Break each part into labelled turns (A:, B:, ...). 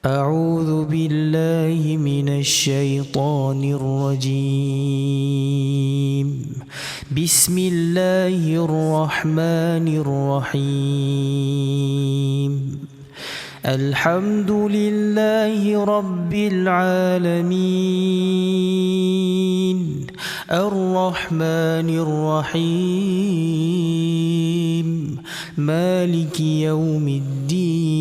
A: أعوذ بالله من الشيطان الرجيم. بسم الله الرحمن الرحيم. الحمد لله رب العالمين الرحمن الرحيم مالك يوم الدين.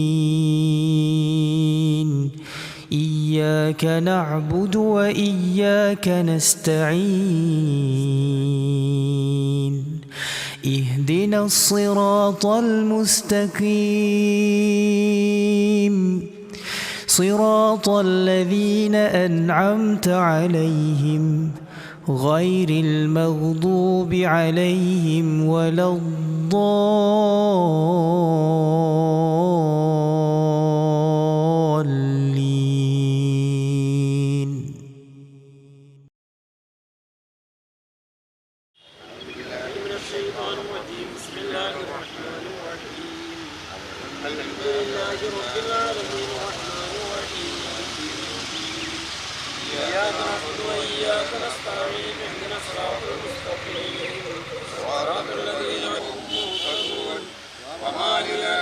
A: إياك نعبد وإياك نستعين. اهدنا الصراط المستقيم صراط الذين أنعمت عليهم غير المغضوب عليهم ولا الضالين.
B: من الشيطان الرجيم. بسم الله الرحمن الرحيم. الحمد لله رب العالمين الرحمن الرحيم إياك نعبد وإياك نستعين. اهدنا الصراط المستقيم صراط الذين أنعمت عليهم وما لنا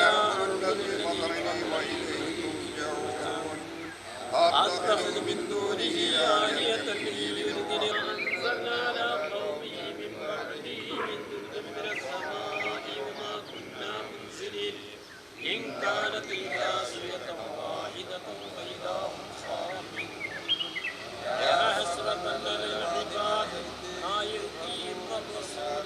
B: أتخذ من دونه آلهة ليردني أنزلنا على قومه من بعده من جند من السماء وما كنا منزلين إن كانت إلا صيحة واحدة فإذا هم خامدون. يا حسرة على العباد ما يأتيهم من رسول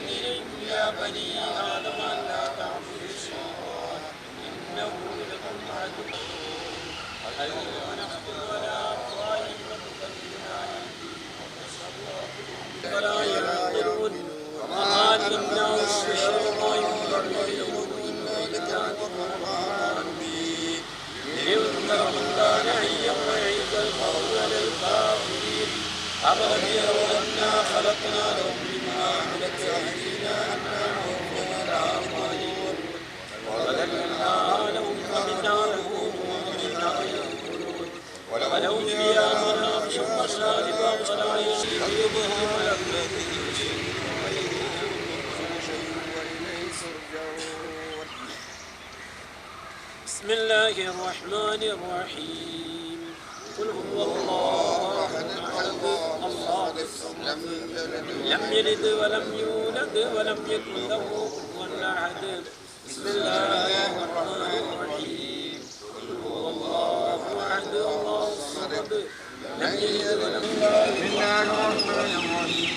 B: إلا بني آدم لا تعبدوا الشيطان إنه لكم عدو اليوم نختم على أفواههم وتكلمنا أيديهم ونشهد فلا ينطقون وما علمناه الشعر ما ينطق إلا لكان القرآن به لينذر من كان حيا ويعيد القول على الكافرين. أفلم يروا أنا خلقنا لهم مما عملت أيدينا وذللناها لهم فمنها يأكلون ومنها يأكلون ولهم فيها منافع ومشارب فلا يشربهم بسم الله الرحمن الرحيم. قل هو الله أحد الله الصمد لم يلد ولم يولد ولم يكن له كفوا أحد. بسم الله الرحمن الرحيم. قل هو الله أحد الله الصمد لم يلد ولم يولد. بسم الله الرحمن الرحيم.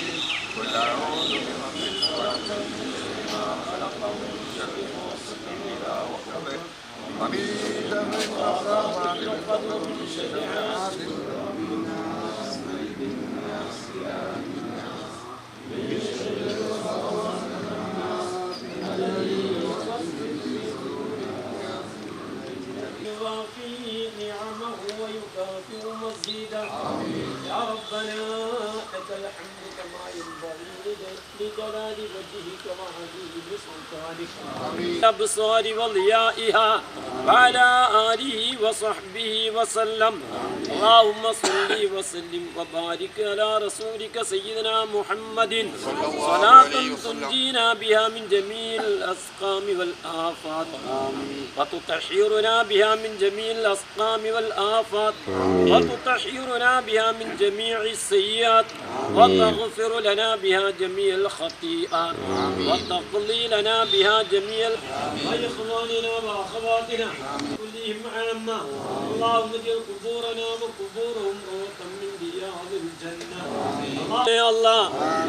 B: قل أعوذ برب الفلق من شر ما خلق ومن شر غاسق إذا وقب ومن شر النفاثات في العقد ومن شر حاسد يوافي نعمه ويكافئ مزيدا. يا ربنا لك الحمد كما ينبغي لجلال وجهك وعظيم سلطانك الأبصار وضيائها وعلى آله وصحبه وسلم. اللهم صل وسلم وبارك على رسولك سيدنا محمد صلاة تنجينا بها من جميع الأسقام والآفات وتطهرنا بها من جميع الأسقام والآفات وتطهرنا بها من جميع السيئات وتغفر لنا بها جميع الخطيئات وتقضي لنا بها جميع وإخواننا وأخواتنا كلهم عامة. اللهم اجعل قبورنا وقبورهم روضة من رياض الجنة. يا الله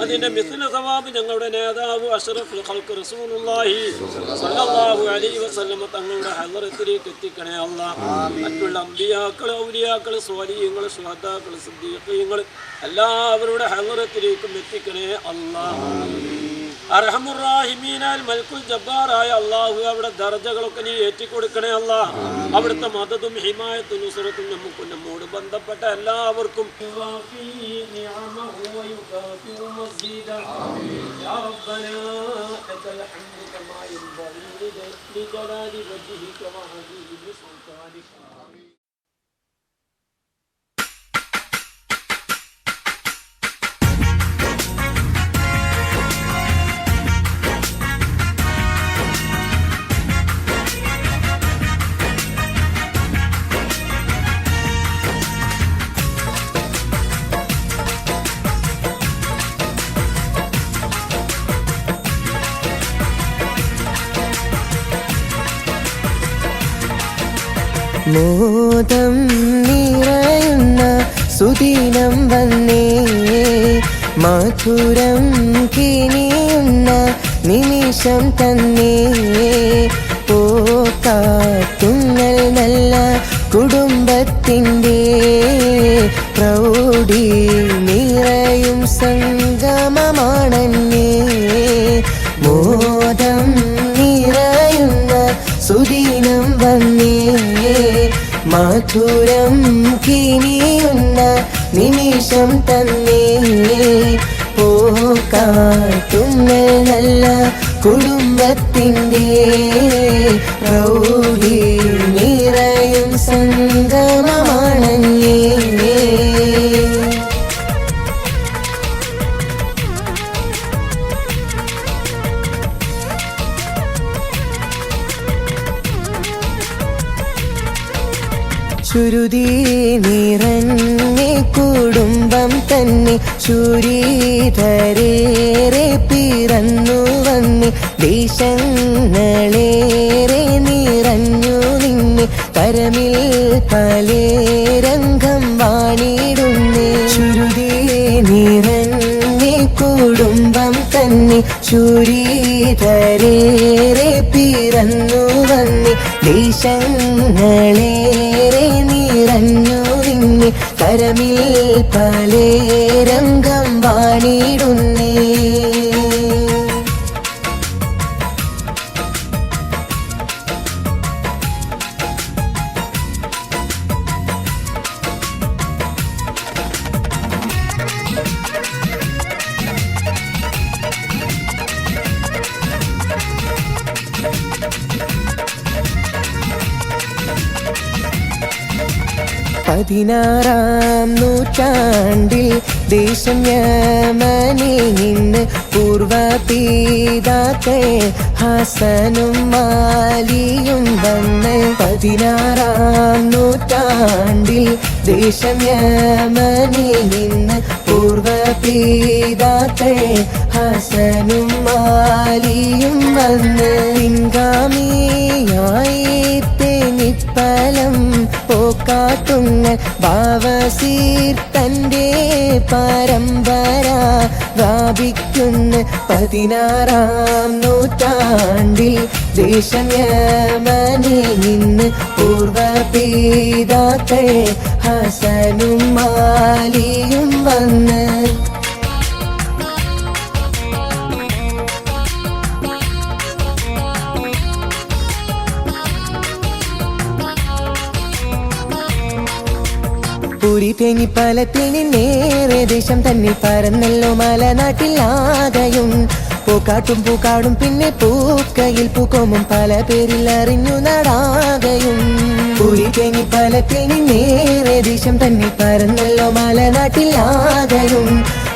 B: അതിന്റെ മിസ്ല സവാബ് ഞങ്ങളുടെ നേതാവ് അഷ്റഫുൽ ഖൽഖ് റസൂലുള്ളാഹി സ്വല്ലല്ലാഹു അലൈഹി വസല്ലം തങ്ങളുടെ ഹളറത്തിലേക്ക് എത്തിക്കണേ അല്ലാഹ്. മറ്റുള്ള അമ്പിയാക്കൾ ഔലിയാക്കൾ സ്വാലിഹീങ്ങൾ ശുഹദാക്കൾ സിദ്ദീഖീങ്ങൾ എല്ലാവരുടെ ഹളറത്തിലേക്കും എത്തിക്കണേ അല്ലാഹ്. അർഹമുർ-റാഹിമീനായ മൽക്കുൽ ജബ്ബാറായ അല്ലാഹു അവിടെ ദർജകളൊക്കെ നീ ഏറ്റിക്കൊടുക്കണേ അല്ലാഹ്. അവിടുത്തെ മദദും ഹിമായത്തും നുസ്റത്തും നമുക്കും നമ്മോട് ബന്ധപ്പെട്ട എല്ലാവർക്കും
C: മോദം നിറയുന്ന സുദിനം വന്നേ, മധുരം കിനിയുന്ന നിമിഷം തന്നേ. പോക്കാത്തുങ്ങൽ നല്ല കുടുംബത്തിൻ്റെ പ്രൗഢി നിറയും സംഗമമാണന്നേ. മോദം നിറയുന്ന സുദിനം വന്നേ, മധുരം കിനിയുന്ന നിമിഷം തന്നേ. പോക്കാട്ടുന്ന നല്ല കുടുംബത്തിൻ്റെ പ്രൗഢി നിറയും സംഗമമാണന്നേ. ചുരുതി നിറഞ്ഞ കുടുംബം തന്നെ ശൂരീധരേറെ പിറന്നു വന്നി, ദേശങ്ങളേറെ നിറഞ്ഞു നിന്നെ, കരമിൽ പലേ രംഗം വാണിടുന്നേ. ചുരുതി നിറഞ്ഞ കുടുംബം തന്നെ ശൂരീധരേറെ പിറന്നു വന്നി, ദേശങ്ങളേറെ നിറഞ്ഞു നിന്നെ, കരമിൽ പലേ രംഗം വാണിടുന്നേ. പതിനാറാം നൂറ്റാണ്ടിൽ ദേശം യമനിൽ നിന്ന് പൂർവപിതാക്കൾ ഹസനും മാലിയും വന്ന്. പതിനാറാം നൂറ്റാണ്ടിൽ ദേശം യമനിൽ നിന്ന് പൂർവപിതാക്കൾ ഹസനും മാലിയും വന്ന്. പിൻഗാമിയായി നിപ്പലം പോക്കാട്ടുന്ന ബാവസീർ തൻ്റെ പരമ്പര വ്യാപിക്കുന്ന. പതിനാറാം നൂറ്റാണ്ടിൽ ദേശം യമനിൽ നിന്ന് പൂർവപിതാക്കൾ ഹസനും മാലിയും വന്ന്. പൂരി തേങ്ങി പലത്തിൽ നിന്നേറെ ദേശം തന്നെ പരന്നല്ലോ മലനാട്ടിലാകയും. പൂക്കാട്ടും പൂക്കാടും പിന്നെ പൂക്കയിൽ പൂക്കോമും പല പേരിൽ അറിഞ്ഞു നടാകയും. പൂരി തേങ്ങി പലത്തിൽ നിന്നേറെ ദേശം തന്നെ പരന്നല്ലോ മലനാട്ടിലാകയും.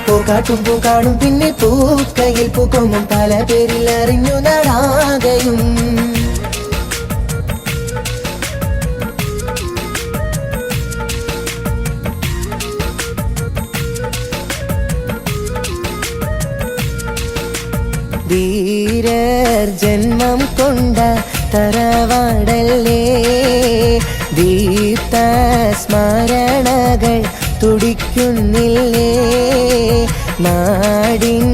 C: പൂക്കാട്ടും പൂക്കാടും പിന്നെ പൂക്കയിൽ പൂക്കോമും പല പേരിൽ അറിഞ്ഞു നടാകയും. ധീരർ ജന്മം കൊണ്ട തറവാടല്ലേ, ദീപ്ത സ്മരണകൾ തുടിക്കുന്നില്ലേ. നാടിൻ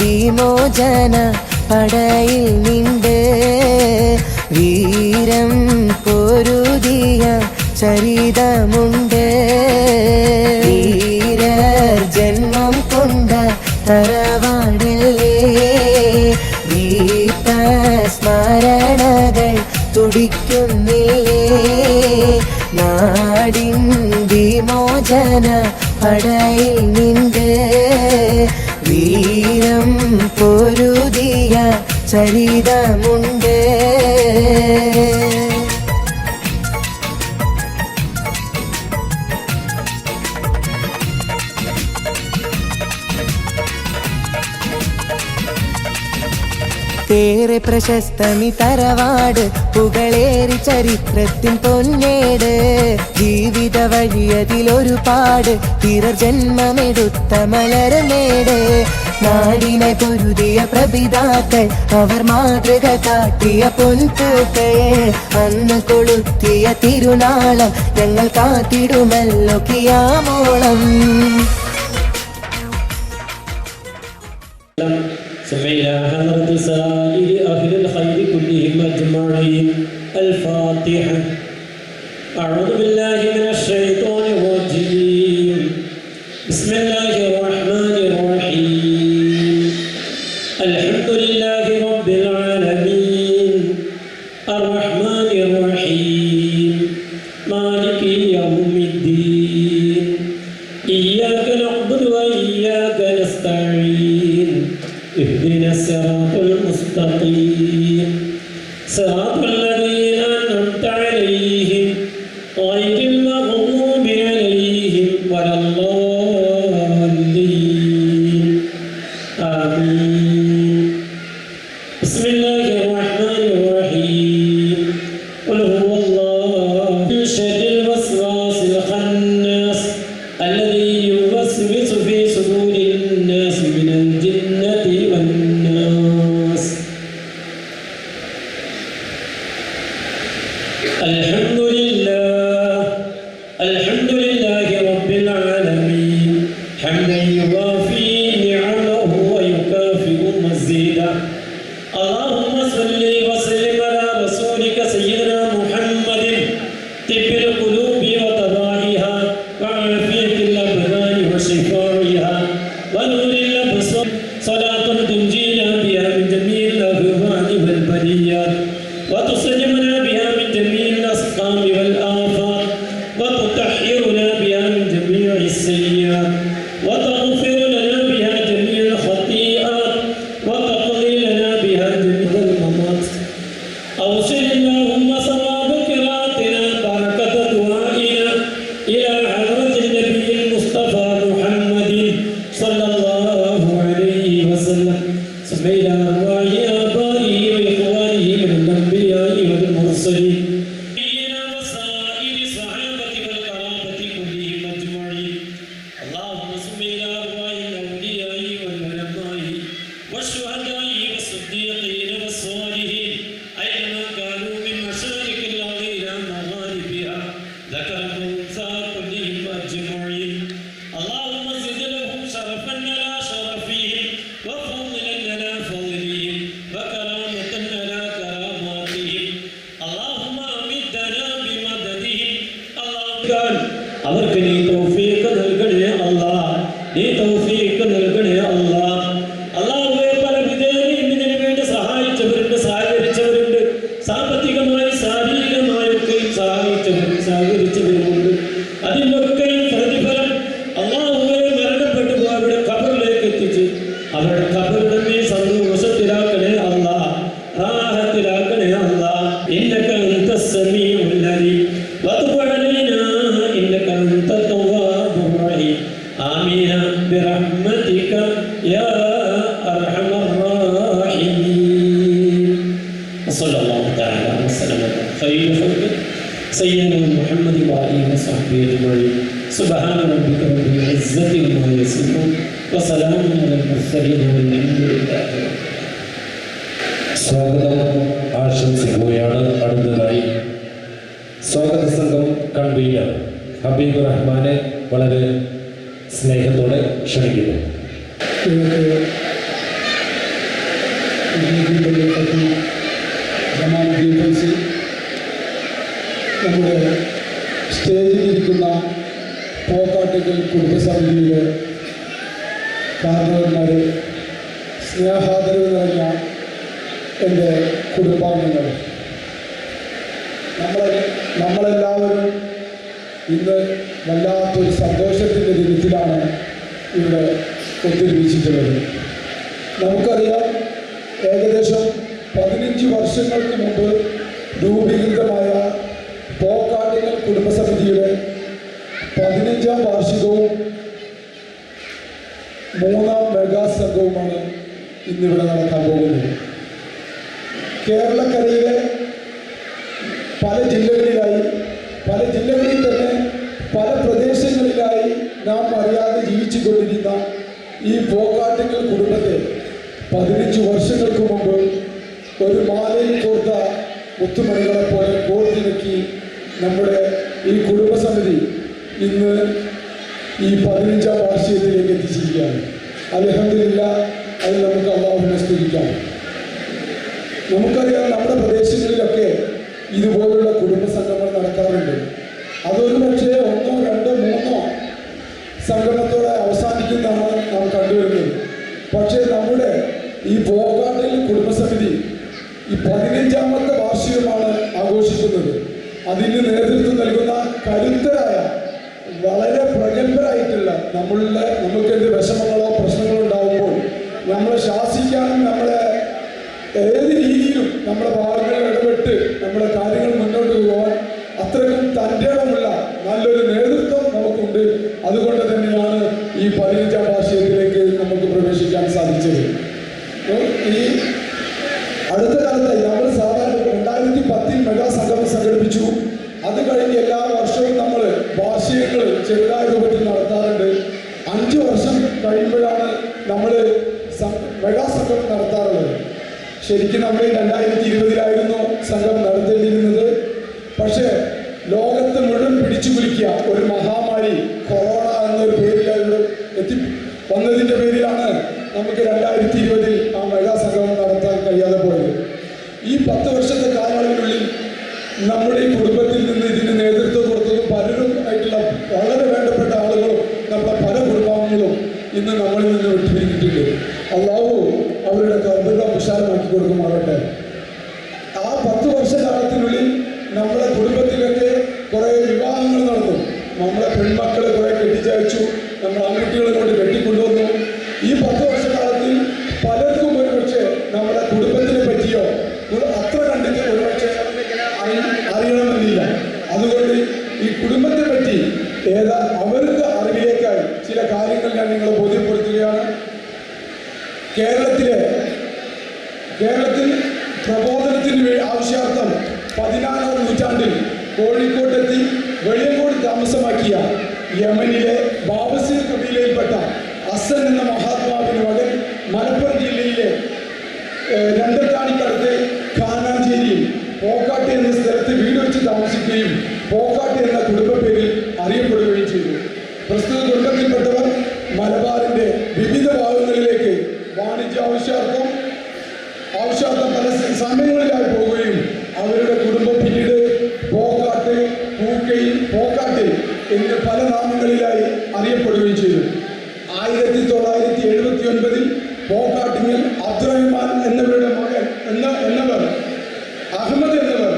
C: വിമോചന പടയിൽ നിണ്ട് വീരം പൊരുതിയ ചരിതമുണ്ട്. ധീരർ ജന്മം കൊണ്ട തറവാടല്ലേ, തുടിക്കുന്നില്ലേ നാടിൻ വിമോചന പടയിൽ നിണ്ട് വീരം പൊരുതിയ ചരിതമുണ്ട് ഏറെ പ്രശസ്തമി തറവാട് പുകളേറി ചരിത്രത്തിൻ പൊന്നേട് ജീവിത വഴിയതിലൊരുപാട് പിറർ ജന്മമെടുത്ത മലർമേട് നാടിനെ പൊരുതിയ പ്രപിതാക്കൾ അവർ മാതൃക കാട്ടിയ പൊൻപൂക്കൾ അന്ന് കൊളുത്തിയ തിരുനാളം ഞങ്ങൾ കാത്തിടുമല്ലോ കിയാമോളം
B: إلى حضرة سائر أهل الخير كلهم أجمعين الفاتحة أعوذ بالله من الشيطان الرجيم بسم الله الرحمن الرحيم الحمد لله رب العالمين الرحمن الرحيم مالك يوم الدين إياك نعبد وإياك نستعين اهدنا الصراط المستقيم صراط الذين أنعمت عليهم غير المغضوب عليهم ولا الضالين آمين بسم الله الرحمن الرحيم قل هو الله من شر الوسواس الخناس الذي يوسوس في صدور الناس من الجنة والناس الحمد لله رب العالمين حمدا يوافي نعمه ويكافئ مزيدا اللهم صل وسلم على رسولك سيدنا محمد طب القلوب وطبائها وعافية الأبدان وشفائها ونور الأبصار صلاة تنجينا بها من جميع الأهوال والبليات وتسلمنا بها من جميع الأسقام والآفات وتطهرنا بها من جميع السيئات وتغفر لنا بها جميع الخطيئات وتقضي لنا بها جميع الممات أوصل اللهم صواب قراءتنا بركة دعائنا إلى حضرة النبي المصطفى محمد صلى الله عليه وسلم ثم إلى أرواح آبائه وإخوانه من الأنبياء والمرسلين وسائر الصحابة والقرابة كلهم أجمعين اللهم صل إلى أرواح الأولياء والعلماء والشهداء والصديقين والصالحين أينما كانوا من مشارق الأرض إلى مغاربها ذكرهم أنثى كلهم أجمعين اللهم زد لهم شرفا على شرفهم وفضلا على فضلهم وكرامة على كراماتهم اللهم أمدنا بمددهم اللهم അവർക്ക് നീ തൗഫീഖ് നൽകണേ അല്ലാഹ് നീ തൗഫീഖ് നൽകണേ അല്ലാഹ് അല്ലാഹുവേ പല വിധേനയും ഇതിനു വേണ്ടി സഹായിച്ചവരുണ്ട് സഹകരിച്ചവരുണ്ട് സാമ്പത്തികമായി ശാരീരികമായി ഒക്കെ സഹായിച്ചവരും സഹകരിച്ചവരുമുണ്ട് അതിനൊക്കെയും പ്രതിഫലം അല്ലാഹുവേ മരണപ്പെട്ടു അവരുടെ ഖബറിലേക്ക് എത്തിച്ച് അവരുടെ ഖബറിനെ നീ സന്തോഷത്തിലാക്കണേ അല്ലാഹ് റാഹത്തിലാക്കണേ അല്ലാഹ് ഇന്നക അൻത സമീഉൽ അലീം വതുബ് അലൈനാ ഇന്നക അൻത തവ്വാബുർ റഹീം ആമീൻ ബിറഹ്മതിക യാ അർഹമർ റഹീമീൻ വസല്ലല്ലാഹു തആല വസല്ലമ അലാ ഖൈരി ഖൽഖി സയ്യിദനാ മുഹമ്മദ് വഅലിഹി വസഹ്ബിഹി അജ്മഈൻ സുബ്ഹാന റബ്ബിക റബ്ബിൽ ഇസ്സതി അമ്മാ യസിഫൂൻ വസലാമുൻ അലൽ മുർസലീൻ വൽഹംദുലില്ലാഹി
D: സ്വാഗതം ആശംസിക്കുകയാണ്. അടുത്തതായി സ്വാഗത സംഘം കൺവീനർ ഹബീബ് റഹ്മാനെ വളരെ സ്നേഹത്തോടെ ക്ഷണിക്കുന്നു.
E: നമ്മുടെ സ്റ്റേജിലിരിക്കുന്ന പോക്കാട്ടുകൽ കുടുംബസമിതിയിലെ കാരണവന്മാർ, സ്നേഹാദരവ് നിറഞ്ഞ എൻ്റെ കുടുംബാംഗങ്ങൾ, നമ്മളെല്ലാവരും ഇന്ന് വല്ലാത്തൊരു സന്തോഷത്തിൻ്റെ ദിനത്തിലാണ് ഇവിടെ ഒത്തൊരുമിച്ചിട്ടുള്ളത്. നമുക്കറിയാം, ഏകദേശം 15 വർഷങ്ങൾക്ക് മുമ്പ് രൂപീകൃതമായ പോക്കാട്ടിങ്ങൽ കുടുംബസമിതിയുടെ 15ാം വാർഷികവും 3ാം മെഗാ സംഘവുമാണ് ഇന്നിവിടെ നടക്കാൻ പോകുന്നത്. കേരളക്കരയിലെ പല ജില്ലകളിൽ തന്നെ പല പ്രദേശങ്ങളിലായി നാം അറിയാതെ ജീവിച്ചു കൊണ്ടിരുന്ന ഈ പോക്കാട്ടിങ്ങൽ കുടുംബത്തെ 15 വർഷങ്ങൾക്ക് മുമ്പ് ഒരു മാലയിൽ കോർത്ത മുത്തുമണികളെ പോലെ കോർത്തിണക്കി നമ്മുടെ ഈ കുടുംബസമിതി ഇന്ന് ഈ 15ാം വാർഷികത്തിലേക്ക് എത്തിച്ചിരിക്കുകയാണ്. അൽഹംദുലില്ലാഹ്, അത് നമുക്ക് അല്ലാഹുവിനെ സ്തുതിക്കാം. നമുക്കറിയാം, നമ്മുടെ പ്രദേശങ്ങളിലൊക്കെ ഇതുപോലുള്ള കുടുംബ സംഗമങ്ങൾ നടക്കാറുണ്ട്. അതൊരു പക്ഷേ 1, 2, 3 സംഗമത്തോടെ അവസാനിക്കുന്നതാണ് നാം കണ്ടുവരുന്നത്. പക്ഷേ നമ്മുടെ ഈ പോക്കാട്ടിൽ കുടുംബസമിതി ഈ 15ാമത്തെ വാർഷികമാണ് ആഘോഷിക്കുന്നത്. അതിന് നേതൃത്വം നൽകുന്ന കരുത്തരായ, വളരെ പ്രഗത്ഭരായിട്ടുള്ള നമുക്ക് എന്ത് വിഷമങ്ങളോ പ്രശ്നങ്ങളോ ഉണ്ടാകുമ്പോൾ നമ്മളെ ശാസിക്കാനും നമ്മളെ ഏത് രീതിയിലും നമ്മുടെ ഭാഗങ്ങളിൽ ഇടപെട്ട് നമ്മുടെ കാര്യങ്ങൾ മുന്നോട്ട് പോകാൻ അത്രയും തൻ്റെടമുള്ള നല്ലൊരു നേതൃത്വം നമുക്കുണ്ട്. അതുകൊണ്ട് തന്നെയാണ് ഈ 15ാം വാർഷികത്തിലേക്ക് നമുക്ക് പ്രവേശിക്കാൻ സാധിച്ചത്. ഈ അടുത്ത കാലത്തായി നമ്മൾ സാധാരണ 2010 മെഗാ സംഗമം സംഘടിപ്പിച്ചു. അത് കഴിഞ്ഞ് എല്ലാ വർഷവും നമ്മൾ വാർഷികങ്ങൾ ചെറുതായ രൂപത്തിൽ നടത്താറുണ്ട്. 5 വർഷം കഴിയുമ്പോഴാണ് നമ്മൾ മെഗാ സംഗമം നടത്താറുള്ളത്. ശരിക്കും നമ്മൾ 2020-ലായിരുന്നു സംഗമം നടത്തേണ്ടിയിരുന്നത്. പക്ഷേ ലോകത്ത് മുഴുവൻ പിടിച്ചു കുലുക്കിയ ഒരു മഹാമാരി കൊറോണ എന്നൊരു പേരിൽ വന്നതിൻ്റെ പേരിലാണ് നമുക്ക് 2020-ൽ ആ മെഗാ സംഗമം നടത്താൻ കഴിയാതെ പോയത്. ഈ 10 വർഷത്തെ കാലയളവിനുള്ളിൽ നമ്മുടെ ഈ കുടുംബത്തിൽ നിന്ന് ഇതിന് നേതൃത്വം കൊടുത്തതും പലരും ആയിട്ടുള്ള വളരെ വേണ്ടപ്പെട്ട ആളുകളും നമ്മുടെ പല കുടുംബാംഗങ്ങളും ഇന്ന് നമ്മളിൽ നിന്ന് വിട്ടുപിരിഞ്ഞിട്ടുണ്ട്. അല്ലാഹു അവരുടെ കർമ്മം വിശാലമാക്കി കൊടുക്കുമാറട്ടെ. ആ 10 വർഷകാലത്തിനുള്ളിൽ നമ്മുടെ കുടുംബത്തിലൊക്കെ കുറേ വിവാഹങ്ങൾ നടന്നു. നമ്മളെ പെൺമക്കളെ കുറേ കെട്ടിച്ചയച്ചു, നമ്മൾ ആൺകുട്ടികളെ കൊണ്ട് കെട്ടിക്കൊണ്ടുവന്നു. ഈ 10 വർഷക്കാലത്തിൽ പലർക്കും ഒരുപക്ഷെ നമ്മുടെ കുടുംബത്തിനെ പറ്റിയോ അത്ര കണ്ടിട്ട് ഒരുപക്ഷെ അറിയണമെന്നില്ല. അതുകൊണ്ട് ഈ കുടുംബത്തെ പറ്റി അവർക്ക് അറിവിലേക്കായി ചില കാര്യങ്ങൾ ഞാൻ നിങ്ങളെ ബോധ്യപ്പെടുത്തുകയാണ്. കേരളത്തിൽ പ്രബോധനത്തിന് ആവശ്യാർത്ഥം 16ാം നൂറ്റാണ്ടിൽ കോഴിക്കോട്ടെത്തി വെളിയങ്കോട് താമസമാക്കിയ യമനിലെ ബാബസീർ കബീലയിൽപ്പെട്ട അസൻ എന്ന മഹാത്മാവിന് മകൻ മലപ്പുറം ജില്ലയിലെ രണ്ടത്താണിക്കടുത്ത് കാനാഞ്ചേരിയിൽ പോക്കാട്ട് എന്ന സ്ഥലത്ത് വീട് വെച്ച് താമസിക്കുകയും പോക്കാട്ട് എന്ന കുടുംബ പേരിൽ അറിയപ്പെടുകയും ചെയ്തു. പ്രസ്തുത കുടുംബത്തിൽപ്പെട്ടവർ മലബാറിന്റെ വിവിധ ഭാഗങ്ങളിലേക്ക് വാണിജ്യ ആവശ്യാർത്ഥം പല സമയങ്ങളിലായി പോവുകയും അവരുടെ കുടുംബം പിന്നീട് പോക്കാട്ട്, പൂക്കയിൽ, പോക്കാട്ട് എന്ന് പല നാമങ്ങളിലായി അറിയപ്പെടുകയും ചെയ്തു. 1979-ൽ പോക്കാട്ടിങ്ങൽ അബ്ദുറഹ്മാൻ എന്നവരുടെ മകൻ എന്നവർ അഹമ്മദ് എന്നിവർ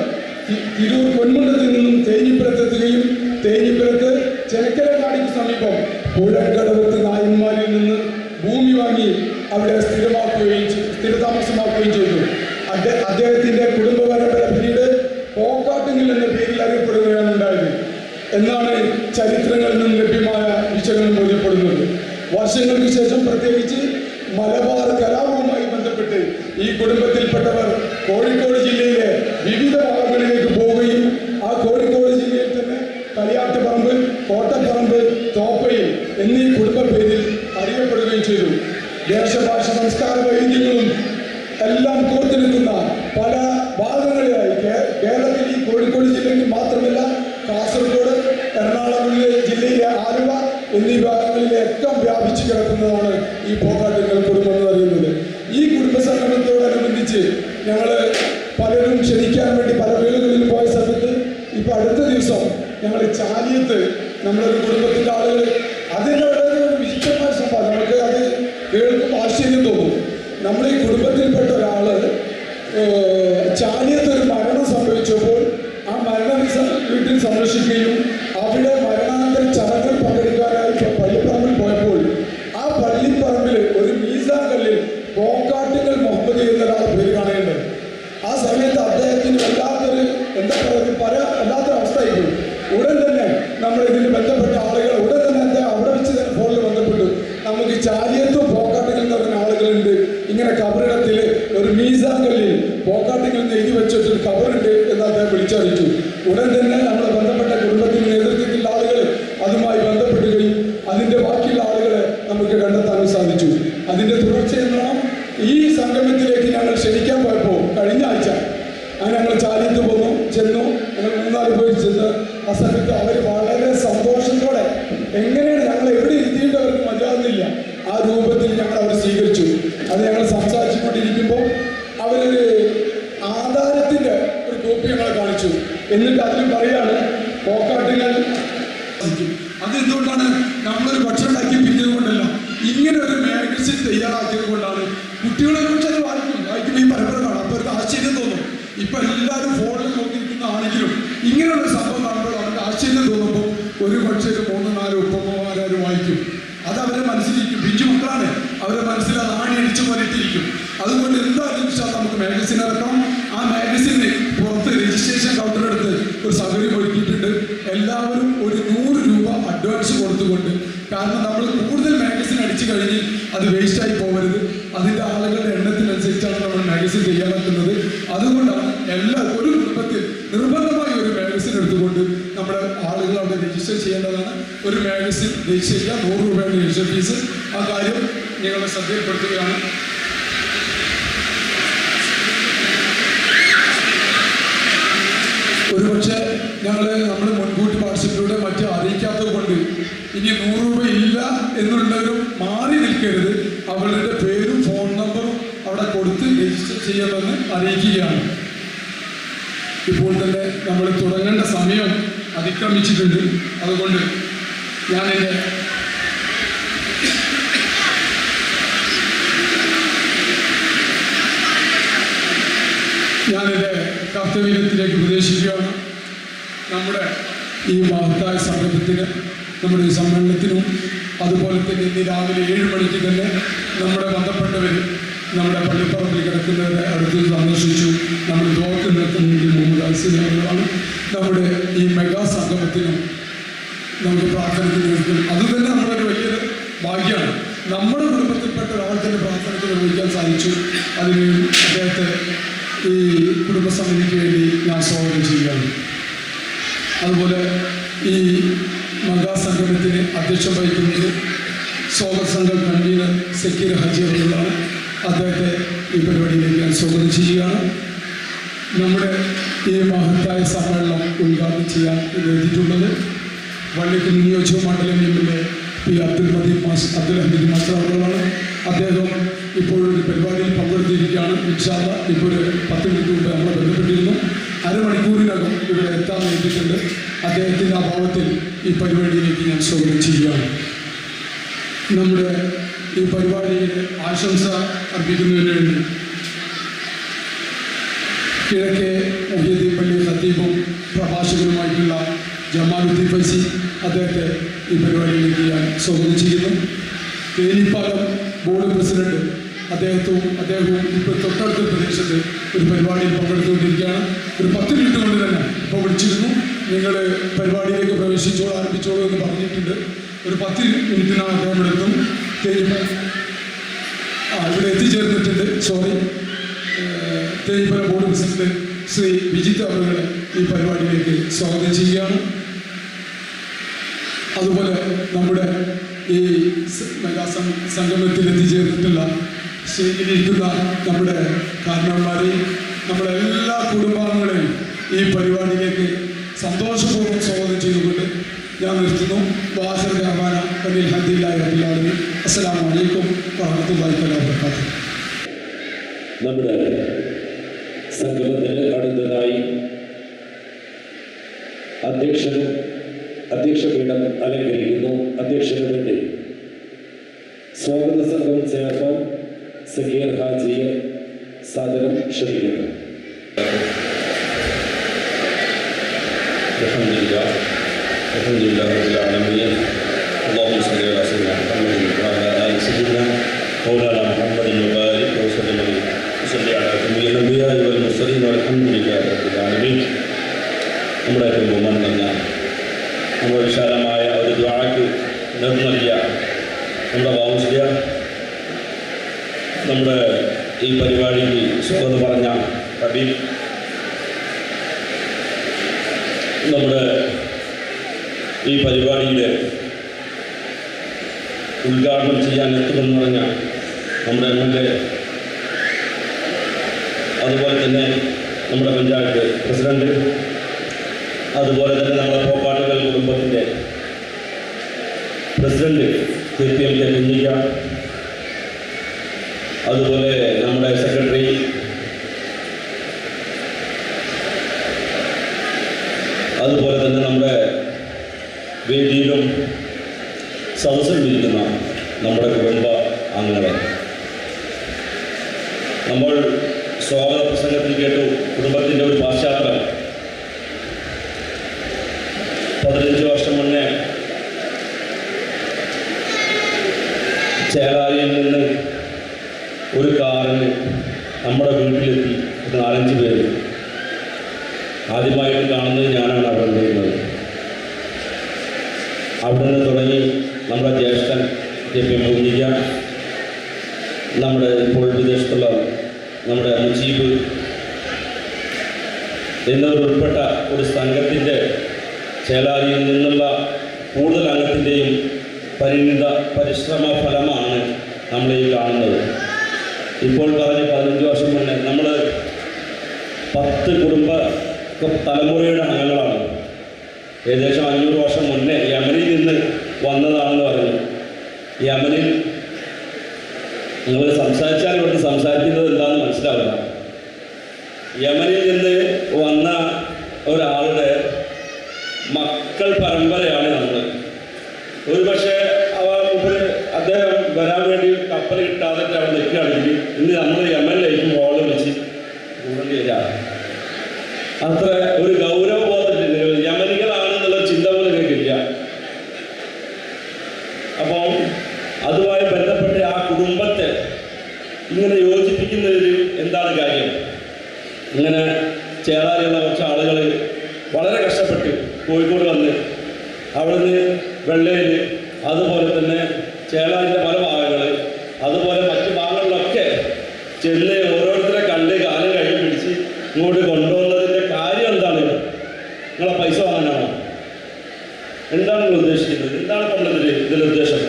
E: തിരൂർ പൊന്മുണ്ടത്തിൽ നിന്നും തേഞ്ഞിപ്പുറത്തെത്തുകയും തേഞ്ഞിപ്പുറത്ത് ചെനക്കരങ്ങാടിക്ക് സമീപം പുഴക്കടവത്ത് നായന്മാരിൽ നിന്ന് ഭൂമി വാങ്ങി അവിടെ സ്ഥിരതാമസമാക്കുകയും ചെയ്തു. അദ്ദേഹത്തിന്റെ കുടുംബ പരമ്പര പിന്നീട് പോക്കാട്ടിങ്ങൽ എന്ന പേരിൽ അറിയപ്പെടുകയാണ് ഉണ്ടായത് എന്നാണ് ചരിത്രങ്ങളിൽ നിന്നും ലഭ്യമായ വിശകലനം ബോധ്യപ്പെടുന്നത്. വർഷങ്ങൾക്ക് ശേഷം പ്രത്യേകിച്ച് മലബാർ കലാപവുമായി ബന്ധപ്പെട്ട് ഈ കുടുംബത്തിൽപ്പെട്ടവർ കോഴിക്കോട് ജില്ലയിലെ വിവിധ ഭാഗങ്ങളിലേക്ക് പോവുകയും ആ കോഴിക്കോട് ജില്ലയിൽ തന്നെ കളിയാട്ടുപറമ്പ്, കോട്ടപ്പറമ്പ്, തോപ്പയിൽ എന്നീ കുടുംബ പേരിൽ അറിയപ്പെടുകയും ചെയ്തു. ദേശഭാഷ സംസ്കാര വൈവിധ്യങ്ങളും എല്ലാം കോർത്തിരിക്കുന്ന പല ഭാഗങ്ങളിലായി കേരളത്തിൽ ഈ കോഴിക്കോട് ജില്ലയിൽ മാത്രമല്ല കാസർഗോഡ്, എറണാകുളം ജില്ലയിലെ ആലുവ എന്നീ ഭാഗങ്ങളിലേക്ക് വ്യാപിച്ചു കിടക്കുന്നതാണ് ഈ പോക്കാട്ടിങ്ങൽ കുടുംബം എന്ന് പറയുന്നത്. ഈ കുടുംബ സംഗമത്തോടനുബന്ധിച്ച് ഞങ്ങൾ പലരും ക്ഷണിക്കാൻ വേണ്ടി പല വീടുകളിൽ പോയ സമയത്ത് ഇപ്പൊ അടുത്ത ദിവസം ഞങ്ങൾ ചാലിയത്ത് നമ്മളൊരു കുടുംബത്തിൻ്റെ ആളുകൾ അതിൻ്റെ വളരെ ഒരു വിശിഷ്ടമായ സംഭവം നമുക്ക് അത് കേൾക്കുമ്പോൾ ആശ്ചര്യം തോന്നും. നമ്മൾ ഈ കുടുംബത്തിൽപ്പെട്ട ഒരാള് ചാലിയത്ത് ഒരു മരണം സംഭവിച്ചപ്പോൾ ആ മരണ സന്ദർശിക്കുകയും അവിടെ മരണാനന്തര ചടങ്ങിൽ പങ്കെടുക്കാനായി പള്ളിപ്പറമ്പിൽ പോയപ്പോൾ ആ പള്ളിപ്പറമ്പിൽ ഒരു മീസാൻ കല്ലിൽ പോക്കാട്ടുകൽ മുഹമ്മദ് എന്നൊരാളെ പേര് കാണേണ്ടത്. ആ സമയത്ത് അദ്ദേഹത്തിന് വല്ലാത്തൊരു വല്ലാത്തൊരു അവസ്ഥയായിരുന്നു. ഉടൻ തന്നെ നമ്മൾ ഇതിന് ബന്ധപ്പെട്ട ആളുകൾ ഉടൻ തന്നെ അവിടെ വെച്ച് തന്നെ ഫോണിൽ ബന്ധപ്പെട്ടു. നമുക്ക് ചാലിയത്തും പോക്കാട്ടുകൾ എന്ന് പറഞ്ഞ ആളുകളുണ്ട്, ഇങ്ങനെ കബറിടത്തിൽ ഒരു മീസാൻ കല്ലിൽ പോക്കാട്ടുകൾ എന്ന് എഴുതി വെച്ചിട്ടൊരു കബറുണ്ട് എന്ന് അദ്ദേഹം വിളിച്ചറിയിച്ചു. ഉടൻ തന്നെ നമ്മളെ ബന്ധപ്പെട്ട കുടുംബത്തിന് നേതൃത്വത്തിലുള്ള ആളുകൾ അതുമായി ബന്ധപ്പെടുകയും അതിൻ്റെ ബാക്കിയുള്ള ആളുകളെ നമുക്ക് കണ്ടെത്താൻ സാധിച്ചു. അതിൻ്റെ തുടർച്ചയെന്നോണം ഈ സംഗമത്തിലേക്ക് ഞങ്ങൾ ക്ഷണിക്കാൻ പോയപ്പോൾ കഴിഞ്ഞ ആഴ്ച ഞങ്ങൾ ചാലിയത്ത് ചെന്നു. ഞങ്ങൾ 3-4 പേര് ചെന്ന് ആ സമയത്ത് അവർ വളരെ സന്തോഷത്തോടെ എങ്ങനെയാണ് ഞങ്ങൾ എവിടെ ഇരുത്തിയിട്ട് അവർക്ക് മതിയാകുന്നില്ല ആ രൂപത്തിൽ ഞങ്ങൾ അവർ സ്വീകരിച്ചു. അത് ഞങ്ങൾ സംസാരിച്ചുകൊണ്ടിരിക്കുമ്പോൾ അവരൊരു ആധാരത്തിൻ്റെ ഒരു കോപ്പി ഞങ്ങളെ കാണിച്ചു. എന്നിട്ട് അതിൽ പറയാണ് പോക്കാട്ടുകൾ. അത് എന്തുകൊണ്ടാണ്? നമ്മളൊരു ഭക്ഷണം ഉണ്ടാക്കി പിരിഞ്ഞത് കൊണ്ടല്ല, ഇങ്ങനെ ഒരു മാഗസിൻ തയ്യാറാക്കിയത് കൊണ്ടാണ്. കുട്ടികളെ കുറിച്ച് അത് വായിക്കുമ്പോൾ ഈ പരമ്പര കാണാം. അപ്പോൾ അവർക്ക് ആശ്ചര്യം തോന്നും. ഇപ്പൊ എല്ലാവരും ഫോണിൽ നോക്കിയിരിക്കുന്ന ആണെങ്കിലും ഇങ്ങനെയുള്ള സംഭവം കാണുമ്പോൾ അവർക്ക് ആശ്ചര്യം തോന്നുമ്പോൾ ഒരു പക്ഷേ 3-4 ഉപ്പമാരും വായിക്കും. അത് അവരുടെ മനസ്സിലിരിക്കും. പിഞ്ചു മക്കളാണ്, അവരുടെ മനസ്സിൽ അത് ആണി അടിച്ചു പോലിട്ടിരിക്കും. അതുകൊണ്ട് എന്തായാലും നമുക്ക് മാഗസിൻ ഇറക്കാം. ആ മാഗസിന് പുറത്ത് രജിസ്ട്രേഷൻ കൗണ്ടർ എടുത്ത് ഒരു സൗകര്യം ഒരുക്കിയിട്ടുണ്ട്. എല്ലാവരും ഒരു 100 രൂപ അഡ്വാൻസ് കൊടുത്തുകൊണ്ട്, കാരണം നമ്മൾ കൂടുതൽ മാഗസിൻ അടിച്ചു കഴിഞ്ഞ് അത് വേസ്റ്റായി പോകരുത്. അതിൻ്റെ ആളുകളുടെ എണ്ണത്തിനനുസരിച്ചാണ് നമ്മൾ മാഗസിൻ തയ്യാറാക്കുന്നത്. അതുകൊണ്ടാണ് ഒരു കുടുംബത്തിൽ നിർബന്ധമായി ഒരു മാഗസിൻ എടുത്തുകൊണ്ട് നമ്മുടെ ആളുകൾ അവിടെ രജിസ്റ്റർ ചെയ്യേണ്ടതാണ്. ഒരു മാഗസിൻ രജിസ്റ്റർ ചെയ്യുക, 100 രൂപയുടെ രജിസ്റ്റർ ഫീസ്. ആ കാര്യം നിങ്ങളുടെ ശ്രദ്ധയിൽപ്പെടുത്തുകയാണ്. ഒരുപക്ഷെ നമ്മൾ മുൻകൂട്ടി വാട്സപ്പിലൂടെ മറ്റും അറിയിക്കാത്തത് കൊണ്ട് ഇനി 100 രൂപ ഇല്ല എന്നുള്ളവരും മാറി നിൽക്കരുത്. അവരുടെ പേരും ഫോൺ നമ്പറും അവിടെ കൊടുത്ത് രജിസ്റ്റർ ചെയ്യാമെന്ന് അറിയിക്കുകയാണ്. ഇപ്പോൾ തന്നെ നമ്മൾ തുടങ്ങേണ്ട സമയം അതിക്രമിച്ചിട്ടുണ്ട്. അതുകൊണ്ട് ഞാനെൻ്റെ കർത്തവ്യത്തിലേക്ക് പ്രവേശിക്കുകയാണ്. നമ്മുടെ ഈ മഹത്തായ സംരംഭത്തിന്, നമ്മുടെ ഈ സമ്മേളനത്തിനും, അതുപോലെ തന്നെ ഇന്ന് രാവിലെ 7 മണിക്ക് തന്നെ നമ്മുടെ ബന്ധപ്പെട്ടവർ നമ്മുടെ പള്ളിപ്പറമ്പിൽ കിടക്കുന്നവരെ അടുത്ത് സന്ദർശിച്ചു. നമ്മൾ ദുആക്ക് നിർത്തുന്നതിന് മുമ്പ് ആശീർവാദങ്ങളാണ്. നമ്മുടെ ഈ മെഗാ സംഗമത്തിനും നമുക്ക് പ്രാർത്ഥനയ്ക്ക് നിർത്തും. അതുതന്നെ നമ്മളൊരു വലിയൊരു ഭാഗ്യമാണ്. നമ്മുടെ കുടുംബത്തിൽപ്പെട്ട ഒരാൾ തന്നെ പ്രാർത്ഥനയ്ക്ക് നിർവഹിക്കാൻ സാധിച്ചു. അതിന് അദ്ദേഹത്തെ ഈ കുടുംബസമിതിക്ക് വേണ്ടി ഞാൻ സ്വാഗതം ചെയ്യുകയാണ്. അതുപോലെ ഈ മഹാസംഗമത്തിന് അധ്യക്ഷം വഹിക്കുന്നത് സ്വാഗത സംഘം കൺവീനർ സക്കീർ ഹാജി അവர்களാണ്. അദ്ദേഹത്തെ ഈ പരിപാടിയിലേക്ക് ഞാൻ സ്വാഗതം ചെയ്യുകയാണ്. നമ്മുടെ ഈ മഹത്തായ സമ്മേളനം ഉദ്ഘാടനം ചെയ്യാൻ എത്തിയിട്ടുള്ളത് വള്ളിക്കുന്ന് നിയോജക മണ്ഡലം എമ്മിലെ പി അബ്ദുൽ ഹമീദ് മാസ്റ്റർ അവர்களാണ്. അദ്ദേഹം ഇപ്പോഴൊരു പരിപാടിയിൽ പങ്കെടുത്തിരിക്കുകയാണ്. ഇൻഷാ അല്ലാഹ് ഇപ്പോൾ ഒരു 10 മിനിറ്റ് മുമ്പ് നമ്മളെ ബന്ധപ്പെട്ടിരുന്നു. അരമണിക്കൂറിനകം ഇവിടെ എത്താൻ വേണ്ടിയിട്ടുണ്ട്. അദ്ദേഹത്തിൻ്റെ അഭാവത്തിൽ ഈ പരിപാടിയിലേക്ക് ഞാൻ സ്വാഗതം ചെയ്യുകയാണ്. നമ്മുടെ ഈ പരിപാടിയിൽ ആശംസ അർപ്പിക്കുന്നതിന് വേണ്ടി കിഴക്കേ മുഹ്യദ്ദീൻ പള്ളി ഖത്തീബും പ്രഭാഷകനുമായിട്ടുള്ള ജമാലുദ്ദീൻ ഫൈസി അദ്ദേഹത്തെ ഈ പരിപാടിയിലേക്ക് ഞാൻ സ്വാഗതം ചെയ്യുന്നു. തേനിപ്പാലം ബോർഡ് പ്രസിഡന്റ് അദ്ദേഹവും ഇപ്പോൾ തൊട്ടടുത്ത പ്രദേശത്ത് ഒരു പരിപാടിയിൽ പങ്കെടുത്തുകൊണ്ടിരിക്കുകയാണ്. ഒരു 10 മിനിറ്റ് കൊണ്ട് തന്നെ ഇപ്പോൾ വിളിച്ചിരുന്നു. നിങ്ങൾ പരിപാടിയിലേക്ക് ആരംഭിച്ചോളൂ എന്ന് പറഞ്ഞിട്ടുണ്ട്. ഒരു 10 മിനിറ്റിനാണ് അദ്ദേഹം ഇവിടെ എത്തും. ഇവിടെ എത്തിച്ചേർന്നിട്ടുണ്ട്. തേനിപ്പാലം ബോർഡ് പ്രസിഡന്റ് ശ്രീ വിജിത്ത് അവരുടെ ഈ പരിപാടിയിലേക്ക് സ്വാഗതം ചെയ്യുകയാണ്. അതുപോലെ നമ്മുടെ ഈ മെഗാ സംഗമത്തിൽ എത്തിച്ചേർന്നിട്ടുള്ള സ്റ്റേജിലിരിക്കുന്ന നമ്മുടെ കാരണവന്മാരെയും നമ്മുടെ എല്ലാ കുടുംബാംഗങ്ങളെയും ഈ പരിപാടിയിലേക്ക് സന്തോഷപൂർവ്വം സ്വാഗതം ചെയ്തുകൊണ്ട് ഞാൻ നിർത്തുന്നു. വാഹിർ റഹ്മാന അൽഹംദുലില്ലാഹി റബ്ബിൽ ആലമീൻ. അസ്സലാമു അലൈക്കും വറഹ്മത്തുള്ളാഹി വബറകാതുഹു.
D: നമ്മുടെ സംഗമത്തിന് അടുത്തതായി അധ്യക്ഷപീഠം അലങ്കരിക്കുന്നു. അധ്യക്ഷന് വേണ്ടി സ്വാഗത സംഘം ചേർക്കാൻ സക്കീർ ഹാജിയെ സാദരം ക്ഷണിക്കുന്നു.
F: الحمد لله رب العالمين اللهم صل على سيدنا محمد وعلى آل سيدنا مولانا محمد وبارك وسلم وصلي على جميع الأنبياء والمرسلين والحمد لله رب العالمين. നമ്മുടെ ബഹുമാനം നിറഞ്ഞ നമ്മുടെ വിശാലമായ ഒരു ദുആക്ക് നേതൃത്വം നൽകിയ നമ്മുടെ ബാബുശ്രീ, നമ്മുടെ ഈ പരിപാടിക്ക് സ്വാഗതം പറഞ്ഞ ഹബീബ്, നമ്മുടെ ഈ പരിപാടിയിൽ ഉദ്ഘാടനം ചെയ്യാൻ എത്തുമെന്ന് പറഞ്ഞ നമ്മുടെ MLA, അതുപോലെ തന്നെ നമ്മുടെ പഞ്ചായത്ത് പ്രസിഡന്റ്, അതുപോലെ തന്നെ നമ്മുടെ പോപ്പാട്ടുകൾ കുടുംബത്തിൻ്റെ പ്രസിഡന്റ് KPM കുഞ്ഞിക്ക, അതുപോലെ നമ്മുടെ സെക്രട്ടറി, അതുപോലെ തന്നെ നമ്മുടെ വേദിയിലും സദസ്സിലും ഇരിക്കുന്ന നമ്മുടെ കുടുംബ അംഗങ്ങളെ, നമ്മൾ സ്വാഗത പ്രസംഗത്തിൽ കേട്ടു കുടുംബത്തിൻ്റെ ഒരു പാശ്ചാത്തലം. 15 വർഷം മുന്നേ ചേളാരിയിൽ നിന്ന് ഒരു കാറിന് നമ്മുടെ വീട്ടിലെത്തി 4-5 പേര്. ആദ്യമായിട്ട് കാണുന്നത് ഞാനാണ് അവിടെ ഉണ്ടായിരുന്നത്. അവിടെ നിന്ന് തുടങ്ങി നമ്മുടെ ജ്യേഷ്ഠൻ KPM കുഞ്ഞിക്ക, നമ്മുടെ ഇപ്പോൾ വിദേശത്തുള്ള നമ്മുടെ മുജീബ് എന്നിവരുൾപ്പെട്ട ഒരു സംഘത്തിൻ്റെ, ചേളാരിയിൽ നിന്നുള്ള കൂടുതൽ അംഗത്തിൻ്റെയും പരിശ്രമ ഫലമാണ് നമ്മൾ ഈ കാണുന്നത്. ഇപ്പോൾ പറഞ്ഞ 15 വർഷം മുന്നേ നമ്മൾ 10 കുടുംബ തലമുറയുടെ അംഗങ്ങളാണ്. ഏകദേശം 500 വർഷം മുന്നേ യമനിൽ നിന്ന് വന്നതാണെന്ന് പറഞ്ഞു. യമനിൽ നിങ്ങൾ സംസാരിച്ചാൽ ഇവിടെ സംസാരിക്കുന്നത് എന്താണെന്ന് മനസ്സിലാവില്ല. യമനിൽ നിന്ന് വന്ന ഒരാളുടെ മക്കൾ പരമ്പരയാണ് നമ്മൾ. ഒരു പക്ഷേ അദ്ദേഹം വരാൻ വേണ്ടി കപ്പൽ കിട്ടാതെ അവിടെ നിൽക്കുകയാണെങ്കിൽ ഇന്ന് നമ്മൾ യമനിലേക്ക് ഹോളിൽ വെച്ച് കൂടേണ്ടി വരാം. അത്ര ഒരു ഗൗരവബോധത്തിൽ യമനികളാണെന്നുള്ള ചിന്ത പോലും കേൾക്കില്ല. അപ്പം അതുമായി ബന്ധപ്പെട്ട് ആ കുടുംബത്തെ ഇങ്ങനെ യോജിപ്പിക്കുന്നതിൽ എന്താണ് കാര്യം? ഇങ്ങനെ ചേളാരിയുള്ള കുറച്ച് ആളുകൾ വളരെ കഷ്ടപ്പെട്ട് കോഴിക്കോട് വന്ന് അവിടുന്ന് വെള്ളയിൽ, അതുപോലെ തന്നെ ചേളാരിൻ്റെ പല ഭാഗങ്ങൾ, അതുപോലെ മറ്റു ഭാഗങ്ങളിലൊക്കെ ചെന്ന് ഓരോരുത്തരെ കണ്ട് കാലം കഴിഞ്ഞ് പിടിച്ച് ഇങ്ങോട്ട് കൊണ്ടുവന്നതിൻ്റെ കാര്യം എന്താണ്? നിങ്ങളെ പൈസ വാങ്ങാനാണോ? എന്താണ് നിങ്ങൾ ഉദ്ദേശിക്കുന്നത്? എന്താണ് ഇതിൻ്റെ ഉദ്ദേശം?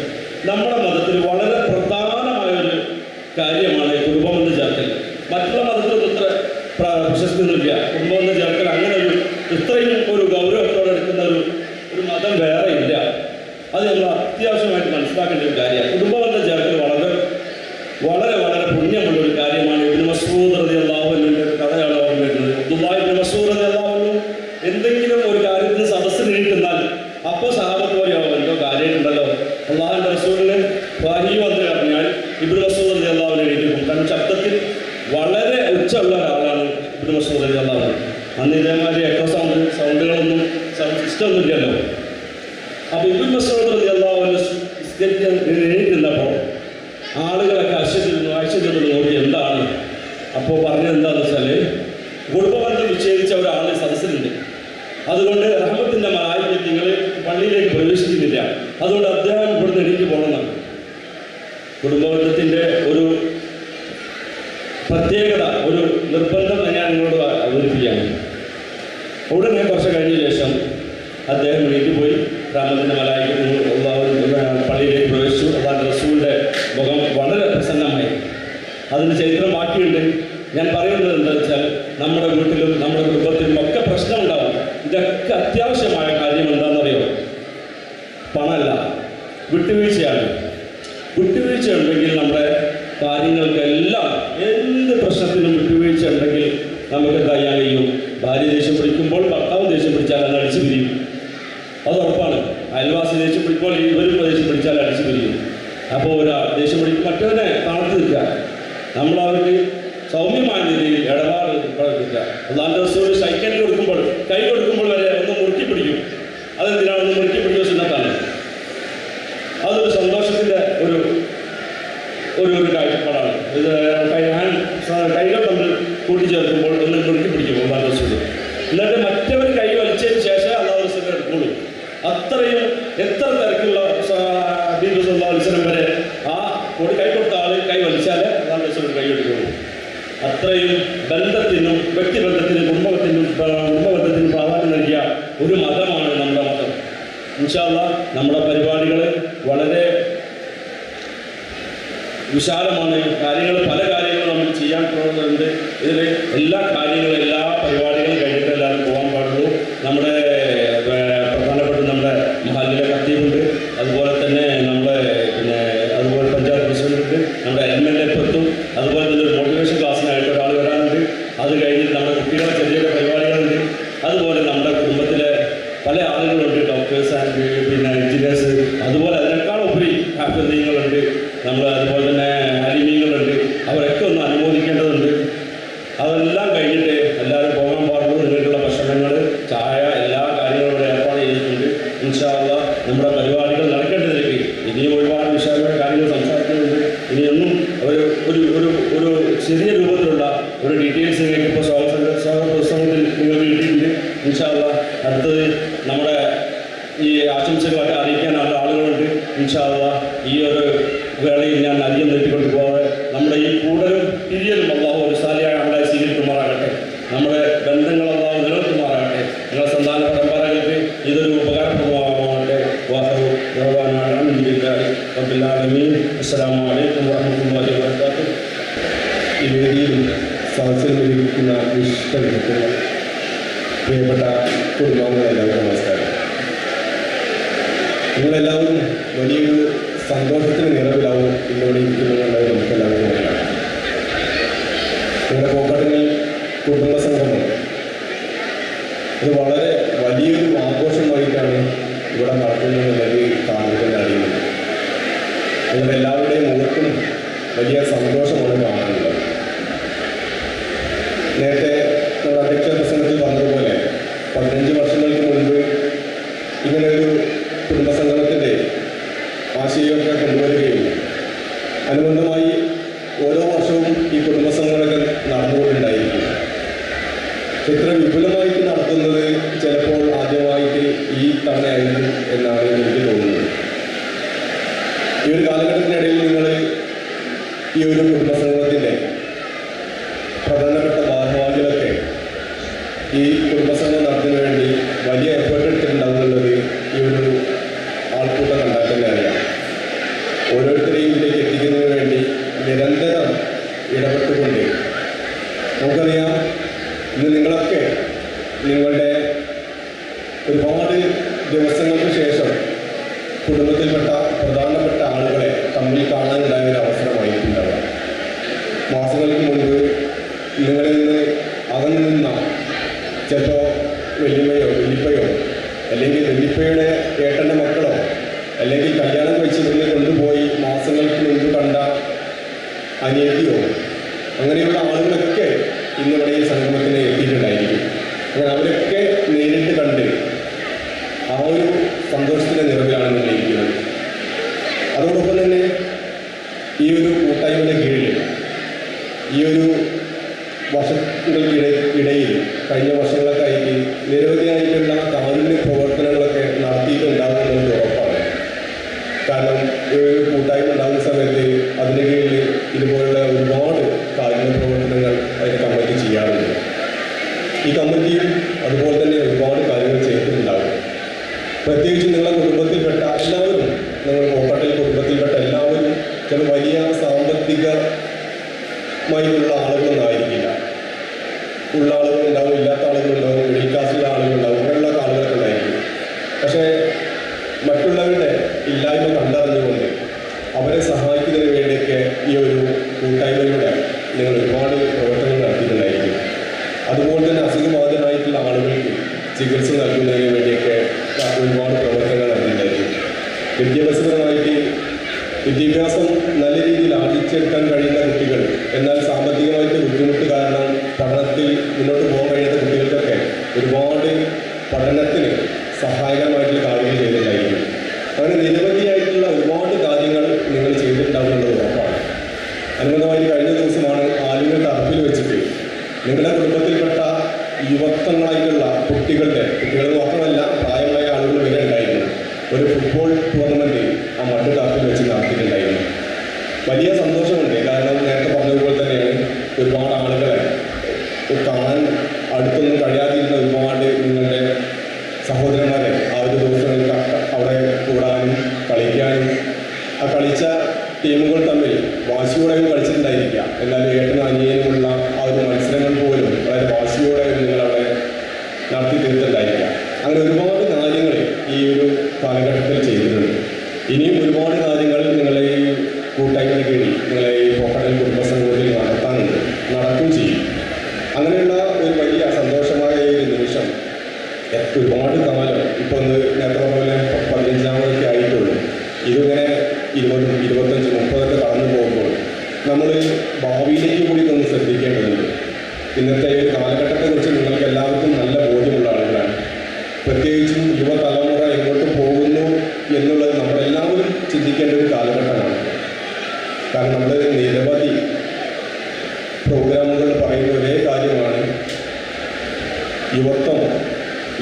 F: നമ്മുടെ മതത്തിൽ വളരെ പ്രധാനമായൊരു കാര്യമാണ് കുടുംബമെന്ന് ചേർക്കൽ. മറ്റുള്ള മതത്തിലൊന്നും ഇത്ര പ്രശസ്തിയൊന്നുമില്ല. കുടുംബമെന്ന് ചേർക്കൽ അങ്ങനെ ഇത്രയും ഒരു ഗൗരവത്തോടെ എടുക്കുന്ന ഒരു മതം വേറെ ഇല്ല. അത് നമ്മൾ അത്യാവശ്യമായിട്ട് മനസ്സിലാക്കേണ്ട ഒരു കാര്യമാണ്. കുടുംബമെന്ന് ചേർക്കൽ വളരെ വളരെ വളരെ പുണ്യമുള്ളൊരു കാര്യമാണ്. ഇബ്നു മസ്ഊദ് റളിയല്ലാഹു അൻഹുവിൻ്റെ കഥയാണ് ഓർമ്മ വരുന്നത്. അബ്ദുല്ലാഹി ഇബ്നു മസ്ഊദ് റളിയല്ലാഹു അൻഹു എന്തെങ്കിലും ഒരു കാര്യത്തിന് സദസ്സിൽ ഇരിക്കുന്നാൽ അപ്പോൾ സഹാബത്ത് പറയാമോ എന്തോ കാര്യമുണ്ടല്ലോ, അള്ളാഹുവിൻ്റെ റസൂലിന് വഹി വന്ന് പറഞ്ഞാൽ ഇബ്നു മസ്ഊദ് റളിയല്ലാഹു അൻഹു എഴുതിയിരിക്കും. കാരണം ശബ്ദത്തിൽ വളരെ ഉച്ചമുള്ള ഒരാളാണ് ഇബ്നു മസ്ഊദ് റളിയല്ലാഹു അൻഹു. അന്ന് ഇതേമാതിരി എക്കോ സൗണ്ടുകളൊന്നും സൗണ്ട് സിസ്റ്റം ഒന്നും ഇല്ലല്ലോ. അപ്പോൾ ഇബ്നു മസ്ഊദ് റളിയല്ലാഹു അൻഹു എഴുതിയിരുന്നപ്പോൾ ആളുകളൊക്കെ ആശ്ചര്യത്തിൽ നോക്കി എന്താണ്. അപ്പോൾ പറഞ്ഞത് എന്താണെന്ന് വെച്ചാൽ കുടുംബബന്ധം വിച്ഛേദിച്ച ഒരാൾ സദസ്സിലുണ്ട്. അതുകൊണ്ട് റഹ്മത്തിൻ്റെ മലായികത്ത് നിങ്ങൾ പള്ളിയിലേക്ക് പ്രവേശിക്കുന്നില്ല. അതുകൊണ്ട് അദ്ദേഹം ഇവിടുന്ന് എണീറ്റ് പോകണമെന്നാണ്. കുടുംബബന്ധത്തിൻ്റെ ഒരു പ്രത്യേകത, ഒരു നിർബന്ധം ഞാൻ നിങ്ങളോട് അവതരിപ്പിക്കുകയാണ്. ഉടനെ കുറച്ച് കഴിഞ്ഞ ശേഷം അദ്ദേഹം എണീറ്റ് പോയി റഹ്മത്തിൻ്റെ മലായികത്ത് പള്ളിയിലേക്ക് പ്രവേശിച്ചു. അള്ളാഹുവിൻ്റെ റസൂലിൻ്റെ മുഖം വളരെ പ്രസന്നമായി. അതിൻ്റെ ചരിത്രം ബാക്കിയുണ്ട്. ഞാൻ പറയുന്നത് എന്താ വെച്ചാൽ നമ്മുടെ വീട്ടിലും നമ്മുടെ കുടുംബത്തിലും ഒക്കെ പ്രശ്നമുണ്ടാവും. ഇതൊക്കെ അത്യാവശ്യമായ കാര്യം എന്താണെന്നറിയോ? പണമല്ല, വിട്ടുവീഴ്ചയാണ്. വിട്ടുവീഴ്ച ഉണ്ടെങ്കിൽ നമ്മുടെ കാര്യങ്ങൾക്കെല്ലാം എന്ത് പ്രശ്നത്തിനും വിട്ടുവീഴ്ച ഉണ്ടെങ്കിൽ നമുക്ക് എന്താ ചെയ്യാൻ കഴിയും? ഭാര്യ ദേഷ്യം പിടിക്കുമ്പോൾ ഭർത്താവ് ദേഷ്യം പിടിച്ചാൽ അത് അടിച്ചു പിരിയും. അത് ഉറപ്പാണ്. അയൽവാസി ദേഷ്യം പിടിക്കുമ്പോൾ ഇവരും ദേഷ്യം പിടിച്ചാൽ അടിച്ചു പിരിയും. അപ്പോൾ ഒരാൾ ദേഷ്യം പിടിക്കും, മറ്റവനെ തളർത്തി നിൽക്കുക. നമ്മളവർക്ക് സൗമ്യമായ രീതിയിൽ ഇടപാട് പ്രവർത്തിക്കുക. അള്ളാഹുവിൻ്റെ റസൂൽ കൈ കൊടുക്കുമ്പോൾ വരെ ഒന്ന് മുറുക്കി എന്നിട്ട് മറ്റവർ കൈ വലിച്ചതിന് ശേഷം അള്ളാഹു റസൂൽ എടുക്കുള്ളൂ. അത്രയും എത്ര തിരക്കുള്ള ഹബീബ് സല്ലല്ലാഹു അലൈഹി വസല്ലം വരെ ആ കൈ കൊടുത്ത ആൾ കൈ വലിച്ചാൽ അള്ളാഹു റസൂൽ കൈ എടുക്കുള്ളൂ. അത്രയും ബന്ധത്തിനും വ്യക്തിബന്ധത്തിനും കുടുംബത്തിനും പ്രാധാന്യം നൽകിയ ഒരു മതമാണ് നമ്മുടെ മതം. ഇൻഷാ അല്ലാഹ് നമ്മുടെ പരിപാടികൾ വളരെ വിശാലമാണ്. പല കാര്യങ്ങളും നമ്മൾ ചെയ്യാൻ പോകുന്നുണ്ട്. ഇതിൽ എല്ലാ പരിപാടികളും കഴിഞ്ഞിട്ട് എല്ലാവരും പോകാൻ പാടുള്ളൂ. നമ്മുടെ പ്രധാനപ്പെട്ട നമ്മുടെ മഹല്ലിലെ ഖത്തീബുണ്ട്, അതുപോലെ തന്നെ അതുപോലെ പഞ്ചായത്ത് പ്രസിഡന്റ്, നമ്മുടെ MLA എത്തും, അതുപോലെ തന്നെ ഒരു മോട്ടിവേഷൻ ക്ലാസ്സിനായിട്ട് ഒരാൾ വരാനുണ്ട്. അത് കഴിഞ്ഞിട്ട് നമ്മുടെ കുട്ടികളെ ചെറിയ പരിപാടികളുണ്ട്. അതുപോലെ നമ്മുടെ കുടുംബത്തിലെ പല ആളുകളുണ്ട്, ഡോക്ടേഴ്സ് ആൻഡ് എഞ്ചിനീയേഴ്സ്, അതുപോലെ അതിനേക്കാൾ ഉപരി ഹാഫിളീങ്ങളുണ്ട്, അതുപോലെ തന്നെ അലിമീങ്ങളുണ്ട്. അവരൊക്കെ ഒന്ന് അനുമോദിക്കേണ്ടതുണ്ട്. അതെല്ലാം കഴിഞ്ഞിട്ട് എല്ലാവരും പോകാൻ പാടുള്ളൂ. നിങ്ങൾക്കുള്ള ഭക്ഷണങ്ങൾ, ചായ, എല്ലാ കാര്യങ്ങളും ഏർപ്പാട് ചെയ്തിട്ടുണ്ട്. ഇൻഷാ അല്ലാഹ് നമ്മുടെ പരിപാടികൾ നടക്കേണ്ടതിലേക്ക് ഇനിയും ഒരുപാട് വിശാലമായ കാര്യങ്ങൾ സംസാരിക്കുന്നുണ്ട്. ഇനിയൊന്നും ഒരു ചെറിയ രൂപത്തിലുള്ള ഒരു ഡീറ്റെയിൽസ് നിങ്ങൾക്ക് ഇപ്പോൾ സ്വാഗത പുസ്തകത്തിൽ നിങ്ങൾക്ക് കിട്ടിയിട്ടുണ്ട്. ഇൻഷാ അല്ലാഹ് അടുത്തത് നമ്മുടെ ഈ ആശംസകളൊക്കെ അറിയിക്കാനുള്ള ആളുകളുണ്ട്. ഇൻഷാ അല്ലാഹ് ഈ ഒരു വേളയിൽ ഞാൻ അധികം നീട്ടിക്കൊണ്ട് പോകാതെ നമ്മുടെ ഈ കൂടലും പിരിയലും അല്ലാഹു ഒരു സാലിയായ നമ്മളെ സ്വീകരിക്കുമാറാകട്ടെ. നമ്മുടെ ബന്ധങ്ങൾ അല്ലാഹു നിലനിർത്തുമാറാകട്ടെ. നിങ്ങളുടെ സന്താന പരമ്പരകൾക്ക് ഇതൊരു ഉപകാരപ്രദമാകട്ടെ. അസ്സലാമു അലൈക്കും വറഹ്മത്തുള്ളാഹി വബറകാതുഹു.
E: ഈ വേദിയിൽ സദസ്സിൽ ലഭിക്കുന്ന വിശിഷ്ട പ്രിയപ്പെട്ട കുടുംബാംഗങ്ങളെല്ലാവരും നമസ്കാരം. നിങ്ങളെല്ലാവരും വലിയൊരു സന്തോഷത്തിന് നിറവിലാവും ഇന്നിവിടെ ഇരിക്കുന്നുള്ളത് നമുക്കെല്ലാവർക്കും അറിയാം. നിങ്ങളുടെ പോക്കാട്ടിൽ കുടുംബസംഗമം ഇത് വളരെ വലിയൊരു ആഘോഷമായിട്ടാണ് ഇവിടെ നടത്തുന്നതെന്നുള്ളത് കാണുന്നതിൽ അറിയുന്നത്. നിങ്ങളുടെ എല്ലാവരുടെയും മുഖത്തും വലിയ സന്തോഷമാണ് കാണാനുള്ളത്. നേരത്തെ നമ്മുടെ അധ്യക്ഷ പ്രസംഗത്തിൽ പറഞ്ഞതുപോലെ 15 വർഷങ്ങൾക്ക് മുൻപ് ഇങ്ങനെയൊരു കുടുംബസംഗമത്തിൻ്റെ ആശയമൊക്കെ കൊണ്ടുവരികയും അനുബന്ധമായി ഓരോ വർഷവും ഈ കുടുംബസംഗമങ്ങൾ നടന്നുകൊണ്ടുണ്ടായിരിക്കും. ഇത്ര വിപുലമായിട്ട് നടത്തുന്നത് ചിലപ്പോൾ ആദ്യമായിട്ട് ഈ തവണയായിരിക്കും എന്നാണ് എനിക്ക് തോന്നുന്നത്. ഈ ഒരു കാലഘട്ടത്തിനിടയിൽ നിങ്ങൾ ഈ ഒരു കുടുംബസംഗമത്തിൻ്റെ പ്രധാനപ്പെട്ട ഭാഗവാഹികളൊക്കെ ഈ കുടുംബസംഗമം നടത്തുന്നതിന് വേണ്ടി വലിയ എഫേർട്ട് എടുത്തിട്ടുണ്ടാവുന്നുള്ളത് ഈ ഒരു ആൾക്കൂട്ടം കണ്ടാൽ തന്നെ അറിയാം. ഓരോരുത്തരെയും ഇതിലേക്ക് എത്തിക്കുന്നതിന് വേണ്ടി നിരന്തരം ഇടപെട്ടുകൊണ്ട് നമുക്കറിയാം. ഇന്ന് നിങ്ങളൊക്കെ നിങ്ങളുടെ ഒരുപാട് ദിവസങ്ങൾക്ക് ശേഷം കുടുംബത്തിൽപ്പെട്ട പ്രധാനപ്പെട്ട ആളുകളെ തമ്മിൽ കാണാനുണ്ടായ ഒരു അവസരമായിട്ടുണ്ടാവുക. മാസങ്ങൾക്ക് മുൻപ് നിങ്ങളിൽ നിന്ന് അകന്നു നിന്ന ചിലപ്പോൾ വല്യപ്പയോ അല്ലെങ്കിൽ വല്യപ്പയുടെ ഏട്ടൻ്റെ മക്കളോ അല്ലെങ്കിൽ കല്യാണം കഴിച്ചതിനെ കൊണ്ടുപോയി മാസങ്ങൾക്ക് മുൻപ് കണ്ട അനിയത്തിയോ അങ്ങനെയുള്ള ആളുകളൊക്കെ ഇന്നിവിടെ ഈ സംഗമത്തിന് എത്തിയിട്ടുണ്ടായിരിക്കും. അങ്ങനെ അവരൊക്കെ നേരിട്ട് കണ്ട് ആ ഒരു സന്തോഷത്തിൻ്റെ നിറവിലാണ് നിങ്ങളിരിക്കുന്നത്. അതോടൊപ്പം തന്നെ ഈ ഒരു കൂട്ടായ്മയുടെ കീഴിൽ ഈ ഒരു വർഷങ്ങൾക്കിടയിൽ കഴിഞ്ഞ വർഷങ്ങളൊക്കെ ആയിട്ട് നിരവധിയായിട്ടുള്ള കാരുണ്യ പ്രവർത്തനങ്ങളൊക്കെ നടത്തിയിട്ടുണ്ടാകുമെന്നത് ഉറപ്പാണ്. കാരണം ഒരു കൂട്ടായ്മ ഉണ്ടാകുന്ന സമയത്ത് അതിന് കീഴിൽ ഇതുപോലുള്ള ഒരുപാട് കാരുണ്യ പ്രവർത്തനങ്ങൾ അതിന് കമ്മിറ്റി ചെയ്യാറുണ്ട്. ഈ കമ്മിറ്റിയും അതുപോലെ തന്നെ ഒരുപാട് കാര്യങ്ങൾ ചെയ്തിട്ടുണ്ടാകും. പ്രത്യേകിച്ച് നിങ്ങളുടെ കുടുംബത്തിൽപ്പെട്ട എല്ലാവരും, നിങ്ങൾ പോക്കാട്ടിൽ കുടുംബത്തിൽപ്പെട്ട എല്ലാവരും ചില വലിയ സാമ്പത്തികമായിട്ടുള്ള ആളുകളൊന്നും ആയിരിക്കില്ല. ഉള്ള ആളുകളുണ്ടാവും, ഇല്ലാത്ത ആളുകളുണ്ടാവും, മിഡിൽ ക്ലാസ്സിലുള്ള ആളുകളുണ്ടാവും, അങ്ങനെയുള്ള ആളുകളൊക്കെ ഉണ്ടായിരിക്കും. പക്ഷേ മറ്റുള്ളവരുടെ ഇല്ലായ്മ കണ്ടറിഞ്ഞുകൊണ്ട് അവരെ സഹായിക്കുന്നതിന് വേണ്ടിയൊക്കെ ഈ ഒരു കൂട്ടായ്മയിലൂടെ നിങ്ങൾ ഒരുപാട് പ്രവർത്തനങ്ങൾ നടത്തിയിട്ടുണ്ടായിരിക്കും. അതുപോലെ തന്നെ അസുഖബാധിതരായിട്ടുള്ള ആളുകൾക്ക് ചികിത്സ നൽകുന്നതിന് വേണ്ടിയൊക്കെ ഒരുപാട് പ്രവർത്തനങ്ങൾ നടത്തിയിട്ടുണ്ടായിരിക്കും. വിദ്യാഭ്യാസപരമായിട്ട് വിദ്യാഭ്യാസം നല്ല രീതിയിൽ ആർജിച്ചെടുക്കാൻ കഴിയുന്ന കുട്ടികൾ, എന്നാൽ സാമ്പത്തികമായിട്ട് ബുദ്ധിമുട്ട് കാരണം പഠനത്തിൽ മുന്നോട്ട് പോകാൻ കഴിയാത്ത കുട്ടികൾക്കൊക്കെ ഒരുപാട് പഠനത്തിന് സഹായകരമായിട്ടുള്ള കാര്യങ്ങൾ ചെയ്തിട്ടുണ്ടായിരിക്കും. അങ്ങനെ നിരവധിയായിട്ടുള്ള ഒരുപാട് കാര്യങ്ങൾ നിങ്ങൾ ചെയ്തിട്ടുണ്ടാവുന്നത് ഉറപ്പാണ്. അനുബന്ധമായി കഴിഞ്ഞ ദിവസമാണ് ആലുവ ടർഫിൽ വെച്ചിട്ട് നിങ്ങളുടെ കുടുംബത്തിൽപ്പെട്ട
G: യുവത്വങ്ങളായിട്ടുള്ള കുട്ടികൾ മാത്രമല്ല പ്രായമായ ആളുകൾ വരെ ഉണ്ടായിരുന്നു. ഒരു ഫുട്ബോൾ ടൂർണമെൻറ്റ് ആ മഡ് ടാപ്പിൽ വെച്ച് നടത്തിയിട്ടുണ്ടായിരുന്നു. വലിയ സന്തോഷമുണ്ട്. കാരണം നേരത്തെ പറഞ്ഞതുപോലെ തന്നെയാണ് ഒരുപാട് ആളുകളെ കാണാൻ അടുത്തൊന്നും കഴിയാതിരുന്ന ഒരുപാട് നിങ്ങളുടെ സഹോദരന്മാരെ ആ ഒരു ദിവസങ്ങളിൽ അവിടെ കൂടാനും കളിക്കാനും ആ കളിച്ച ടീമുകൾ തമ്മിൽ വാശിയോടെയും കളിച്ചിട്ടുണ്ടായിരിക്കുക. എന്നാലും ഏട്ടനും അനിയനുമുള്ള ആ ഒരു മത്സരങ്ങൾ പോലും വളരെ വാശിയോടെ നിങ്ങളവിടെ നടത്തി തീർത്തിട്ടുണ്ടായിരിക്കുക. അങ്ങനെ ഒരുപാട് കാര്യങ്ങൾ ഈ ഒരു കാലഘട്ടത്തിൽ ചെയ്തിട്ടുണ്ട്. ഇനിയും ഒരുപാട് കാര്യങ്ങൾ നിങ്ങളെ ഈ കൂട്ടായ്മയുടെ കീഴിൽ നിങ്ങളെ ഈ പോക്കടൽ കുടുംബസംഘത്തിൽ നടക്കും ചെയ്യും. അങ്ങനെയുള്ള ഒരു വലിയ സന്തോഷമായ ഒരു നിമിഷം ഒരുപാട് കാലം ഇപ്പോൾ ഒന്ന് നേരത്തെ പോലെ 15-ാമതൊക്കെ ആയിട്ടുള്ളൂ. ഇതിങ്ങനെ 20, 25, 30 കടന്നു പോകുമ്പോൾ നമ്മൾ ഭാവിയിലേക്ക് കൂടി ഒന്ന് ശ്രദ്ധിക്കേണ്ടതുണ്ട്. ഇന്നത്തെ ഒരു കാലഘട്ടത്തെക്കുറിച്ച് നിങ്ങൾക്ക് എല്ലാവർക്കും നല്ല ബോധ്യമുള്ള ആളുകളാണ്. പ്രത്യേകിച്ചും യുവതലമുറ എങ്ങോട്ട് പോകുന്നു എന്നുള്ളത് നമ്മളെല്ലാവരും ചിന്തിക്കേണ്ട ഒരു കാലഘട്ടമാണ്. കാരണം നമ്മൾ നിരവധി പ്രോഗ്രാമുകൾ പറയുന്ന ഒരേ കാര്യമാണ്, യുവത്വം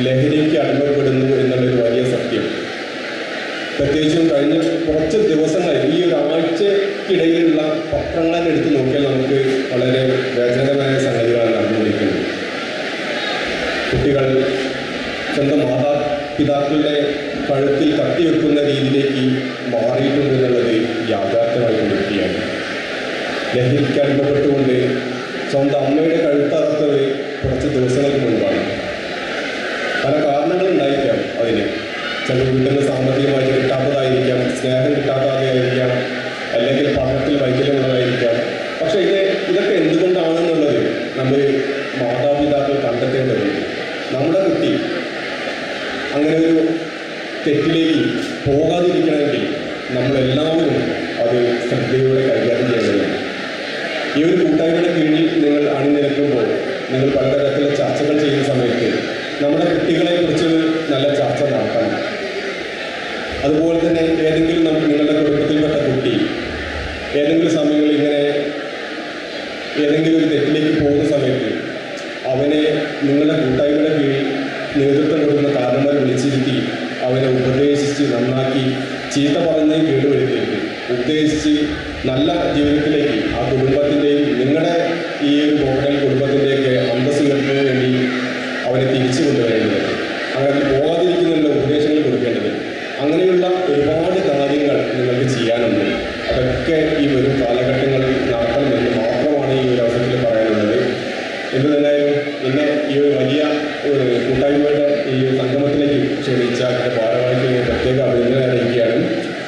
G: ലഹരിക്ക് അടിമപ്പെടുന്നു എന്നുള്ളൊരു വലിയ സത്യം. പ്രത്യേകിച്ചും കഴിഞ്ഞ കുറച്ച് ദിവസങ്ങൾ ഈ ഒരു ആഴ്ചക്കിടയിലുള്ള പത്രങ്ങൾ എടുത്ത് നോക്കിയാൽ നമുക്ക് വളരെ വേദനകരമായ സംഗതികളാണ് നടന്നുകൊണ്ടിരിക്കുന്നത്. കുട്ടികൾ സ്വന്തം മാതാപിതാക്കളുടെ കഴുത്തിൽ കത്തിവെക്കുന്ന രീതിയിലേക്ക് മാറിയിട്ടുണ്ട് എന്നുള്ളത് യാഥാർത്ഥ്യമായിക്കൊണ്ടിരിക്കുകയാണ്. ലഹരിക്ക് അടിമപ്പെട്ടുകൊണ്ട് സ്വന്തം അമ്മയുടെ കഴുത്തറുത്തത് കുറച്ച് ദിവസങ്ങൾക്ക് മുൻപാണ്. പല കാരണങ്ങളുണ്ടായിരിക്കാം അതിന്. ചില വീട്ടിൽ നിന്ന് സാമ്പത്തികമായിട്ട് കിട്ടാത്തതായിരിക്കാം, സ്നേഹം കിട്ടാത്തതായിരിക്കാം, അല്ലെങ്കിൽ പഠനത്തിൽ വൈകല്യമുള്ളതായിരിക്കാം. പക്ഷേ ഇതൊക്കെ എന്തുകൊണ്ടാണെന്നുള്ളത് നമ്മൾ മാതാപിതാക്കൾ കണ്ടെത്തേണ്ടതുണ്ട്. നമ്മുടെ കുട്ടി അങ്ങനെ ഒരു തെറ്റിലേക്ക് പോകാതിരിക്കണമെങ്കിൽ നമ്മളെല്ലാവരും അത് ശ്രദ്ധയോടെ കൈകാര്യം ചെയ്യേണ്ടതുണ്ട്. ഈ ഒരു കൂട്ടായ്മയുടെ കീഴിൽ നിങ്ങൾ അണിനിരക്കുമ്പോൾ നിങ്ങൾ പലതരത്തിലുള്ള ചർച്ചകൾ ചെയ്യുന്ന സമയത്ത് നമ്മുടെ കുട്ടികളെക്കുറിച്ച് നല്ല ചർച്ച നടത്തണം. അതുപോലെ തന്നെ ഏതെങ്കിലും നിങ്ങളുടെ കുടുംബത്തിൽപ്പെട്ട കുട്ടി ഏതെങ്കിലും സമയങ്ങളിൽ ഇങ്ങനെ ഏതെങ്കിലും ഒരു തെറ്റിലേക്ക് പോകുന്ന സമയത്ത് അവനെ നിങ്ങളുടെ കൂട്ടായ്മയുടെ കീഴിൽ നേതൃത്വം കൊടുക്കുന്ന കാരണവരെ വിളിച്ചിരുത്തി അവനെ ഉപദേശിച്ച് നന്നാക്കി ചീത്ത പറഞ്ഞതിന് കേടുവരുത്തിയിട്ട് ഉപദേശിച്ച് നല്ല ജീവിതത്തിലേക്ക് ആ കുടുംബത്തിൻ്റെയും നിങ്ങളുടെ ഈ ഒരു പോക്കടൽ കുടുംബത്തിൻ്റെയൊക്കെ അന്തസ്സ് ഉയർത്തുന്നതിന് വേണ്ടി അവനെ തിരിച്ചു കൊണ്ടുവരേണ്ടത്, അങ്ങനെ പോകാതിരിക്കുന്നുള്ള ഉപദേശങ്ങൾ കൊടുക്കേണ്ടത്, അങ്ങനെയുള്ള ഒരുപാട് കാര്യങ്ങൾ നിങ്ങൾക്ക് ചെയ്യാനുണ്ട്. അതൊക്കെ ഈ വരും കാലഘട്ടങ്ങളിൽ നടത്തണമെന്ന് മാത്രമാണ് ഈ ഒരു അവസരത്തിൽ പറയാനുള്ളത്. എന്ത് തന്നെയായാലും ഇന്ന് ഈ ഒരു വലിയ കൂട്ടായ്മയുടെ ഈ സംഗമത്തിലേക്ക് ക്ഷണിച്ച എൻ്റെ ഭാരവാഹിക്ക് പ്രത്യേക അഭിനന്ദനം അറിയിക്കുകയാണ്.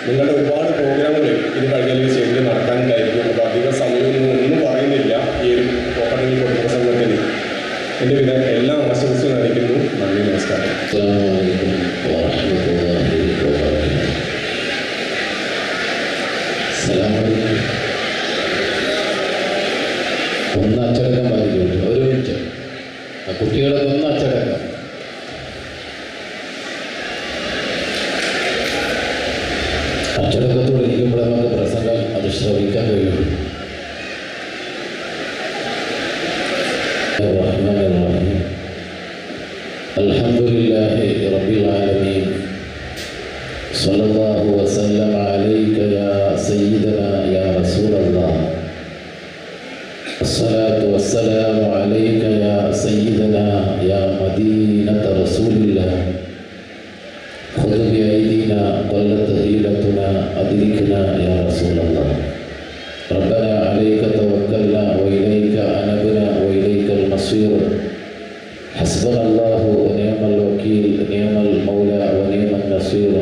G: നിങ്ങളുടെ ഒരുപാട് പ്രോഗ്രാമുകൾ ഇത് കഴിഞ്ഞ സ്റ്റേജിൽ നടക്കാനുണ്ടായിരിക്കും. അപ്പോൾ അധിക സമയമൊന്നും പറയുന്നില്ല. ഈ ഒരു പോക്കടൽ കുടുംബ സംഘത്തിന് എൻ്റെ വിധ എല്ലാ ആശംസകളും അറിയിക്കുന്നു. നന്ദി, നമസ്കാരം.
H: ഒന്ന് അച്ചടക്കം പാലിക്കുന്നുണ്ട്. ഒരു മിനിറ്റ്, കുട്ടികളൊക്കെ ഒന്ന് അച്ചടക്കം. അച്ചടക്കത്തോടെ ഇരിക്കുമ്പോൾ നമുക്ക് പ്രസംഗം അത് ശ്രവിക്കാൻ കഴിയുള്ളൂ. അൽഹംദുലില്ലാഹി റബ്ബിൽ ആലമീൻ. സ്വല്ലല്ലാഹു വസല്ലമ അലൈക യാ സയ്യിദനാ യാ റസൂലല്ലാഹ്. الصلاة والسلام عليك يا سيدنا يا مدينة رسول الله. خذ بأيدينا قلت حيلتنا أدركنا يا رسول الله. ربنا عليك توكلنا وإليك أنبنا وإليك المصير. حسبنا الله ونعم الوكيل، نعم المولى ونعم النصير.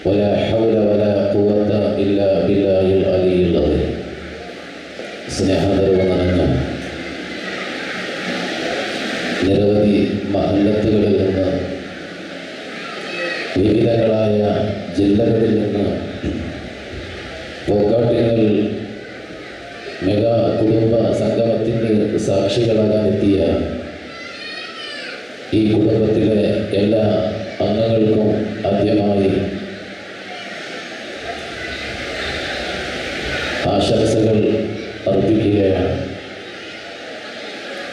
H: ولا حول ولا قوة إلا بالله العلي العظيم. സ്നേഹാദരവ് നിറഞ്ഞ നിരവധി മഹല്ലത്തുകളിൽ നിന്ന്, വിവിധങ്ങളായ ജില്ലകളിൽ നിന്ന് പോക്കാട്ടിങ്ങൾ മെഗാ കുടുംബ സംഗമത്തിൻ്റെ സാക്ഷികളാകാനെത്തിയ ഈ കുടുംബത്തിലെ എല്ലാ അംഗങ്ങൾക്കും ആദ്യമായി ആശംസകൾ അർപ്പിക്കുകയാണ്.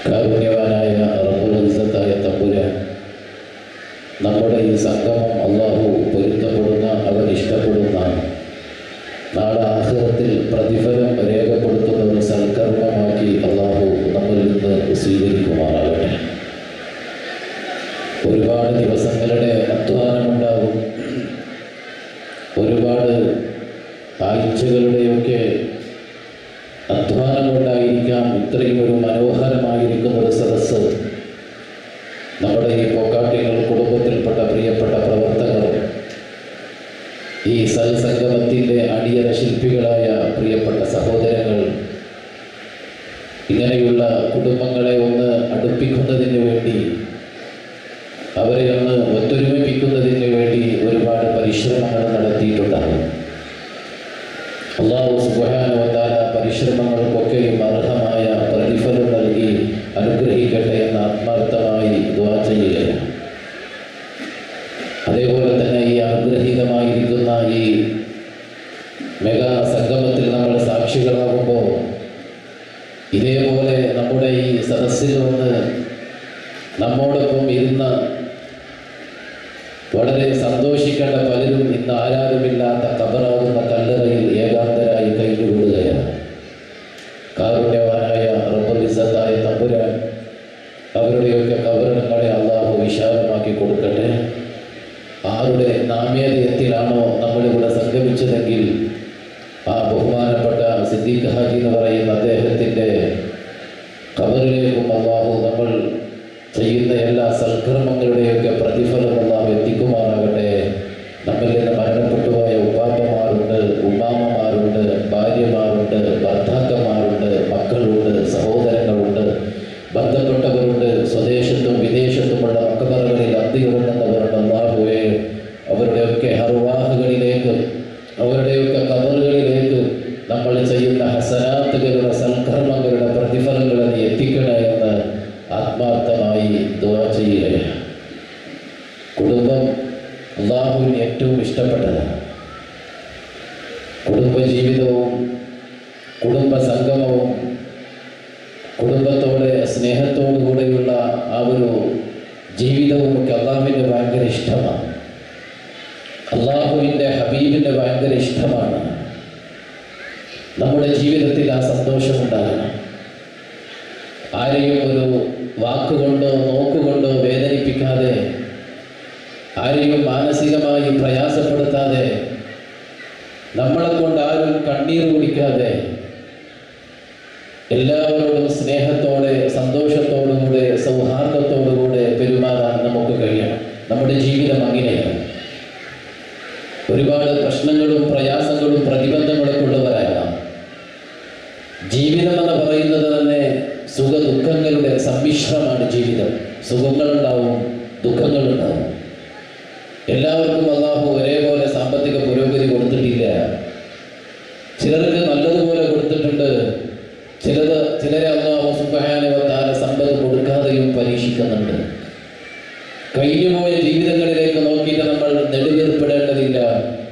H: കാരുണ്യവാനായ റബ്ബുൽ നമ്മുടെ ഈ സംഗമം അള്ളാഹു പൊരുത്തപ്പെടുന്ന, അവൻ ഇഷ്ടപ്പെടുന്ന, നാളെ ആഖിറത്തിൽ പ്രതിഫലം രേഖപ്പെടുത്തുന്ന ഒരു സൽക്കർമ്മമാക്കി അള്ളാഹു നമ്മളിൽ നിന്ന് സ്വീകരിക്കുമാറാകട്ടെ. ഒരുപാട് ദിവസങ്ങളുടെ അധ്വാനമുണ്ടാകും, ഒരുപാട് ആഴ്ചകളുടെയൊക്കെ അധ്വാനം കൊണ്ടായിരിക്കാം ഇത്രയും ഒരു മനോഹരമായിരിക്കുന്ന ഒരു സദസ്സ് നമ്മുടെ ഈ പോക്കാട്ടികൾ കുടുംബത്തിൽപ്പെട്ട പ്രിയപ്പെട്ട പ്രവർത്തകർ, ഈ സൽസംഗമത്തിൻ്റെ അടിയറ ശില്പികളായ പ്രിയപ്പെട്ട സഹോദരങ്ങൾ, ഇങ്ങനെയുള്ള കുടുംബങ്ങളെ ഒന്ന് അടുപ്പിക്കുന്നതിന് വേണ്ടി, അവരെ ഒന്ന് ഒത്തൊരുമിപ്പിക്കുന്നതിന് വേണ്ടി ഒരുപാട് പരിശ്രമങ്ങൾ നടത്തിയിട്ടുണ്ടാകും. അല്ലാഹു സുബ്ഹാനഹു വ തആല പരിശ്രമങ്ങൾക്കൊക്കെയും അർഹമായ പ്രതിഫലം നൽകി അനുഗ്രഹിക്കട്ടെ എന്ന് ആത്മാർത്ഥമായി ദുആ ചെയ്യുകയാണ്. അതേപോലെ തന്നെ ഈ അനുഗ്രഹീതമായിരിക്കുന്ന ഈ മെഗാ സംഗമത്തിൽ നമ്മൾ സാക്ഷികളാകുമ്പോൾ ഇതേപോലെ നമ്മുടെ ഈ സദസ്സിൽ വന്ന് നമ്മോടൊപ്പം ഇരുന്ന വളരെ സന്തോഷിക്കേണ്ട പലരും ഇന്ന് ആരാരുമില്ലാത്ത കബറാകുന്ന കല്ലറയിൽ ഏകാന്തരായി കഴിഞ്ഞുകൂടുകയാണ്. കാരുണ്യവാനായ റബ്ബുൽ ഇസ്സത്തായ തമ്പുരാൻ അവരുടെയൊക്കെ കബറിടങ്ങളെ അള്ളാഹു വിശാലമാക്കി കൊടുക്കട്ടെ. ആരുടെ നാമേധേയത്തിലാണോ നമ്മളിവിടെ സംഗമിച്ചതെങ്കിൽ ആ ബഹുമാനപ്പെട്ട സിദ്ദീഖ് ഹാജി എന്ന് പറയുന്ന അദ്ദേഹത്തിൻ്റെ ഖബറിലേക്കും അള്ളാഹു നമ്മൾ ചെയ്യുന്ന എല്ലാ സൽക്കർമ്മങ്ങളുടെയൊക്കെ പ്രതിഫലം അള്ളാഹു എത്തിക്കുമാറാകട്ടെ. നമ്മളിൽ നിന്ന് മരണപ്പെട്ടുപോയ ഉപ്പാപ്പമാരുണ്ട്, ഉമ്മാമ്മമാരുണ്ട്, ഭാര്യമാരുണ്ട്, ഭർത്താക്കന്മാരുണ്ട്, മക്കളുണ്ട്, സഹോദരങ്ങളുണ്ട്, ബന്ധപ്പെട്ടവരുണ്ട്, സ്വദേശത്തും വിദേശത്തുമുള്ള മക്കബറുകളിൽ അന്തിയുറങ്ങുന്നവരുണ്ട്. അല്ലാഹുവേ, അവരുടെയൊക്കെ അർവാഹുകളിലേക്ക്, അവരുടെയൊക്കെ ഖബറുകളിലേക്ക് നമ്മൾ ചെയ്യുന്ന ഹസനാത്തുകളുടെ സൽക്കർമ്മങ്ങളുടെ പ്രതിഫലങ്ങളെ നീ എത്തിക്കണേ എന്ന് ആത്മാർത്ഥമായി ദുആ ചെയ്യുകയാണ്. കുടുംബം അല്ലാഹുവിന് ഏറ്റവും ഇഷ്ടപ്പെട്ടതാണ്. കുടുംബജീവിതവും കുടുംബ സംഗമവും കുടുംബത്തോടെ സ്നേഹത്തോടുകൂടെയുള്ള ആ ഒരു ജീവിതവും ഒക്കെ അള്ളാഹുവിൻ്റെ ഭയങ്കര ഇഷ്ടമാണ്. അള്ളാഹുവിൻ്റെ ഹബീബിൻ്റെ ഭയങ്കര ഇഷ്ടമാണ്. നമ്മുടെ ജീവിതത്തിൽ ആ സന്തോഷമുണ്ടാകണം. ആരെയും ഒരു വാക്കുകൊണ്ടോ നോക്കുകൊണ്ടോ വേദനിപ്പിക്കാതെ, ആരെയും മാനസികമായി പ്രയാസപ്പെടുത്താതെ, നമ്മളെ കൊണ്ട് ആരും കണ്ണീർ കുടിക്കാതെ, എല്ലാവരോടും സ്നേഹത്തോടെ സന്തോഷത്തോടുകൂടെ സൗഹാർദ്ദത്തോടുകൂടെ പെരുമാറാൻ നമുക്ക് കഴിയണം. നമ്മുടെ ജീവിതം അങ്ങനെയാണ്. ഒരുപാട് പ്രശ്നങ്ങളും പ്രയാസങ്ങളും പ്രതിബന്ധങ്ങളൊക്കെ ഉള്ളവരാകാം. ജീവിതം എന്ന് പറയുന്നത് തന്നെ സുഖ ദുഃഖങ്ങളുടെ സമ്മിശ്രമാണ് ജീവിതം. സുഖങ്ങളുണ്ടാവും, ദുഃഖങ്ങളുണ്ടാവും. എല്ലാവർക്കും അല്ലാഹു ഒരേപോലെ സാമ്പത്തിക പുരോഗതി കൊടുത്തിട്ടില്ല. ചിലർക്ക് നല്ലതുപോലെ കൊടുത്തിട്ടുണ്ട്, ചിലരെ അല്ലാഹു സുബ്ഹാനഹു വ തആല സമ്പത്ത് കൊടുക്കാതെയും പരീക്ഷിക്കുന്നുണ്ട്. കഴിഞ്ഞുപോയ ജീവിതങ്ങളിലേക്ക് നോക്കിയിട്ട് നമ്മൾ നെടുവേർപ്പെടേണ്ടതില്ല.